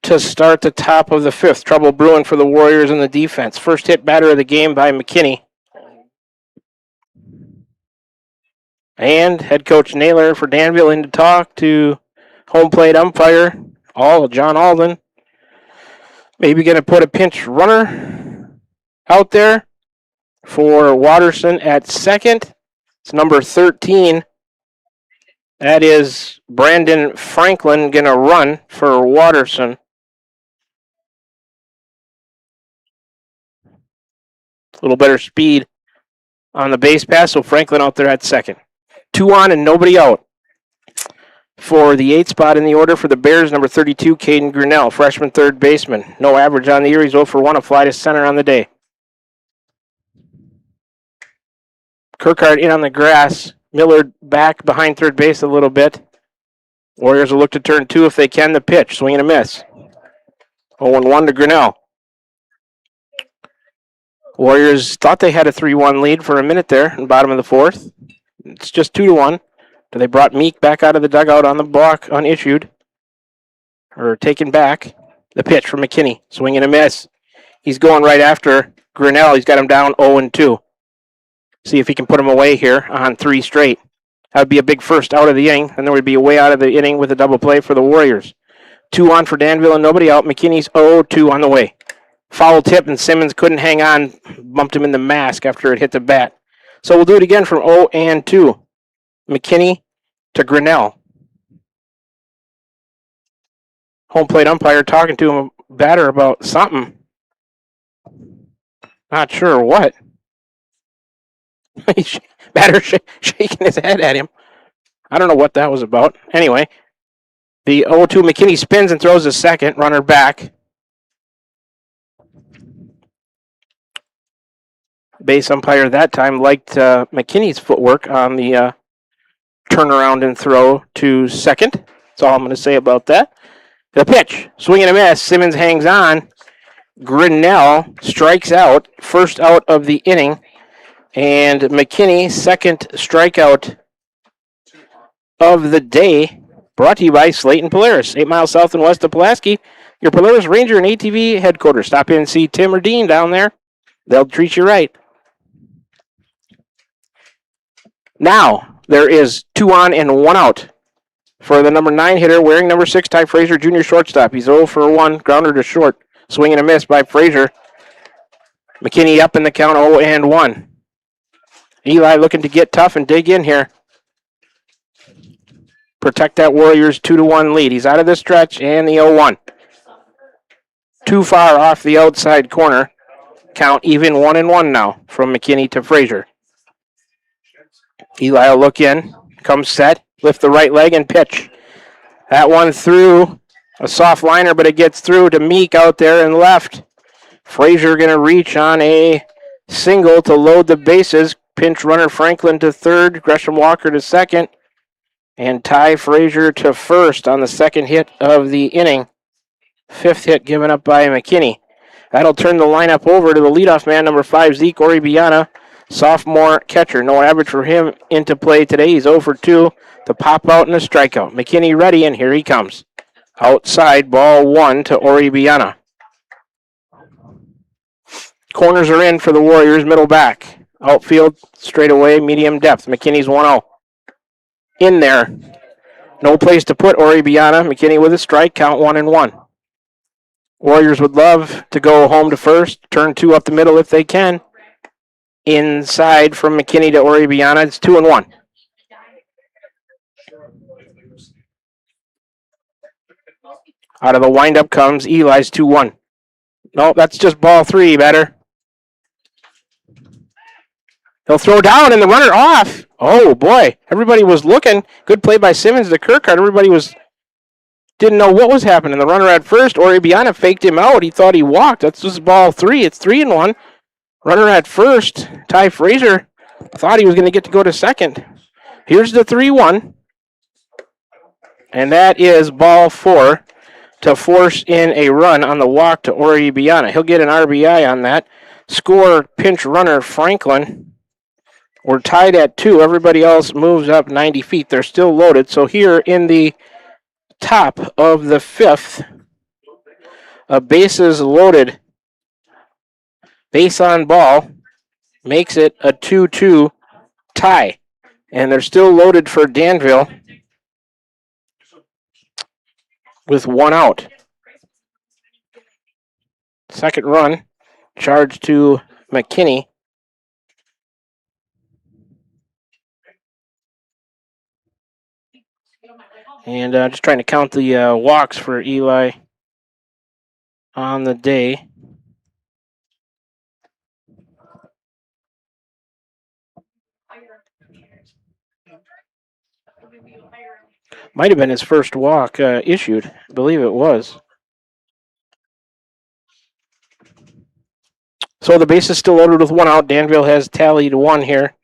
B: to start the top of the fifth. Trouble brewing for the Warriors in the defense. First hit batter of the game by McKinney. And head coach Naylor for Danville in to talk to home plate umpire John Alden. Maybe going to put a pinch runner out there for Watterson at second. It's number 13. That is Brandon Franklin going to run for Watterson. A little better speed on the base pass, so Franklin out there at second. 2 on and nobody out. For the 8th spot in the order for the Bears, number 32, Caden Grinnell, freshman third baseman. No average on the year. He's 0 for 1, a fly to center on the day. Kirkhardt in on the grass. Millard back behind third base a little bit. Warriors will look to turn 2 if they can. The pitch, swing and a miss. 0-1 to Grinnell. Warriors thought they had a 3-1 lead for a minute there in the bottom of the fourth. It's just 2-1. They brought Meek back out of the dugout on the block, unissued, or taken back. The pitch from McKinney, swing and a miss. He's going right after Grinnell. He's got him down 0-2. See if he can put him away here on 3 straight. That would be a big first out of the inning, and there would be a way out of the inning with a double play for the Warriors. 2 on for Danville and nobody out. McKinney's 0-2 on the way. Foul tip, and Simmons couldn't hang on, bumped him in the mask after it hit the bat. So we'll do it again from 0-2. McKinney to Grinnell. Home plate umpire talking to him, batter, about something. Not sure what. Batter shaking his head at him. I don't know what that was about. Anyway, the 0-2 McKinney spins and throws a second, runner back. Base umpire that time liked McKinney's footwork on the turnaround and throw to second. That's all I'm going to say about that. The pitch, swing and a miss. Simmons hangs on. Grinnell strikes out, first out of the inning. And McKinney, second strikeout of the day. Brought to you by Slayton Polaris, 8 miles south and west of Pulaski. Your Polaris Ranger and ATV headquarters. Stop in and see Tim or Dean down there. They'll treat you right. Now, there is 2 on and 1 out for the number 9 hitter wearing number 6, Ty Frazier, junior shortstop. He's 0 for 1, grounder to short. Swing and a miss by Frazier. McKinney up in the count, 0-1. Eli looking to get tough and dig in here. Protect that Warriors 2-1 lead. He's out of the stretch and the 0-1. Too far off the outside corner. Count even 1-1 now from McKinney to Frazier. Eli will look in, comes set, lift the right leg and pitch. That one through a soft liner, but it gets through to Meek out there and left. Frazier going to reach on a single to load the bases. Pinch runner Franklin to third, Gresham Walker to second, and Ty Frazier to first on the second hit of the inning. Fifth hit given up by McKinney. That'll turn the lineup over to the leadoff man, number 5, Zeke Oribiana, sophomore catcher. No average for him into play today. He's 0 for 2. The pop out and a strikeout. McKinney ready, and here he comes. Outside, ball 1 to Oribiana. Corners are in for the Warriors, middle back. Outfield, straight away, medium depth. McKinney's 1-0. In there. No place to put Oribiana. McKinney with a strike, count 1-1. Warriors would love to go home to first, turn 2 up the middle if they can. Inside from McKinney to Oribiana, it's 2-1. Out of the windup comes Eli's 2-1. No, that's just ball 3, better. He'll throw down and the runner off. Oh boy, everybody was looking. Good play by Simmons to Kirkhardt. Everybody didn't know what was happening. The runner at first, Oribiana faked him out. He thought he walked. That's just ball 3. It's 3-1. Runner at first, Ty Frazier, thought he was going to get to go to second. Here's the 3-1. And that is ball 4 to force in a run on the walk to Oribiana. He'll get an RBI on that. Score pinch runner Franklin. We're tied at 2. Everybody else moves up 90 feet. They're still loaded. So here in the top of the 5th, a bases loaded, base on ball, makes it a 2-2 tie. And they're still loaded for Danville with 1 out. Second run, charge to McKinney. And just trying to count the walks for Eli on the day. Might have been his first walk issued. I believe it was. So the base is still loaded with 1 out. Danville has tallied 1 here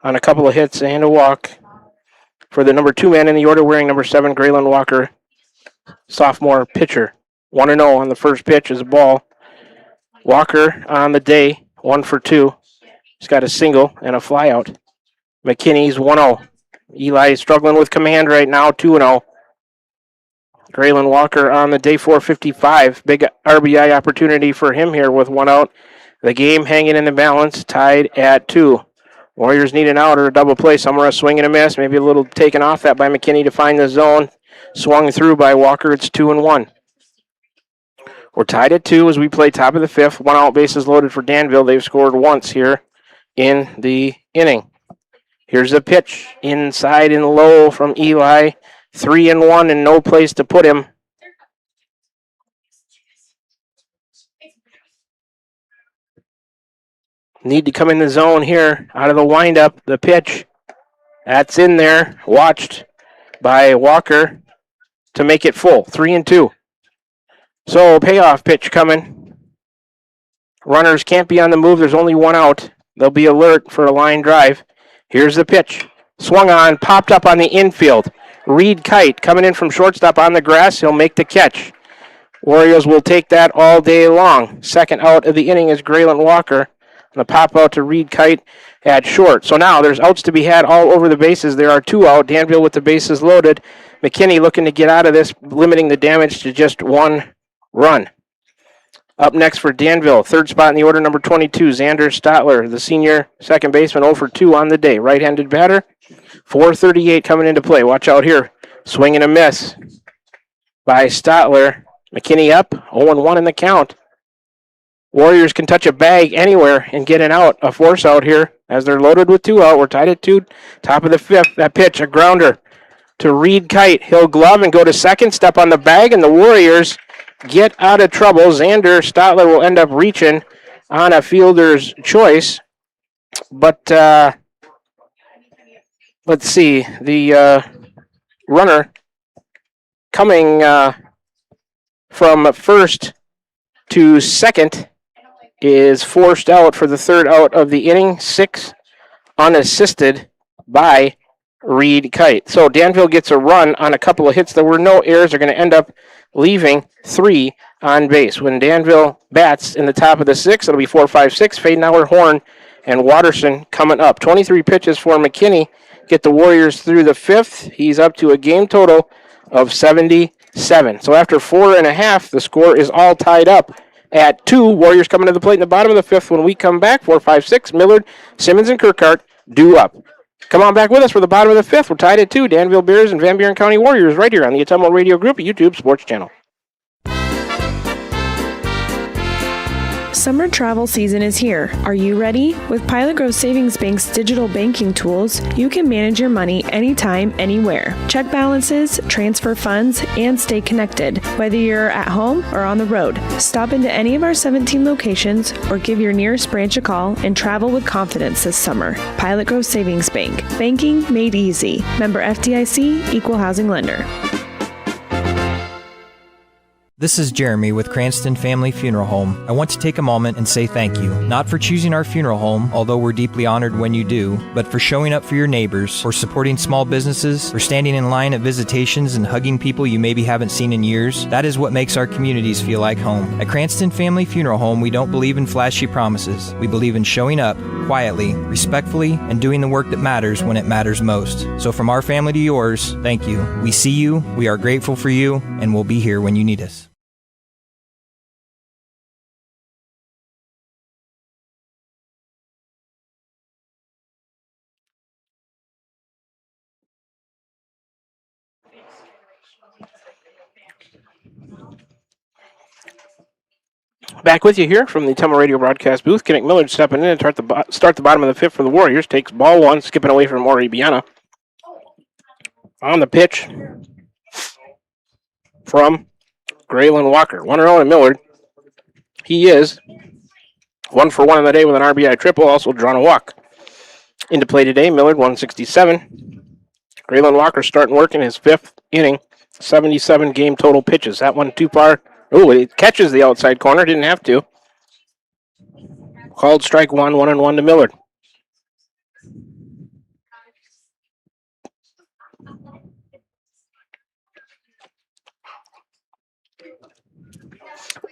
B: on a couple of hits and a walk. For the number 2 man in the order, wearing number 7, Graylin Walker, sophomore pitcher. 1-0 on the first pitch is a ball. Walker on the day, 1 for 2. He's got a single and a flyout. McKinney's 1-0. Eli is struggling with command right now, 2-0. Graylin Walker on the day, 455. Big RBI opportunity for him here with 1 out. The game hanging in the balance, tied at 2. Warriors need an out or a double play. Somewhere a swing and a miss. Maybe a little taken off that by McKinney to find the zone. Swung through by Walker. It's 2-1. We're tied at 2 as we play top of the 5th. 1 out, bases loaded for Danville. They've scored once here in the inning. Here's a pitch inside and low from Eli. 3-1 and no place to put him. Need to come in the zone here. Out of the windup, the pitch. That's in there. Watched by Walker to make it full. 3-2. So payoff pitch coming. Runners can't be on the move. There's only 1 out. They'll be alert for a line drive. Here's the pitch. Swung on, popped up on the infield. Reed Kite coming in from shortstop on the grass. He'll make the catch. Warriors will take that all day long. Second out of the inning is Graylin Walker. And the pop out to Reed Kite at short. So now there's outs to be had all over the bases. There are 2 out. Danville with the bases loaded. McKinney looking to get out of this, limiting the damage to just 1 run. Up next for Danville, third spot in the order, number 22, Xander Stotler, the senior second baseman, 0 for 2 on the day. Right-handed batter, 438 coming into play. Watch out here. Swing and a miss by Stotler. McKinney up, 0-1 in the count. Warriors can touch a bag anywhere and get an out, a force out here as they're loaded with 2 out. We're tied at 2, top of the 5th. That pitch, a grounder to Reed Kite. He'll glove and go to second, step on the bag, and the Warriors get out of trouble. Xander Stotler will end up reaching on a fielder's choice. But let's see, the runner coming from first to second is forced out for the 3rd out of the inning, 6 unassisted by Reed Kite. So Danville gets a run on a couple of hits. There were no errors. They're going to end up leaving 3 on base. When Danville bats in the top of the 6th, it'll be 4-5-6. Fadenauer, Horn, and Watterson coming up. 23 pitches for McKinney get the Warriors through the 5th. He's up to a game total of 77. So after 4.5, the score is all tied up at 2. Warriors coming to the plate in the bottom of the 5th. When we come back, 4-5-6, Millard, Simmons, and Kirkhart due up. Come on back with us for the bottom of the 5th. We're tied at 2. Danville Bears and Van Buren County Warriors right here on the Atomo Radio Group YouTube Sports Channel.
I: Summer travel season is here. Are you ready? With Pilot Grove Savings Bank's digital banking tools, you can manage your money anytime, anywhere. Check balances, transfer funds, and stay connected. Whether you're at home or on the road, stop into any of our 17 locations or give your nearest branch a call and travel with confidence this summer. Pilot Grove Savings Bank. Banking made easy. Member FDIC, Equal Housing Lender.
G: This is Jeremy with Cranston Family Funeral Home. I want to take a moment and say thank you, not for choosing our funeral home, although we're deeply honored when you do, but for showing up for your neighbors, for supporting small businesses, for standing in line at visitations and hugging people you maybe haven't seen in years. That is what makes our communities feel like home. At Cranston Family Funeral Home, we don't believe in flashy promises. We believe in showing up quietly, respectfully, and doing the work that matters when it matters most. So from our family to yours, thank you. We see you, we are grateful for you, and we'll be here when you need us.
B: Back with you here from the Atomo Radio broadcast booth. Kenneth Millard stepping in and start the bottom of the 5th for the Warriors. Takes ball 1, skipping away from Ori Biana. On the pitch from Graylin Walker. 1-0 to Millard. He is 1 for 1 on the day with an RBI triple, also drawn a walk. Into play today, Millard 167. Graylin Walker starting work in his 5th inning. 77 game total pitches. That one too far. Oh, it catches the outside corner. Didn't have to. Called strike 1, 1-1 to Millard.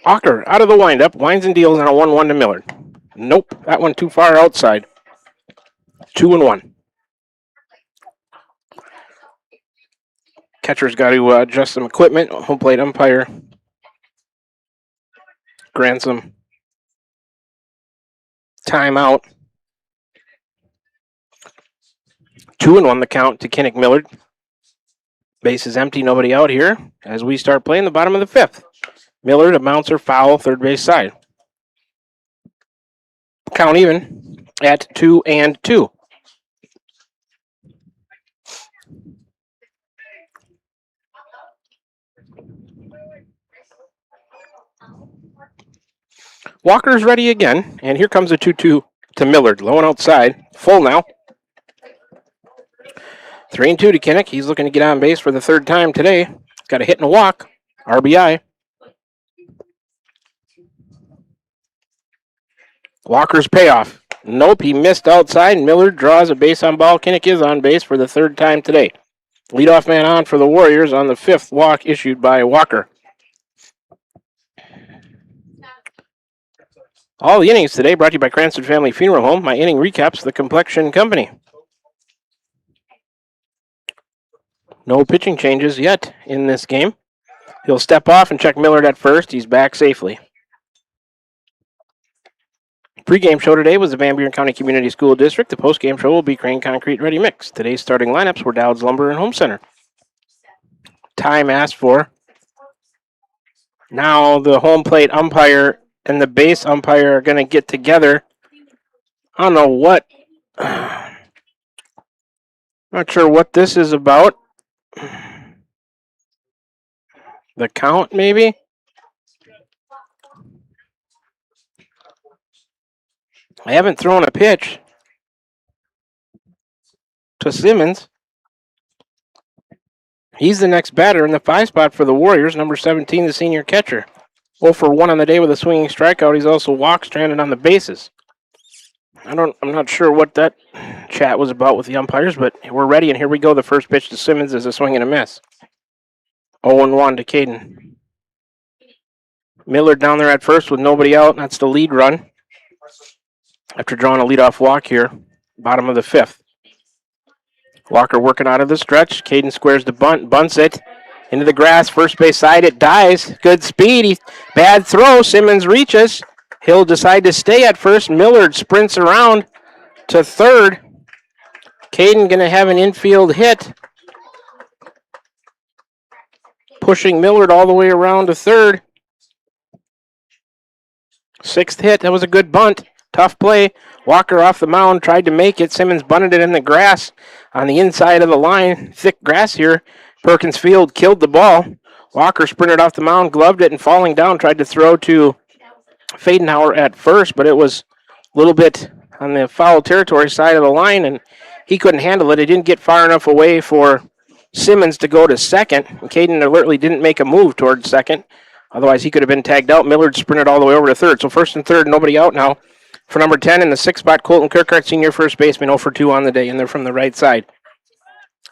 B: Walker out of the windup. Winds and deals on a 1-1 to Millard. Nope, that one too far outside. 2-1. Catcher's got to adjust some equipment. Home plate umpire grants him timeout. 2-1 the count to Kenneth Millard. Base is empty, nobody out here as we start playing the bottom of the 5th. Millard, a bouncer, foul, third base side. Count even at 2-2. Walker's ready again, and here comes a 2-2 to Millard. Low and outside. Full now. 3-2 to Kinnick. He's looking to get on base for the 3rd time today. Got a hit and a walk. RBI. Walker's payoff. Nope, he missed outside. Millard draws a base on ball. Kinnick is on base for the 3rd time today. Leadoff man on for the Warriors on the 5th walk issued by Walker. All the innings today brought to you by Cranston Family Funeral Home. My inning recaps the Complexion Company. No pitching changes yet in this game. He'll step off and check Millard at first. He's back safely. Pre-game show today was the Van Buren County Community School District. The post-game show will be Crane Concrete Ready Mix. Today's starting lineups were Dowd's Lumber and Home Center. Time asked for. Now the home plate umpire and the base umpire are going to get together. I don't know what. Not sure what this is about. The count, maybe? I haven't thrown a pitch to Simmons. He's the next batter in the 5 spot for the Warriors, number 17, the senior catcher. 0 for 1 on the day with a swinging strikeout. He's also walked, stranded on the bases. I'm not sure what that chat was about with the umpires, but we're ready, and here we go. The first pitch to Simmons is a swing and a miss. 0-1 to Caden. Millard down there at first with nobody out. That's the lead run. After drawing a leadoff walk here, bottom of the 5th. Walker working out of the stretch. Caden squares the bunt, bunts it into the grass. First base side, it dies. Good speed. Bad throw. Simmons reaches. He'll decide to stay at first. Millard sprints around to third. Caden going to have an infield hit. Pushing Millard all the way around to third. 6th hit. That was a good bunt. Tough play. Walker off the mound, tried to make it. Simmons bunted it in the grass on the inside of the line. Thick grass here. Perkins Field killed the ball. Walker sprinted off the mound, gloved it, and falling down, tried to throw to Fadenhauer at first, but it was a little bit on the foul territory side of the line, and he couldn't handle it. It didn't get far enough away for Simmons to go to second. Caden alertly didn't make a move towards second. Otherwise, he could have been tagged out. Millard sprinted all the way over to third. So first and third, nobody out now. For number 10 in the 6th spot, Colton Kirkhart, senior first baseman, 0 for 2 on the day, and they're from the right side.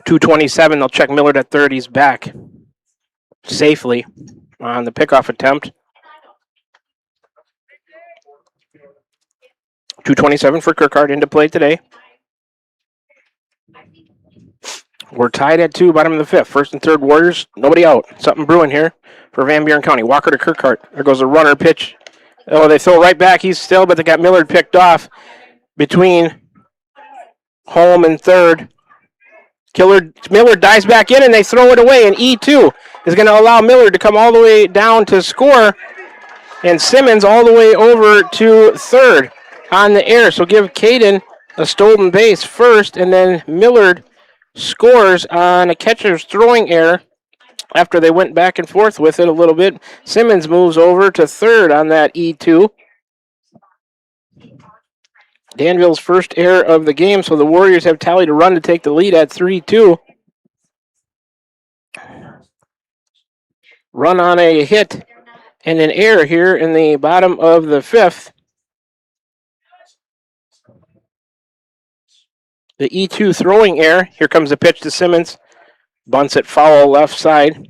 B: 2:27, they'll check Millard at third. He's back safely on the pickoff attempt. 2:27 for Kirkhart into play today. We're tied at 2, bottom of the 5th. First and third, Warriors, nobody out. Something brewing here for Van Buren County. Walker to Kirkhart. There goes a runner pitch. Oh, they throw right back. He's still, but they got Millard picked off between home and third. Millard dives back in, and they throw it away, and E2 is going to allow Millard to come all the way down to score, and Simmons all the way over to third on the air. So give Caden a stolen base first, and then Millard scores on a catcher's throwing error. After they went back and forth with it a little bit, Simmons moves over to third on that E2. Danville's first error of the game, so the Warriors have tallied a run to take the lead at 3-2. Run on a hit and an error here in the bottom of the 5th. The E2 throwing error. Here comes the pitch to Simmons. Bunts it foul left side.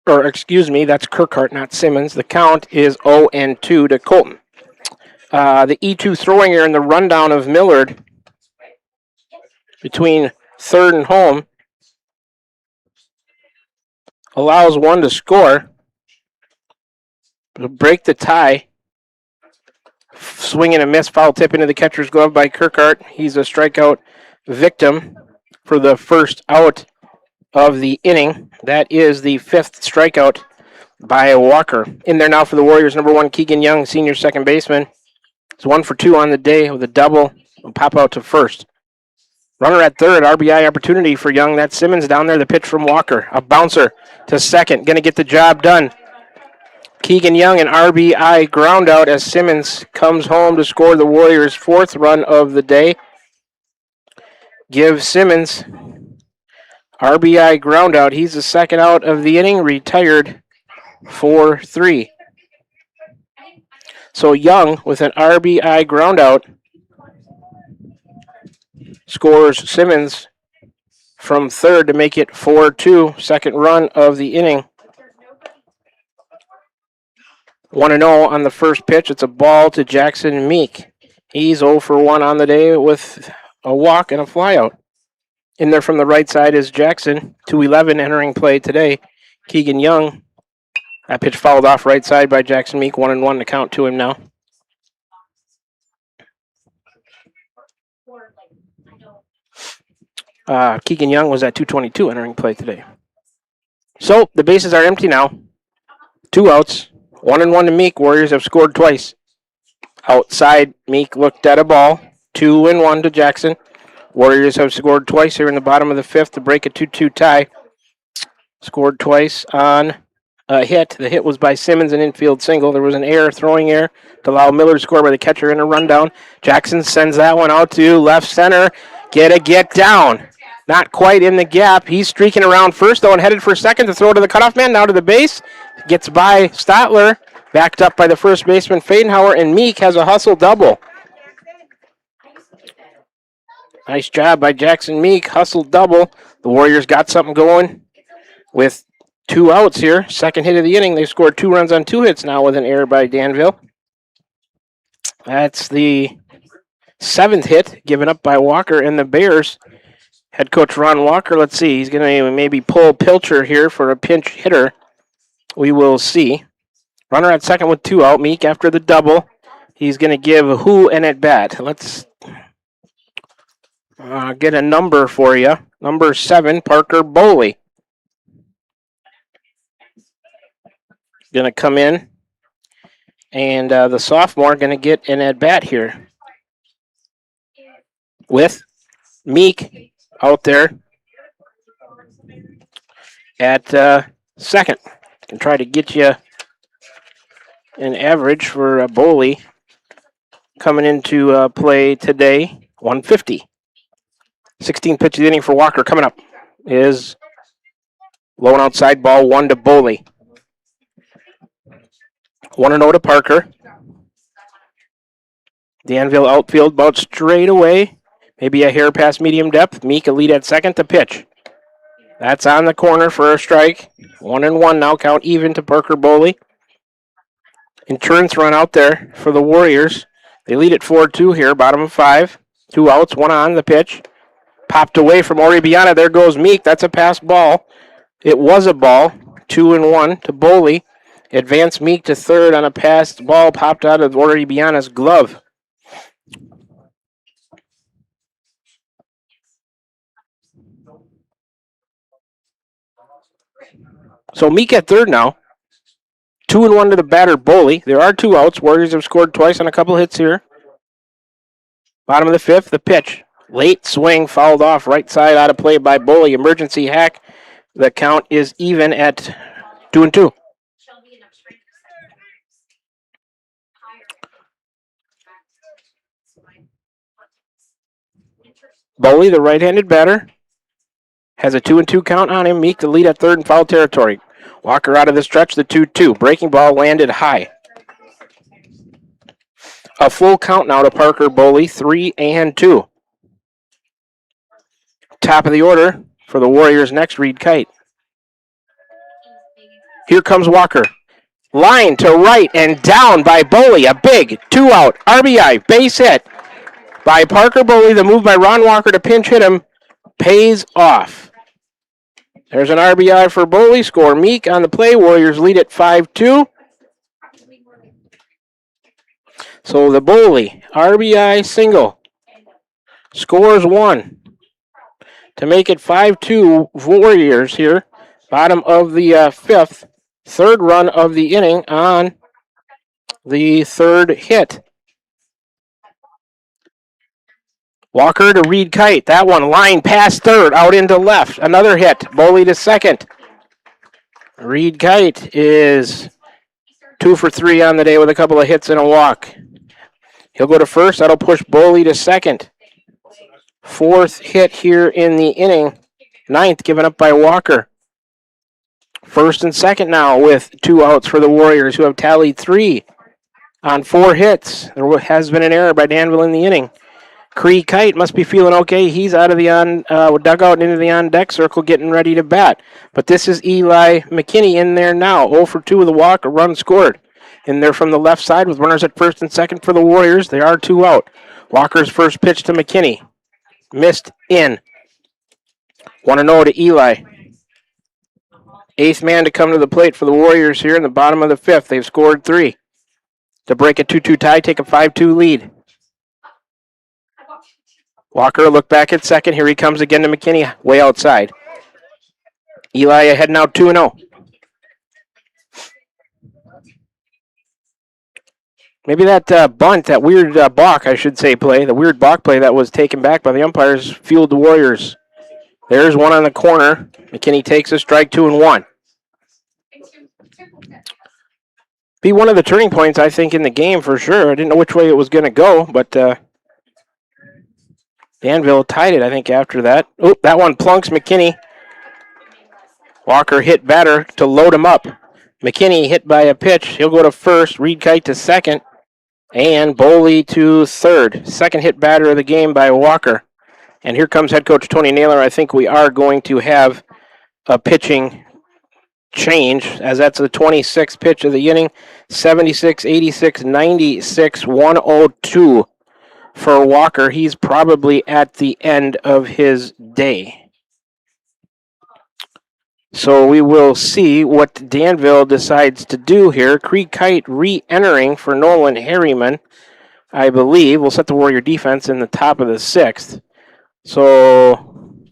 B: Or, excuse me, that's Kirkhart, not Simmons. The count is 0-2 to Colton. The E2 throwing error and the rundown of Millard between third and home allows one to score. It'll break the tie. Swing and a miss, foul tip into the catcher's glove by Kirkhart. He's a strikeout victim for the first out of the inning. That is the 5th strikeout by Walker. In there now for the Warriors, number 1, Keegan Young, senior second baseman. It's 1 for 2 on the day with a double. Will pop out to first. Runner at third, RBI opportunity for Young. That's Simmons down there, the pitch from Walker. A bouncer to second, going to get the job done. Keegan Young, an RBI ground out as Simmons comes home to score the Warriors' 4th run of the day. Give Simmons RBI ground out. He's the second out of the inning, retired 4-3. So Young, with an RBI ground out, scores Simmons from third to make it 4-2. Second run of the inning. 1-0 on the first pitch. It's a ball to Jackson Meek. He's 0 for 1 on the day with a walk and a flyout. In there from the right side is Jackson, 2-11 entering play today. Keegan Young. That pitch fouled off right side by Jackson Meek. 1-1 to count to him now. Keegan Young was at 222 entering play today. So the bases are empty now. 2 outs. 1-1 to Meek. Warriors have scored twice. Outside, Meek looked at a ball. 2-1 to Jackson. Warriors have scored twice here in the bottom of the fifth to break a 2-2 tie. Scored twice on a hit. The hit was by Simmons, an infield single. There was an error, throwing error, to allow Miller to score by the catcher in a rundown. Jackson sends that one out to left center. Get down. Not quite in the gap. He's streaking around first, though, and headed for second to throw to the cutoff man. Now to the base. Gets by Stotler. Backed up by the first baseman, Fadenhauer, and Meek has a hustle double. Nice job by Jackson Meek. Hustle double. The Warriors got something going with 2 outs here. Second hit of the inning. They've scored 2 runs on 2 hits now with an error by Danville. That's the 7th hit given up by Walker and the Bears. Head coach Ron Walker, let's see. He's going to maybe pull Pilcher here for a pinch hitter. We will see. Runner at second with 2 out. Meek after the double. He's going to give who an at-bat. Let's get a number for you. Number 7, Parker Boley. Going to come in. And the sophomore going to get an at-bat here. With Meek out there at second. Can try to get you an average for Boley coming into play today, 150. 16 pitch of the inning for Walker. Coming up is low and outside ball, 1 to Boley. 1-0 to Parker. Danville outfield about straight away. Maybe a hair past medium depth. Meek a lead at second to pitch. That's on the corner for a strike. 1-1 now, count even to Parker Boley. Insurance run out there for the Warriors. They lead at 4-2 here, bottom of 5. 2 outs, 1 on the pitch. Popped away from Oribiana. There goes Meek. That's a pass ball. It was a ball. 2-1 to Boley. Advanced Meek to third on a passed ball popped out of Oribiana's glove. So Meek at third now. 2-1 to the batter, Boley. There are 2 outs. Warriors have scored twice on a couple hits here. Bottom of the 5th, the pitch. Late swing, fouled off, right side out of play by Boley. Emergency hack. The count is even at 2-2. Boley, the right-handed batter, has a 2-2 count on him. Meek the lead at third in foul territory. Walker out of the stretch, the 2-2. Breaking ball landed high. A full count now to Parker Boley, 3-2. Top of the order for the Warriors next, Reed Kite. Here comes Walker. Line to right and down by Boley. A big 2-out RBI base hit by Parker Boley. The move by Ron Walker to pinch hit him pays off. There's an RBI for Boley. Score Meek on the play. Warriors lead at 5-2. So the Boley RBI single scores 1 to make it 5-2 Warriors here. Bottom of the 5th. Third run of the inning on the third hit. Walker to Reed Kite. That one line past third, out into left. Another hit. Boley to second. Reed Kite is 2 for 3 on the day with a couple of hits and a walk. He'll go to first. That'll push Boley to second. 4th hit here in the inning. 9th given up by Walker. First and second now with 2 outs for the Warriors, who have tallied 3 on 4 hits. There has been an error by Danville in the inning. Cree Kite must be feeling okay. He's out of the dugout and into the on-deck circle getting ready to bat. But this is Eli McKinney in there now. 0 for 2 with a walk, a run scored. In there from the left side with runners at first and second for the Warriors. They are 2 out. Walker's first pitch to McKinney. Missed in. 1-0 to Eli. 8th man to come to the plate for the Warriors here in the bottom of the 5th. They've scored 3 to break a 2-2 tie, take a 5-2 lead. Walker look back at second. Here he comes again to McKinney, way outside. Eli ahead now 2-0. Maybe that bunt, that weird balk, I should say, play, the weird balk play that was taken back by the umpires fueled the Warriors. There's one on the corner. McKinney takes a strike, 2-1. Be one of the turning points, I think, in the game for sure. I didn't know which way it was going to go, but Danville tied it, I think, after that. Oh, that one plunks McKinney. Walker hit batter to load him up. McKinney hit by a pitch. He'll go to first. Reed Kite to second. And Boley to third. Second hit batter of the game by Walker. And here comes head coach Tony Naylor. I think we are going to have a pitching change, as that's the 26th pitch of the inning. 76, 86, 96, 102 for Walker. He's probably at the end of his day. So we will see what Danville decides to do here. Creek Kite re-entering for Nolan Harriman, I believe. We'll set the Warrior defense in the top of the 6th. So,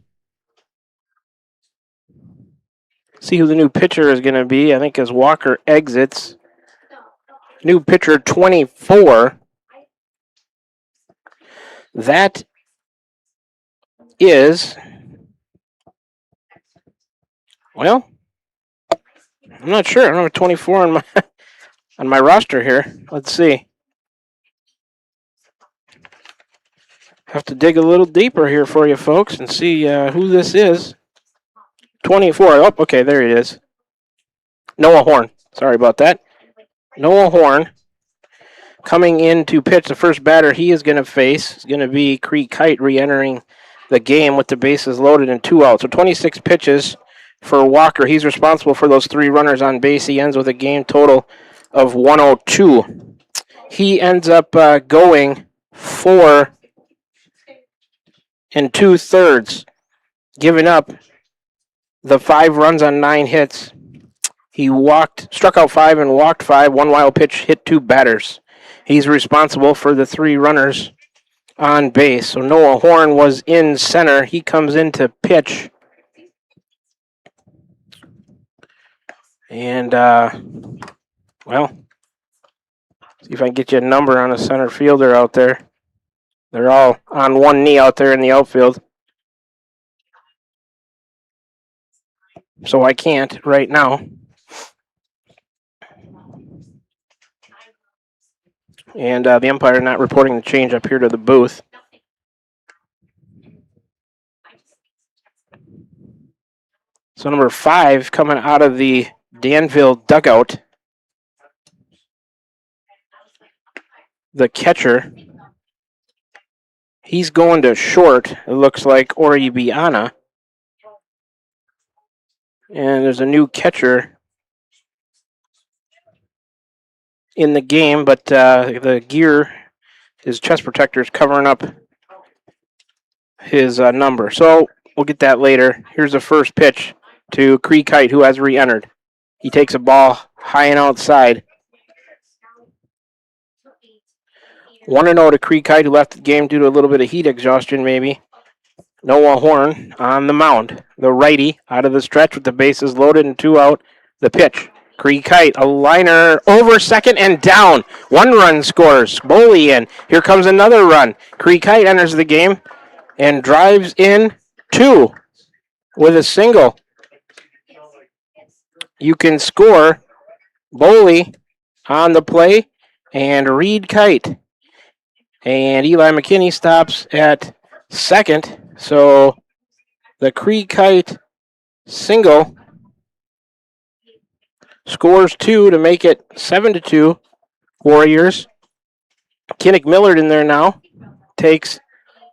B: see who the new pitcher is going to be. I think as Walker exits. New pitcher 24. That is... Well, I'm not sure. I don't have 24 on my roster here. Let's see. Have to dig a little deeper here for you folks and see who this is. 24. Oh, okay, there it is. Noah Horn. Sorry about that. Noah Horn coming in to pitch. The first batter he is going to face is going to be Creek Kite re-entering the game with the bases loaded and 2 outs. So 26 pitches for Walker. He's responsible for those 3 runners on base. He ends with a game total of 102. He ends up going 4 2/3, giving up the 5 runs on 9 hits. He struck out 5 and walked 5. 1 wild pitch, hit 2 batters. He's responsible for the 3 runners on base. So Noah Horn was in center. He comes in to pitch. And, well, see if I can get you a number on a center fielder out there. They're all on one knee out there in the outfield. So I can't right now. And the umpire not reporting the change up here to the booth. So number 5 coming out of the Danville dugout. The catcher. He's going to short, it looks like, Oribiana. And there's a new catcher in the game, but the gear, his chest protector is covering up his number. So we'll get that later. Here's the first pitch to Creek Kite, who has re-entered. He takes a ball high and outside. 1-0 to Creek Kite, who left the game due to a little bit of heat exhaustion, maybe. Noah Horn on the mound. The righty out of the stretch with the bases loaded and 2 out. The pitch. Creek Kite, a liner over second and down. 1 run scores. Boley in. Here comes another run. Creek Kite enters the game and drives in 2 with a single. You can score Boley on the play and Reed Kite. And Eli McKinney stops at second. So the Creek Kite single scores 2 to make it 7-2 Warriors. Kinnick Millard in there now. Takes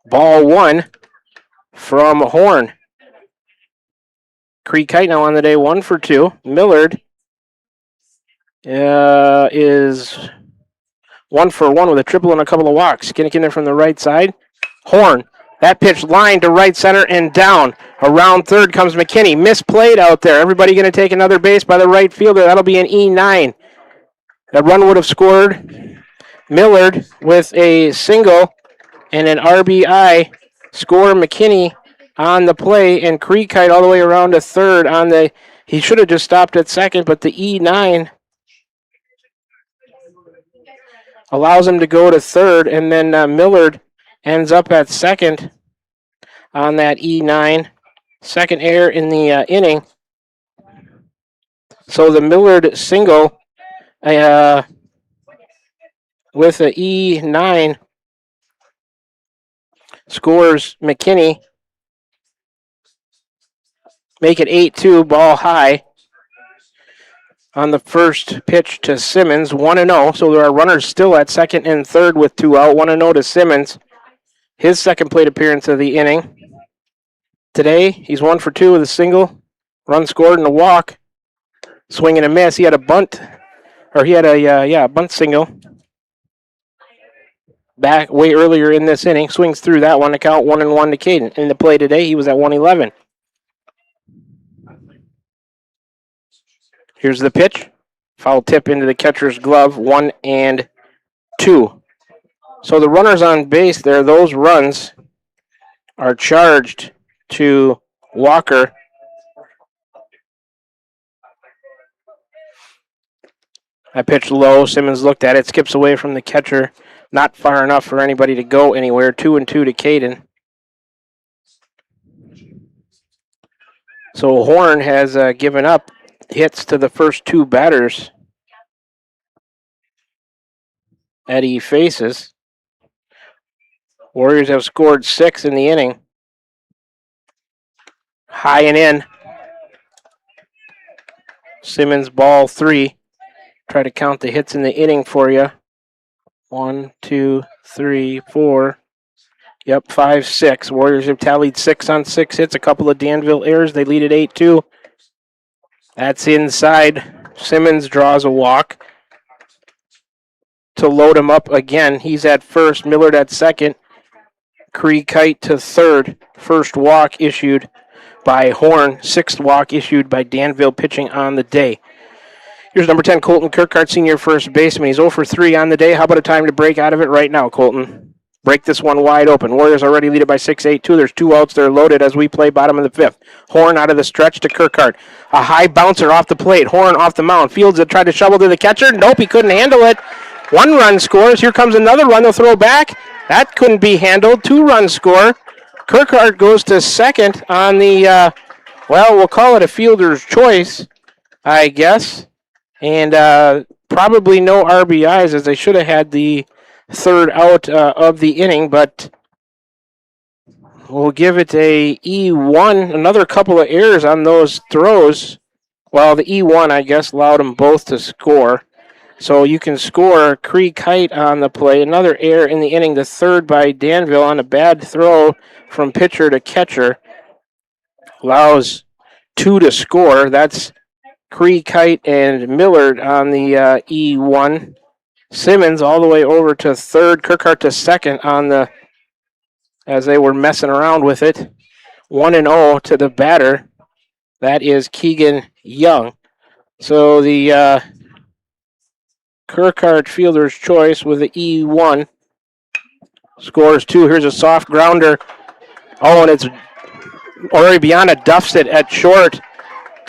B: ball 1 from Horn. Creek Kite now on the day 1 for 2. Millard is 1 for 1 with a triple and a couple of walks. Kinnick in there from the right side. Horn. That pitch lined to right center and down. Around third comes McKinney. Misplayed out there. Everybody going to take another base by the right fielder. That'll be an E9. That run would have scored. Millard with a single and an RBI. Score McKinney on the play, and Creek Kite all the way around to third on the... He should have just stopped at second, but the E9 allows him to go to third, and then Millard ends up at second on that E9. Second error in the inning. So the Millard single with a E9 scores McKinney. Make it 8-2, ball high on the first pitch to Simmons, 1-0. So there are runners still at second and third with 2 out, 1-0 to Simmons. His second plate appearance of the inning. Today, he's 1 for 2 with a single, run scored and a walk. Swing and a miss. He had a bunt, or he had a bunt single back way earlier in this inning. Swings through that one to count 1-1 to Caden. In the play today, he was at 111. Here's the pitch. Foul tip into the catcher's glove, 1-2. So the runners on base there, those runs are charged to Walker. I pitched low. Simmons looked at it, skips away from the catcher. Not far enough for anybody to go anywhere. 2-2 to Caden. So Horn has given up hits to the first 2 batters that he faces. Warriors have scored 6 in the inning. High and in. Simmons ball 3. Try to count the hits in the inning for you. 1, 2, 3, 4. Yep, 5, 6. Warriors have tallied 6 on 6 hits. A couple of Danville errors. They lead at 8-2. That's inside. Simmons draws a walk to load him up again. He's at first. Millard at second. Cree Kite to third. First walk issued by Horn. 6th walk issued by Danville pitching on the day. Here's number 10, Colton Kirkhart, senior first baseman. He's 0 for 3 on the day. How about a time to break out of it right now, Colton? Break this one wide open. Warriors already lead it by 6-8-2. There's 2 outs. They're loaded as we play bottom of the 5th. Horn out of the stretch to Kirkhart. A high bouncer off the plate. Horn off the mound. Fields it, tried to shovel to the catcher. Nope, he couldn't handle it. 1 run scores. Here comes another run. They'll throw back. That couldn't be handled. 2-run score. Kirkhart goes to second on the, we'll call it a fielder's choice, I guess. And probably no RBIs, as they should have had the 3rd out of the inning, but we'll give it a E1. Another couple of errors on those throws. Well, the E1, I guess, allowed them both to score. So you can score Cree Kite on the play. Another error in the inning, the 3rd by Danville on a bad throw from pitcher to catcher. Allows 2 to score. That's Cree Kite and Millard on the E1. Simmons all the way over to third. Kirkhart to second on the, as they were messing around with it. 1-0 to the batter. That is Keegan Young. So the Kirkhart fielder's choice with the E1 scores 2. Here's a soft grounder. Oh, and it's Oribiana duffs it at short.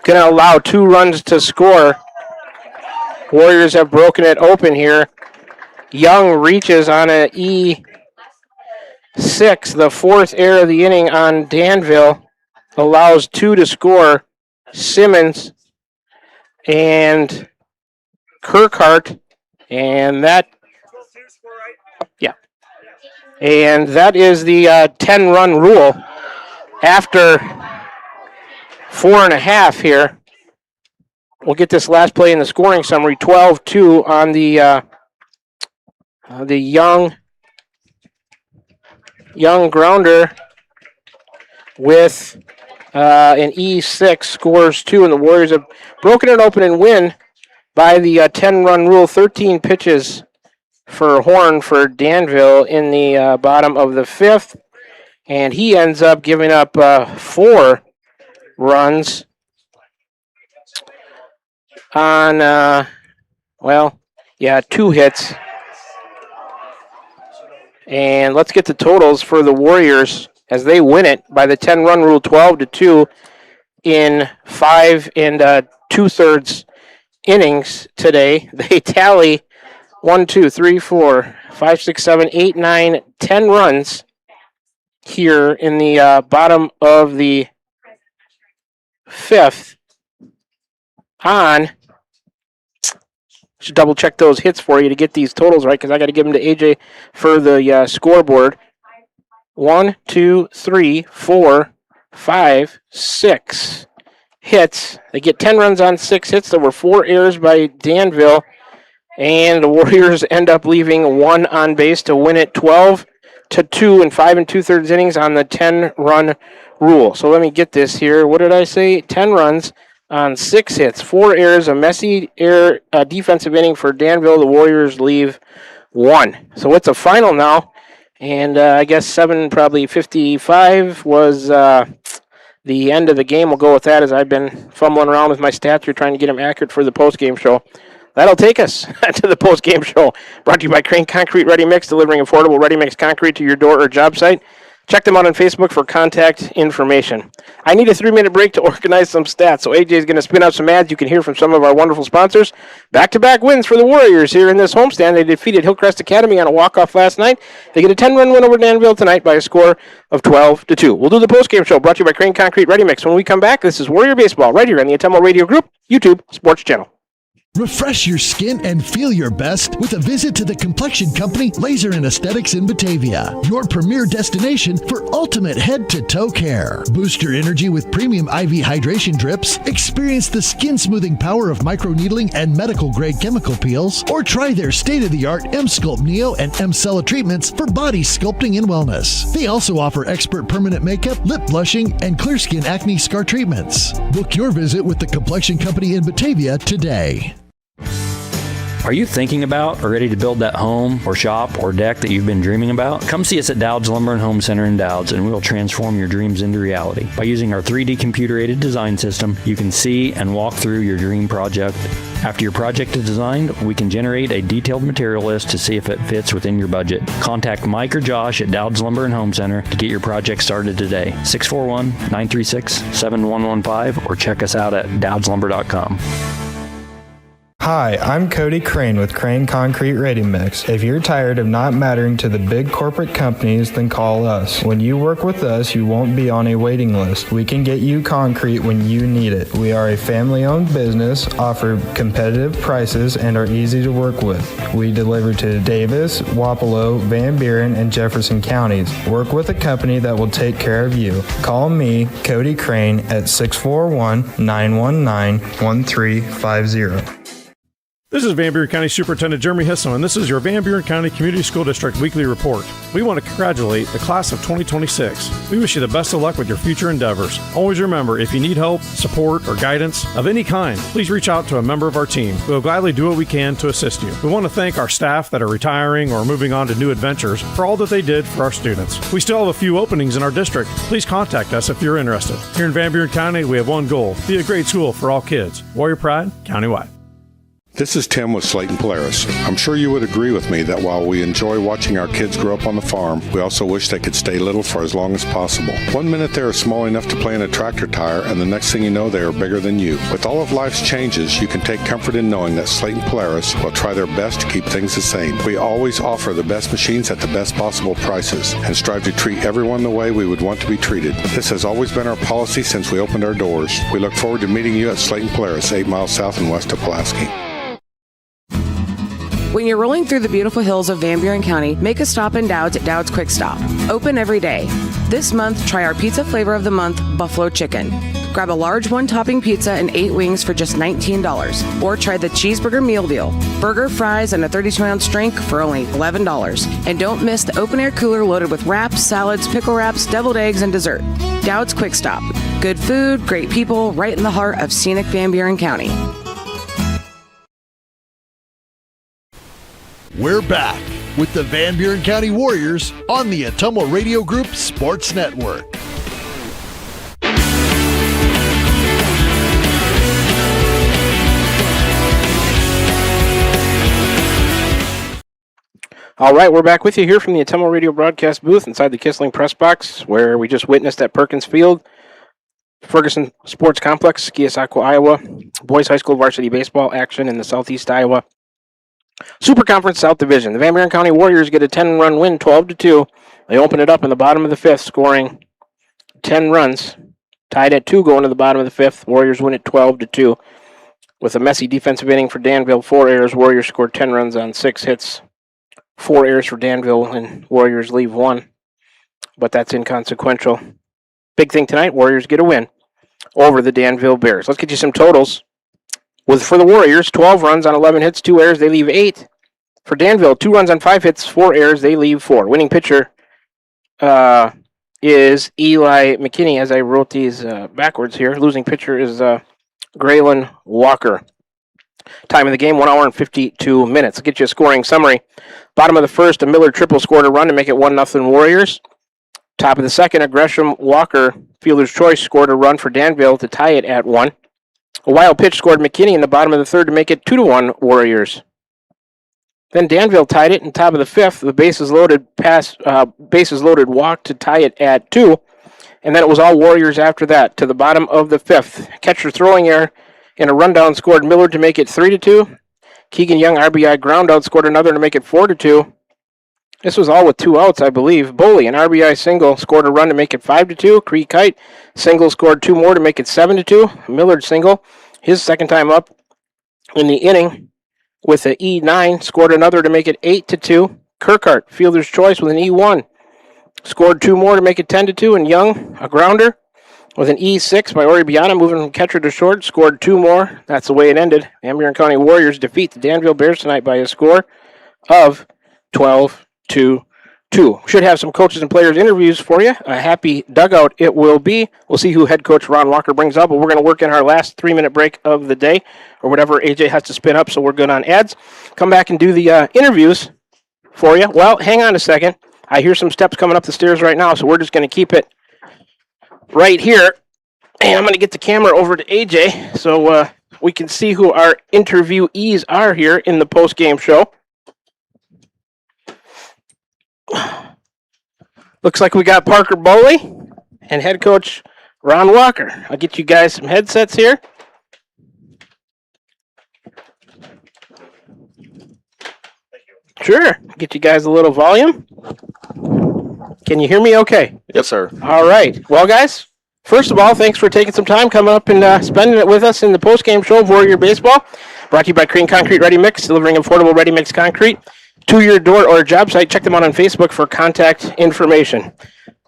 B: Going to allow 2 runs to score. Warriors have broken it open here. Young reaches on an E6, the 4th error of the inning on Danville. Allows 2 to score. Simmons and Kirkhart. And that, and that is the 10-run rule. After 4.5 here. We'll get this last play in the scoring summary. 12-2 on the young grounder with an E6 scores 2, and the Warriors have broken it open and win by the 10-run rule. 13 pitches for Horn for Danville in the bottom of the 5th, and he ends up giving up 4 runs on, 2 hits. And let's get the totals for the Warriors as they win it by the 10-run rule, 12-2 in 5 2/3 innings today. They tally 1, 2, 3, 4, 5, 6, 7, 8, 9, 10 runs here in the bottom of the fifth on. Should double check those hits for you to get these totals right, because I got to give them to AJ for the scoreboard. 1, 2, 3, 4, 5, 6 hits. They get 10 runs on 6 hits. There were 4 errors by Danville, and the Warriors end up leaving 1 on base to win it 12-2 in 5 2/3 innings on the 10-run rule. So let me get this here. What did I say? 10 runs on 6 hits, 4 errors, a messy defensive inning for Danville. The Warriors leave 1. So it's a final now, and I guess 7:55 was the end of the game. We'll go with that, as I've been fumbling around with my stats here trying to get them accurate for the post-game show. That'll take us to the post-game show, brought to you by Crane Concrete Ready Mix, delivering affordable ready-mix concrete to your door or job site. Check them out on Facebook for contact information. I need a 3-minute break to organize some stats, so AJ is going to spin out some ads you can hear from some of our wonderful sponsors. Back-to-back wins for the Warriors here in this homestand. They defeated Hillcrest Academy on a walk-off last night. They get a 10-run win over Danville tonight by a score of 12-2. We'll do the post-game show, brought to you by Crane Concrete Ready Mix. When we come back, this is Warrior Baseball right here on the Atemo Radio Group YouTube Sports Channel.
A: Refresh your skin and feel your best with a visit to the Complexion Company Laser and Aesthetics in Batavia, your premier destination for ultimate head-to-toe care. Boost your energy with premium IV hydration drips, experience the skin-smoothing power of microneedling and medical-grade chemical peels, or try their state-of-the-art M-Sculpt Neo and M-Cella treatments for body sculpting and wellness. They also offer expert permanent makeup, lip blushing, and clear skin acne scar treatments. Book your visit with the Complexion Company in Batavia today.
E: Are you thinking about or ready to build that home or shop or deck that you've been dreaming about? Come see us at Dowd's Lumber and Home Center in Dowd's, and we'll transform your dreams into reality. By using our 3D computer-aided design system, you can see and walk through your dream project. After your project is designed, we can generate a detailed material list to see if it fits within your budget. Contact Mike or Josh at Dowd's Lumber and Home Center to get your project started today. 641-936-7115, or check us out at dowdslumber.com.
D: Hi, I'm Cody Crane with Crane Concrete Ready Mix. If you're tired of not mattering to the big corporate companies, then call us. When you work with us, you won't be on a waiting list. We can get you concrete when you need it. We are a family-owned business, offer competitive prices, and are easy to work with. We deliver to Davis, Wapello, Van Buren, and Jefferson counties. Work with a company that will take care of you. Call me, Cody Crane, at 641-919-1350.
C: This is Van Buren County Superintendent Jeremy Hisson, and this is your Van Buren County Community School District Weekly Report. We want to congratulate the class of 2026. We wish you the best of luck with your future endeavors. Always remember, if you need help, support, or guidance of any kind, please reach out to a member of our team. We'll gladly do what we can to assist you. We want to thank our staff that are retiring or moving on to new adventures for all that they did for our students. We still have a few openings in our district. Please contact us if you're interested. Here in Van Buren County, we have one goal: be a great school for all kids. Warrior Pride, countywide.
F: This is Tim with Slayton Polaris. I'm sure you would agree with me that while we enjoy watching our kids grow up on the farm, we also wish they could stay little for as long as possible. 1 minute they are small enough to play in a tractor tire, and the next thing you know, they are bigger than you. With all of life's changes, you can take comfort in knowing that Slayton Polaris will try their best to keep things the same. We always offer the best machines at the best possible prices and strive to treat everyone the way we would want to be treated. This has always been our policy since we opened our doors. We look forward to meeting you at Slayton Polaris, 8 miles south and west of Pulaski.
M: When you're rolling through the beautiful hills of Van Buren County, make a stop in Dowd's at Dowd's Quick Stop. Open every day. This month, try our pizza flavor of the month, Buffalo Chicken. Grab a large 1-topping pizza and 8 wings for just $19. Or try the cheeseburger meal deal. Burger, fries, and a 32-ounce drink for only $11. And don't miss the open-air cooler loaded with wraps, salads, pickle wraps, deviled eggs, and dessert. Dowd's Quick Stop. Good food, great people, right in the heart of scenic Van Buren County.
A: We're back with the Van Buren County Warriors on the Atemo Radio Group Sports Network.
B: All right, we're back with you here from the Atemo Radio broadcast booth inside the Kissling Press Box, where we just witnessed at Perkins Field, Ferguson Sports Complex, Keosauqua, Iowa, boys high school varsity baseball action in the Southeast Iowa Super Conference South Division. The Van Buren County Warriors get a 10-run win, 12-2. They open it up in the bottom of the fifth, scoring 10 runs. Tied at 2 going to the bottom of the fifth. Warriors win it 12-2. With a messy defensive inning for Danville, 4 errors. Warriors scored 10 runs on 6 hits. 4 errors for Danville, and Warriors leave 1. But that's inconsequential. Big thing tonight, Warriors get a win over the Danville Bears. Let's get you some totals. For the Warriors, 12 runs on 11 hits, 2 errors, they leave 8. For Danville, 2 runs on 5 hits, 4 errors, they leave 4. Winning pitcher is Eli McKinney, as I wrote these backwards here. Losing pitcher is Graylin Walker. Time of the game, 1 hour and 52 minutes. I'll get you a scoring summary. Bottom of the first, a Miller triple scored a run to make it 1-0 Warriors. Top of the second, a Gresham Walker fielder's choice scored a run for Danville to tie it at 1. A wild pitch scored McKinney in the bottom of the third to make it 2-1 Warriors. Then Danville tied it in top of the fifth. The bases loaded walk to tie it at 2. And then it was all Warriors after that to the bottom of the fifth. Catcher throwing error and a rundown scored Miller to make it 3-2. Keegan Young RBI ground out scored another to make it 4-2. This was all with 2 outs, I believe. Boley, an RBI single, scored a run to make it 5-2. Cree Kite single scored 2 more to make it 7-2. Millard single, his second time up in the inning with an E9, scored another to make it 8-2. Kirkhart, fielder's choice with an E1, scored 2 more to make it 10-2. And Young, a grounder, with an E6 by Oribiana, moving from catcher to short, scored 2 more. That's the way it ended. Van Buren County Warriors defeat the Danville Bears tonight by a score of 12-2. Should have some coaches and players interviews for you. A happy dugout it will be. We'll see who head coach Ron Walker brings up, but we're going to work in our last 3-minute break of the day, or whatever AJ has to spin up, so we're good on ads. Come back and do the interviews for you. Well, hang on a second. I hear some steps coming up the stairs right now, so we're just going to keep it right here. And I'm going to get the camera over to AJ so we can see who our interviewees are here in the post-game show. Looks like we got Parker Boley and head coach Ron Walker. I'll get you guys some headsets here. Sure. Get you guys a little volume. Can you hear me okay?
P: Yes, sir.
B: All right. Well, guys, first of all, thanks for taking some time coming up and spending it with us in the post-game show of Warrior Baseball. Brought to you by Crane Concrete Ready Mix, delivering affordable ready mix concrete to your door or job site. Check them out on Facebook for contact information.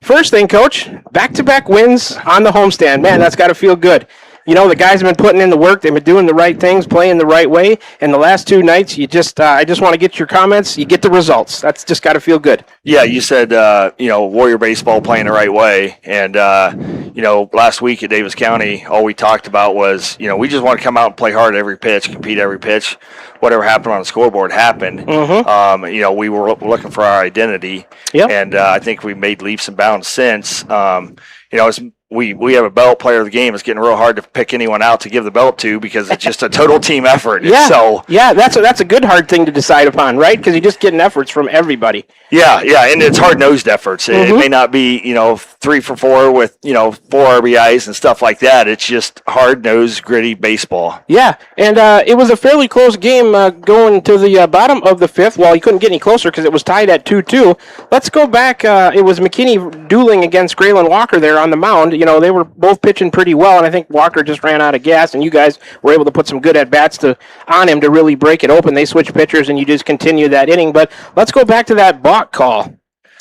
B: First thing, Coach, back-to-back wins on the homestand. Man, that's got to feel good. You know, the guys have been putting in the work. They've been doing the right things, playing the right way. And the last 2 nights, I just want to get your comments. You get the results. That's just got to feel good.
P: Yeah, you said, Warrior Baseball playing the right way. And, last week at Davis County, all we talked about was, we just want to come out and play hard every pitch, compete every pitch. Whatever happened on the scoreboard happened.
B: Mm-hmm.
P: We were looking for our identity.
B: Yep.
P: And I think we made leaps and bounds since. We have a belt player of the game. It's getting real hard to pick anyone out to give the belt to because it's just a total team effort.
B: Yeah,
P: so
B: that's a good hard thing to decide upon, right? Because you're just getting efforts from everybody.
P: Yeah, and it's hard-nosed efforts.
B: Mm-hmm.
P: It may not be, 3 for 4 with, 4 RBIs and stuff like that. It's just hard-nosed, gritty baseball.
B: Yeah, and it was a fairly close game going to the bottom of the fifth. Well, you couldn't get any closer because it was tied at 2-2. Let's go back. It was McKinney dueling against Graylin Walker there on the mound. They were both pitching pretty well, and I think Walker just ran out of gas, and you guys were able to put some good at-bats on him to really break it open. They switched pitchers, and you just continue that inning. But let's go back to that balk call.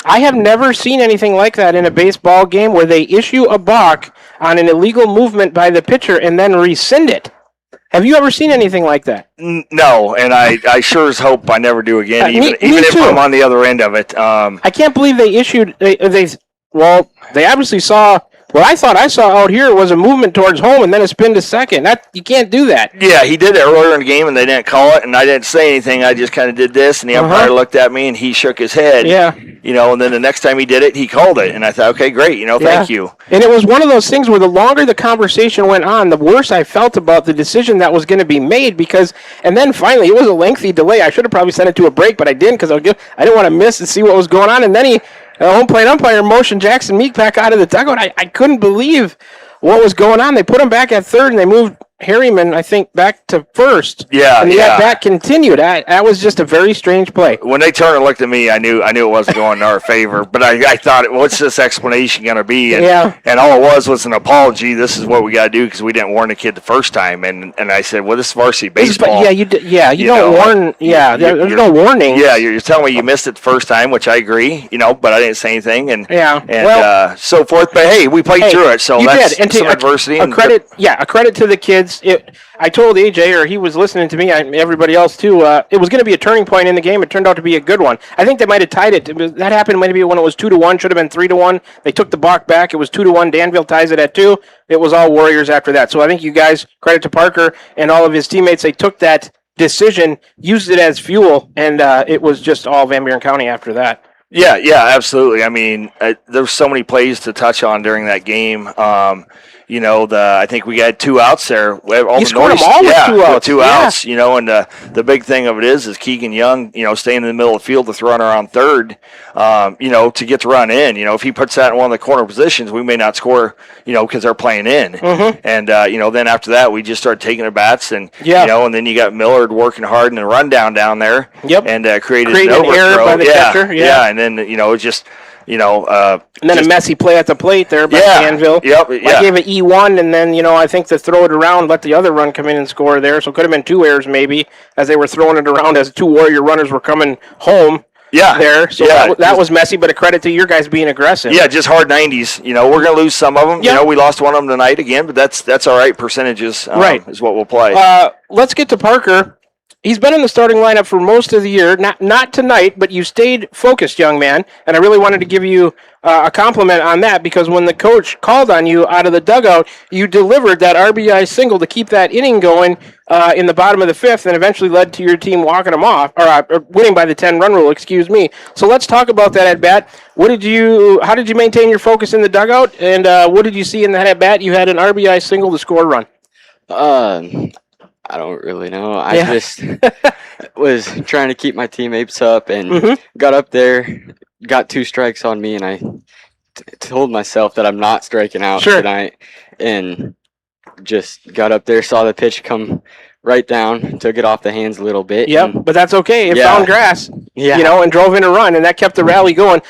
B: I have never seen anything like that in a baseball game where they issue a balk on an illegal movement by the pitcher and then rescind it. Have you ever seen anything like that?
P: No, and I sure as hope I never do again, even if I'm on the other end of it.
B: I can't believe they issued they obviously saw. What I thought I saw out here was a movement towards home and then a spin to second. You can't do that.
P: Yeah, he did it earlier in the game, and they didn't call it, and I didn't say anything. I just kind of did this, and the umpire looked at me, and he shook his head.
B: Yeah.
P: And then the next time he did it, he called it, and I thought, okay, great, thank you.
B: And it was one of those things where the longer the conversation went on, the worse I felt about the decision that was going to be made and then finally, it was a lengthy delay. I should have probably sent it to a break, but I didn't because I didn't want to miss and see what was going on, and then home plate umpire motioned Jackson Meek back out of the dugout. I couldn't believe what was going on. They put him back at third, and they moved Harriman, I think, back to first.
P: Yeah,
B: and
P: yeah.
B: That continued. That was just a very strange play.
P: When they turned and looked at me, I knew it wasn't going in our favor. But I thought, what's this explanation going to be? And all it was an apology. This is what we got to do because we didn't warn the kid the first time. And I said, well, this is varsity baseball.
B: You don't warn. Yeah, there's no warning.
P: Yeah, you're telling me you missed it the first time, which I agree. But I didn't say anything, and so forth. But hey, we played through it, so that's some adversity.
B: A credit to the kids. I told AJ, or he was listening to me, everybody else too. It was going to be a turning point in the game. It turned out to be a good one. I think they might have tied it. That happened maybe when it was 2-1. Should have been 3-1. They took the balk back. It was 2-1. Danville ties it at 2. It was all Warriors after that. So I think you guys, credit to Parker and all of his teammates, they took that decision, used it as fuel, and it was just all Van Buren County after that.
P: Yeah, absolutely. I mean, there's so many plays to touch on during that game. I think we had 2 outs there.
B: You scored them all with 2 outs.
P: Two outs, and the big thing of it is Keegan Young, staying in the middle of the field with the runner on third, to get the run in. If he puts that in one of the corner positions, we may not score, because they're playing in.
B: Mm-hmm.
P: And, then after that, we just started taking at bats and, and then you got Millard working hard in the rundown down there.
B: Yep.
P: And created
B: an error by the catcher.
P: Yeah. And then, just...
B: and then a messy play at the plate there by Danville.
P: Yep.
B: I gave it E1, and then I think to throw it around, let the other run come in and score there. So it could have been 2 errors maybe as they were throwing it around as 2 Warrior runners were coming home.
P: Yeah.
B: There. So that was messy, but a credit to your guys being aggressive.
P: Yeah, just hard 90s. We're going to lose some of them.
B: Yep.
P: We lost one of them tonight again, but that's all right. Percentages is what we'll play.
B: Let's get to Parker. He's been in the starting lineup for most of the year. Not tonight, but you stayed focused, young man. And I really wanted to give you a compliment on that because when the coach called on you out of the dugout, you delivered that RBI single to keep that inning going in the bottom of the 5th and eventually led to your team walking them off, or winning by the 10-run rule, excuse me. So let's talk about that at-bat. How did you maintain your focus in the dugout, and what did you see in that at-bat? You had an RBI single to score a run.
Q: I don't really know. I just was trying to keep my teammates up and got up there, got 2 strikes on me, and I told myself that I'm not striking out tonight. And just got up there, saw the pitch come right down, took it off the hands a little bit.
B: Yep, but that's okay. It found grass, and drove in a run, and that kept the rally going.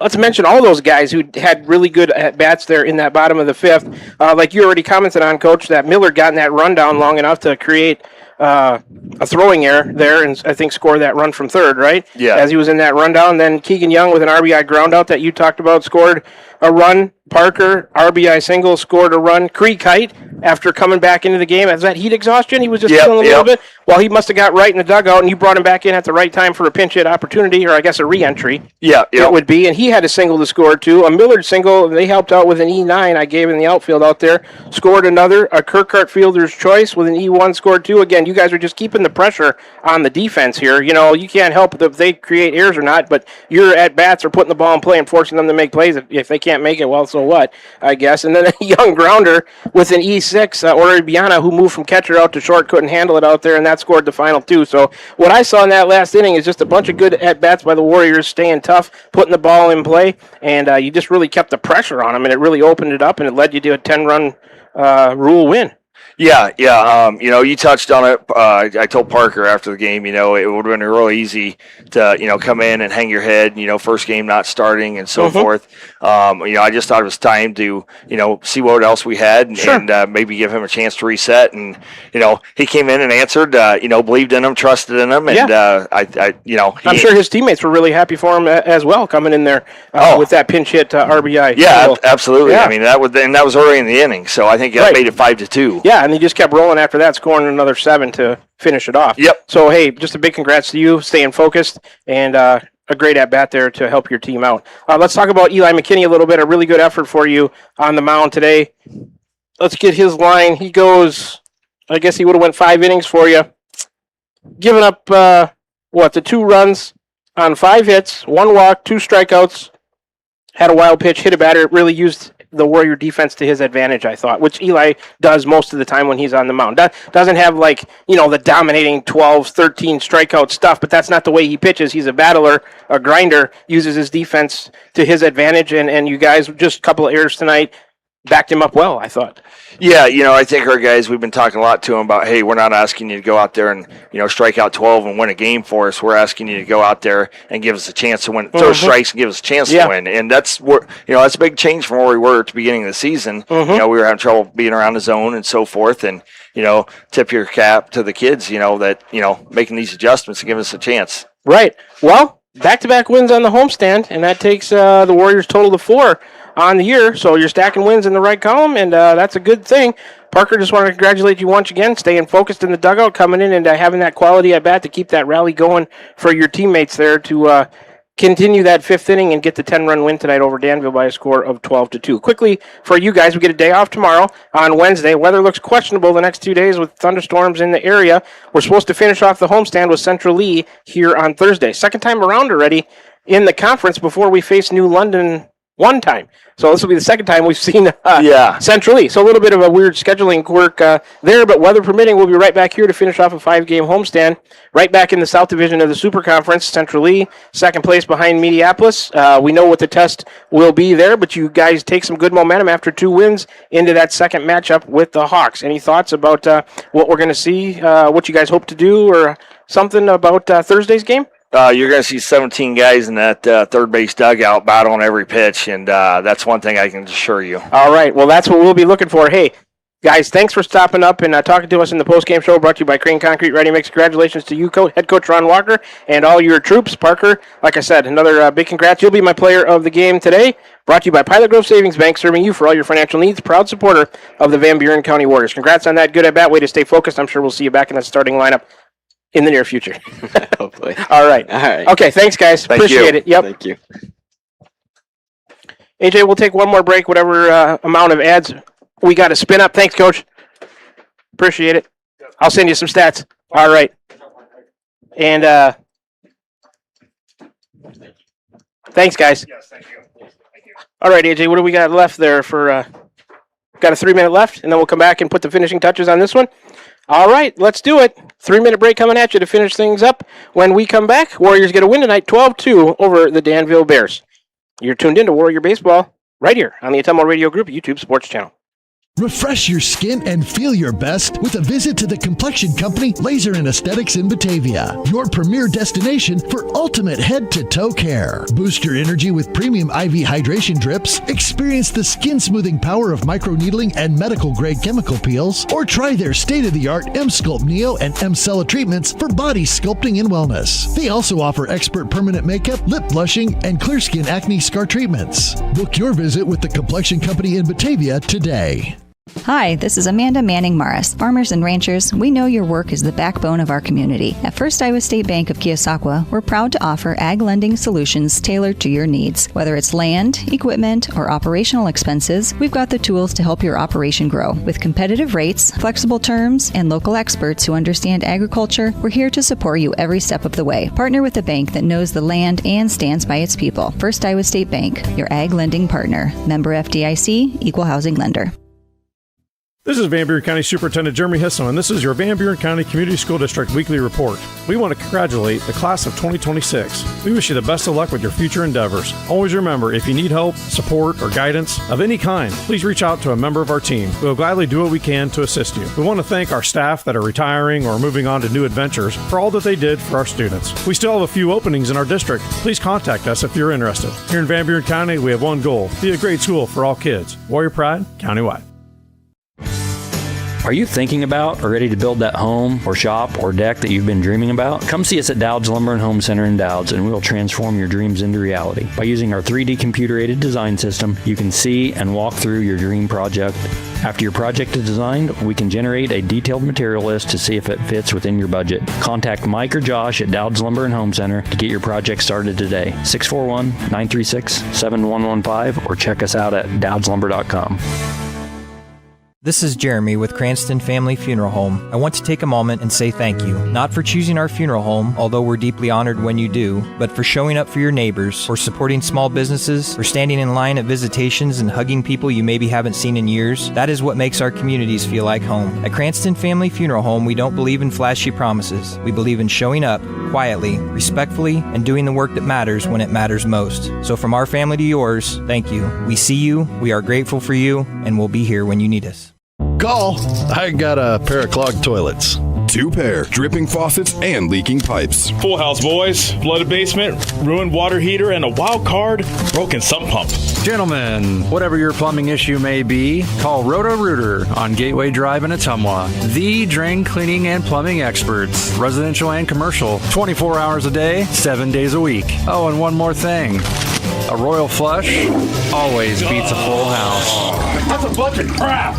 B: Let's mention all those guys who had really good at-bats there in that bottom of the 5th. Like you already commented on, Coach, that Miller got in that run down long enough to create a throwing error there and I think score that run from third, right?
P: Yeah.
B: As he was in that rundown. Then Keegan Young with an RBI ground out that you talked about scored a run. Parker, RBI single, scored a run. Creek Kite, after coming back into the game, has that heat exhaustion? He was just feeling a little bit. Well, he must have got right in the dugout, and you brought him back in at the right time for a pinch hit opportunity, or I guess a re-entry. It would be, and he had a single to score, too. A Millard single, they helped out with an E9 I gave in the outfield out there. Scored another. A Kirkhart fielder's choice with an E1 scored, too. Again, you guys are just keeping the pressure on the defense here. You can't help if they create errors or not, but your at-bats are putting the ball in play and forcing them to make plays. If they can't make it, well, so what, I guess. And then a young grounder with an E6, Oribiana, who moved from catcher out to short, couldn't handle it out there, and that scored the final 2. So what I saw in that last inning is just a bunch of good at-bats by the Warriors, staying tough, putting the ball in play, and you just really kept the pressure on them, and it really opened it up, and it led you to a 10-run rule win.
P: Yeah. You touched on it. I told Parker after the game, it would have been real easy to, come in and hang your head, first game not starting and so forth. I just thought it was time to, see what else we had and maybe give him a chance to reset. And, he came in and answered, believed in him, trusted in him. And,
B: I'm sure his teammates were really happy for him as well, coming in there with that pinch hit RBI.
P: Yeah, absolutely. Yeah. I mean, that was early in the inning. So I think that made it 5-2.
B: Yeah. And they just kept rolling after that, scoring another 7 to finish it off.
P: Yep.
B: So, hey, just a big congrats to you, staying focused, and a great at-bat there to help your team out. Let's talk about Eli McKinney a little bit. A really good effort for you on the mound today. Let's get his line. He goes, I guess he would have went 5 innings for you. Giving up, the 2 runs on 5 hits, 1 walk, 2 strikeouts. Had a wild pitch, hit a batter. It really used the Warrior defense to his advantage, I thought, which Eli does most of the time when he's on the mound. Doesn't have the dominating 12, 13 strikeout stuff, but that's not the way he pitches. He's a battler, a grinder, uses his defense to his advantage, and you guys, just a couple of errors tonight, backed him up well, I thought.
P: Yeah, I think our guys, we've been talking a lot to them about, hey, we're not asking you to go out there and, strike out 12 and win a game for us. We're asking you to go out there and give us a chance to win, throw strikes and give us a chance to win. And that's where, that's a big change from where we were at the beginning of the season. We were having trouble being around the zone and so forth. And, tip your cap to the kids, that, making these adjustments and giving us a chance.
B: Right. Well, back-to-back wins on the homestand, and that takes the Warriors total to 4 on the year. So you're stacking wins in the right column, and that's a good thing. Parker, just want to congratulate you once again, staying focused in the dugout, coming in and having that quality at bat to keep that rally going for your teammates there to continue that fifth inning and get the 10-run win tonight over Danville by a score of 12-2. Quickly, for you guys, we get a day off tomorrow on Wednesday. Weather looks questionable the next 2 days with thunderstorms in the area. We're supposed to finish off the homestand with Central Lee here on Thursday. Second time around already in the conference before we face New London one time. So this will be the second time we've seen Central Lee. So a little bit of a weird scheduling quirk there, but weather permitting, we'll be right back here to finish off a 5-game homestand. Right back in the South Division of the Super Conference, Central Lee, second place behind Mediapolis. We know what the test will be there, but you guys take some good momentum after 2 wins into that second matchup with the Hawks. Any thoughts about what we're going to see, what you guys hope to do, or something about Thursday's game?
P: You're going to see 17 guys in that third base dugout battling every pitch, and that's one thing I can assure you.
B: All right. Well, that's what we'll be looking for. Hey, guys, thanks for stopping up and talking to us in the postgame show brought to you by Crane Concrete Ready Mix. Congratulations to you, head coach Ron Walker, and all your troops. Parker, like I said, another big congrats. You'll be my player of the game today. Brought to you by Pilot Grove Savings Bank, serving you for all your financial needs. Proud supporter of the Van Buren County Warriors. Congrats on that good at-bat. Way to stay focused. I'm sure we'll see you back in the starting lineup in the near future.
Q: Hopefully.
B: All right. Okay, thanks, guys. Appreciate it. Yep.
Q: Thank you.
B: AJ, we'll take one more break, whatever amount of ads we got to spin up. Thanks, Coach. Appreciate it. I'll send you some stats. All right. And thanks, guys.
C: Yes, thank you.
B: All right, AJ, what do we got left there for got a 3-minute left, and then we'll come back and put the finishing touches on this one. All right, let's do it. 3-minute break coming at you to finish things up. When we come back, Warriors get a win tonight, 12-2 over the Danville Bears. You're tuned in to Warrior Baseball right here on the Atomo Radio Group YouTube Sports Channel.
A: Refresh your skin and feel your best with a visit to the complexion company Laser and Aesthetics in Batavia, your premier destination for ultimate head-to-toe care. Boost your energy with premium IV hydration drips, experience the skin-smoothing power of microneedling and medical-grade chemical peels, or try their state-of-the-art M-Sculpt Neo and M-Cella treatments for body sculpting and wellness. They also offer expert permanent makeup, lip blushing, and clear skin acne scar treatments. Book your visit with the complexion company in Batavia today.
N: Hi, this is Amanda Manning Morris. Farmers and ranchers, we know your work is the backbone of our community. At First Iowa State Bank of Keosauqua, we're proud to offer ag lending solutions tailored to your needs. Whether it's land, equipment, or operational expenses, we've got the tools to help your operation grow. With competitive rates, flexible terms, and local experts who understand agriculture, we're here to support you every step of the way. Partner with a bank that knows the land and stands by its people. First Iowa State Bank, your ag lending partner. Member FDIC, Equal Housing Lender.
C: This is Van Buren County Superintendent Jeremy Hisson, and this is your Van Buren County Community School District Weekly Report. We want to congratulate the class of 2026. We wish you the best of luck with your future endeavors. Always remember, if you need help, support, or guidance of any kind, please reach out to a member of our team. We'll gladly do what we can to assist you. We want to thank our staff that are retiring or moving on to new adventures for all that they did for our students. We still have a few openings in our district. Please contact us if you're interested. Here in Van Buren County, we have one goal: be a great school for all kids. Warrior Pride, countywide.
E: Are you thinking about or ready to build that home or shop or deck that you've been dreaming about? Come see us at Dowd's Lumber and Home Center in Dowd's, and we will transform your dreams into reality. By using our 3D computer-aided design system, you can see and walk through your dream project. After your project is designed, we can generate a detailed material list to see if it fits within your budget. Contact Mike or Josh at Dowd's Lumber and Home Center to get your project started today. 641-936-7115, or check us out at dowdslumber.com.
G: This is Jeremy with Cranston Family Funeral Home. I want to take a moment and say thank you, not for choosing our funeral home, although we're deeply honored when you do, but for showing up for your neighbors, for supporting small businesses, for standing in line at visitations and hugging people you maybe haven't seen in years. That is what makes our communities feel like home. At Cranston Family Funeral Home, we don't believe in flashy promises. We believe in showing up quietly, respectfully, and doing the work that matters when it matters most. So from our family to yours, thank you. We see you, we are grateful for you, and we'll be here when you need us.
R: Call. I got a pair of clogged toilets.
J: 2 pair, dripping faucets and leaking pipes.
K: Full house, boys. Flooded basement, ruined water heater, and a wild card, broken sump pump.
L: Gentlemen, whatever your plumbing issue may be, call Roto-Rooter on Gateway Drive in Ottumwa. The drain cleaning and plumbing experts, residential and commercial, 24 hours a day, 7 days a week. Oh, and one more thing. A royal flush always beats a full house.
K: That's a bunch of crap.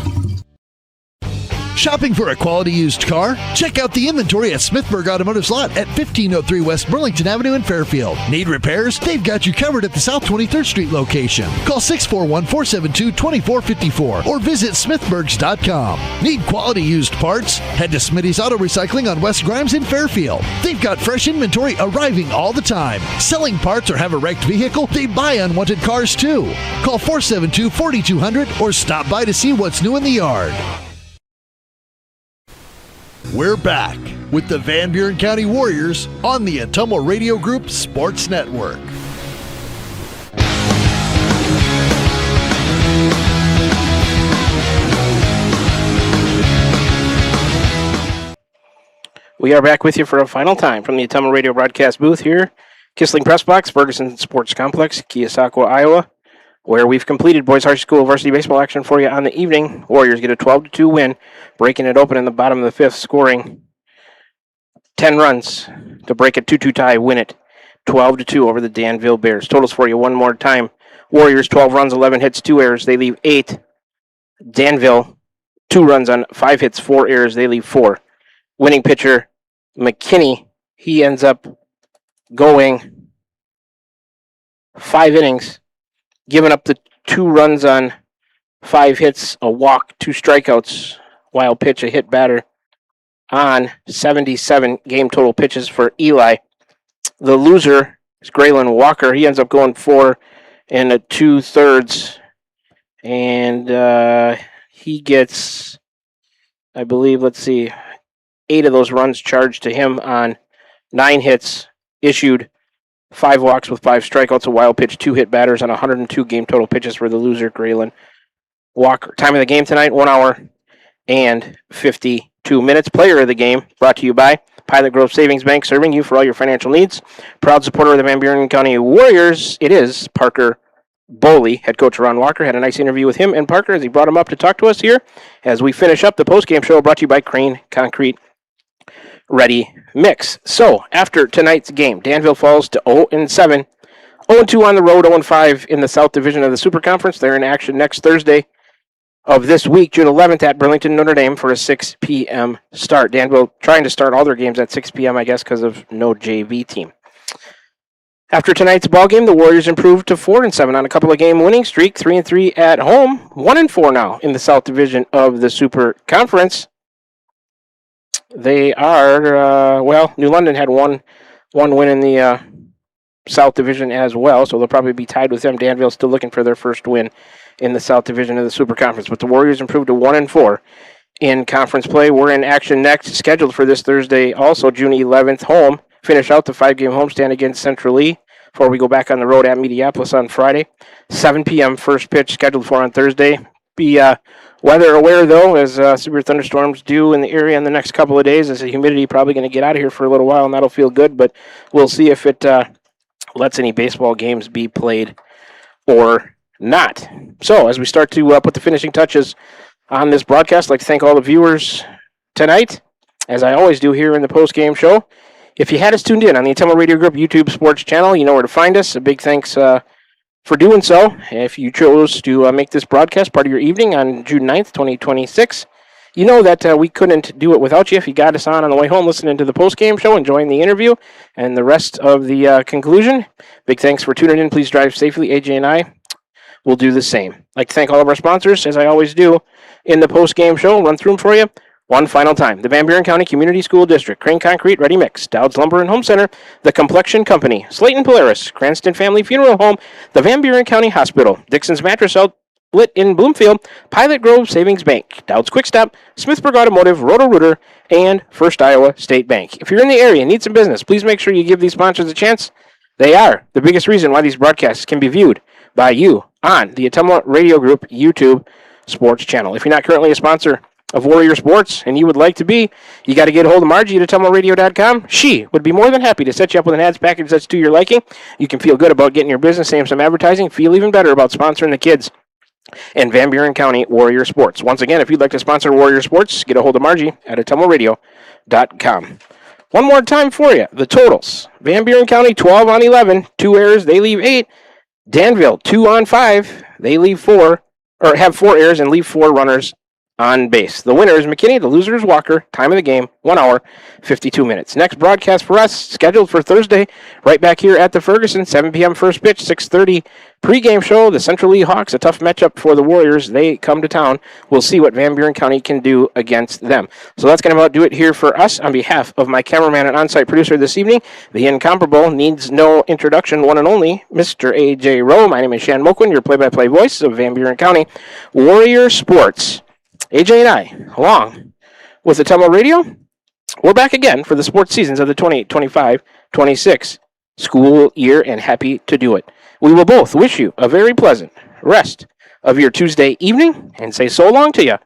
A: Shopping for a quality used car? Check out the inventory at Smithburg Automotive Lot at 1503 West Burlington Avenue in Fairfield. Need repairs? They've got you covered at the South 23rd Street location. Call 641-472-2454 or visit smithburgs.com. Need quality used parts? Head to Smitty's Auto Recycling on West Grimes in Fairfield. They've got fresh inventory arriving all the time. Selling parts or have a wrecked vehicle? They buy unwanted cars too. Call 472-4200 or stop by to see what's new in the yard. We're back with the Van Buren County Warriors on the Ottumwa Radio Group Sports Network.
B: We are back with you for a final time from the Ottumwa Radio broadcast booth here, Kissling Press Box, Ferguson Sports Complex, Keosauqua, Iowa, where we've completed boys high school varsity baseball action for you on the evening. Warriors get a 12-2 win, breaking it open in the bottom of the fifth, scoring 10 runs to break a 2-2 tie, win it 12-2 over the Danville Bears. Totals for you one more time. Warriors 12 runs, 11 hits, 2 errors. They leave 8. Danville 2 runs on 5 hits, 4 errors. They leave 4. Winning pitcher McKinney, he ends up going 5 innings, giving up the 2 runs on 5 hits, a walk, 2 strikeouts, wild pitch, a hit batter on 77 game total pitches for Eli. The loser is Graylin Walker. He ends up going 4 2/3, and he gets, I believe, 8 of those runs charged to him on 9 hits, issued 5 walks with 5 strikeouts, a wild pitch, 2 hit batters on 102 game total pitches for the loser, Graylin Walker. Time of the game tonight, 1 hour and 52 minutes. Player of the game, brought to you by Pilot Grove Savings Bank, serving you for all your financial needs. Proud supporter of the Van Buren County Warriors, it is Parker Boley. Head coach Ron Walker had a nice interview with him and Parker as he brought him up to talk to us here as we finish up the post-game show, brought to you by Crane Concrete Ready Mix. So, after tonight's game, Danville falls to 0-7, 0-2 on the road, 0-5 in the South Division of the Super Conference. They're in action next Thursday of this week, June 11th, at Burlington Notre Dame for a 6 p.m. start. Danville trying to start all their games at 6 p.m., I guess, because of no JV team. After tonight's ballgame, the Warriors improved to 4-7 on a couple of game winning streak, 3-3 at home, 1-4 now in the South Division of the Super Conference. They are, New London had one win in the South Division as well, so they'll probably be tied with them. Danville's still looking for their first win in the South Division of the Super Conference, but the Warriors improved to 1-4 in conference play. We're in action next, scheduled for this Thursday, also June 11th, home. Finish out the 5-game homestand against Central Lee before we go back on the road at Mediapolis on Friday. 7 p.m. first pitch scheduled for on Thursday. Be weather aware, though, as severe thunderstorms due in the area in the next couple of days, as the humidity probably going to get out of here for a little while, and that'll feel good, but we'll see if it lets any baseball games be played or not. So, as we start to put the finishing touches on this broadcast, I'd like to thank all the viewers tonight, as I always do here in the post-game show. If you had us tuned in on the Ottumwa Radio Group YouTube Sports channel, you know where to find us. A big thanks for doing so. If you chose to make this broadcast part of your evening on June 9th, 2026, you know that we couldn't do it without you. If you got us on the way home listening to the post-game show, enjoying the interview, and the rest of the conclusion, big thanks for tuning in. Please drive safely. AJ and I will do the same. I'd like to thank all of our sponsors, as I always do in the post-game show. I'll run through them for you one final time. The Van Buren County Community School District, Crane Concrete Ready Mix, Dowd's Lumber and Home Center, The Complexion Company, Slayton Polaris, Cranston Family Funeral Home, the Van Buren County Hospital, Dixon's Mattress Outlet in Bloomfield, Pilot Grove Savings Bank, Dowd's Quick Stop, Smithburg Automotive, Roto-Rooter, and First Iowa State Bank. If you're in the area and need some business, please make sure you give these sponsors a chance. They are the biggest reason why these broadcasts can be viewed by you on the Ottumwa Radio Group YouTube sports channel. If you're not currently a sponsor of Warrior Sports and you would like to be, you got to get a hold of Margie at OttumwaRadio.com. She would be more than happy to set you up with an ads package that's to your liking. You can feel good about getting your business name some advertising, feel even better about sponsoring the kids and Van Buren County Warrior Sports. Once again, if you'd like to sponsor Warrior Sports, get a hold of Margie at OttumwaRadio.com. One more time for you, the totals. Van Buren County 12 on 11, 2 errors, they leave 8. Danville 2 on 5, they leave 4, or have 4 errors and leave 4 runners on base. The winner is McKinney, the loser is Walker. Time of the game, 1 hour, 52 minutes. Next broadcast for us, scheduled for Thursday, right back here at the Ferguson, 7 p.m. first pitch, 6:30 pregame show. The Central Lee Hawks, a tough matchup for the Warriors. They come to town. We'll see what Van Buren County can do against them. So that's going to about do it here for us. On behalf of my cameraman and on-site producer this evening, the incomparable, needs no introduction, one and only, Mr. A.J. Rowe. My name is Shan Moquin, your play-by-play voice of Van Buren County Warrior Sports. AJ and I, along with the Ottumwa Radio, we're back again for the sports seasons of the 2025-26 school year, and happy to do it. We will both wish you a very pleasant rest of your Tuesday evening and say so long to you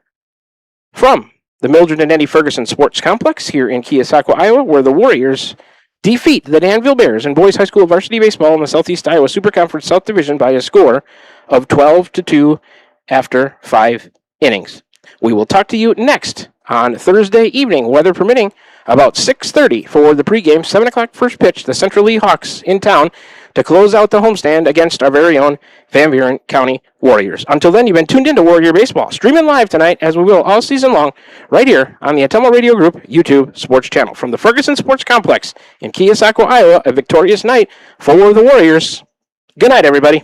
B: from the Mildred and Eddie Ferguson Sports Complex here in Keosauqua, Iowa, where the Warriors defeat the Danville Bears in boys high school varsity baseball in the Southeast Iowa Super Conference South Division by a score of 12-2 after 5 innings. We will talk to you next on Thursday evening, weather permitting, about 6:30 for the pregame, 7 o'clock first pitch, the Central Lee Hawks in town to close out the homestand against our very own Van Buren County Warriors. Until then, you've been tuned into Warrior Baseball, streaming live tonight, as we will all season long, right here on the Ottumwa Radio Group YouTube sports channel. From the Ferguson Sports Complex in Keosauqua, Iowa, a victorious night for the Warriors. Good night, everybody.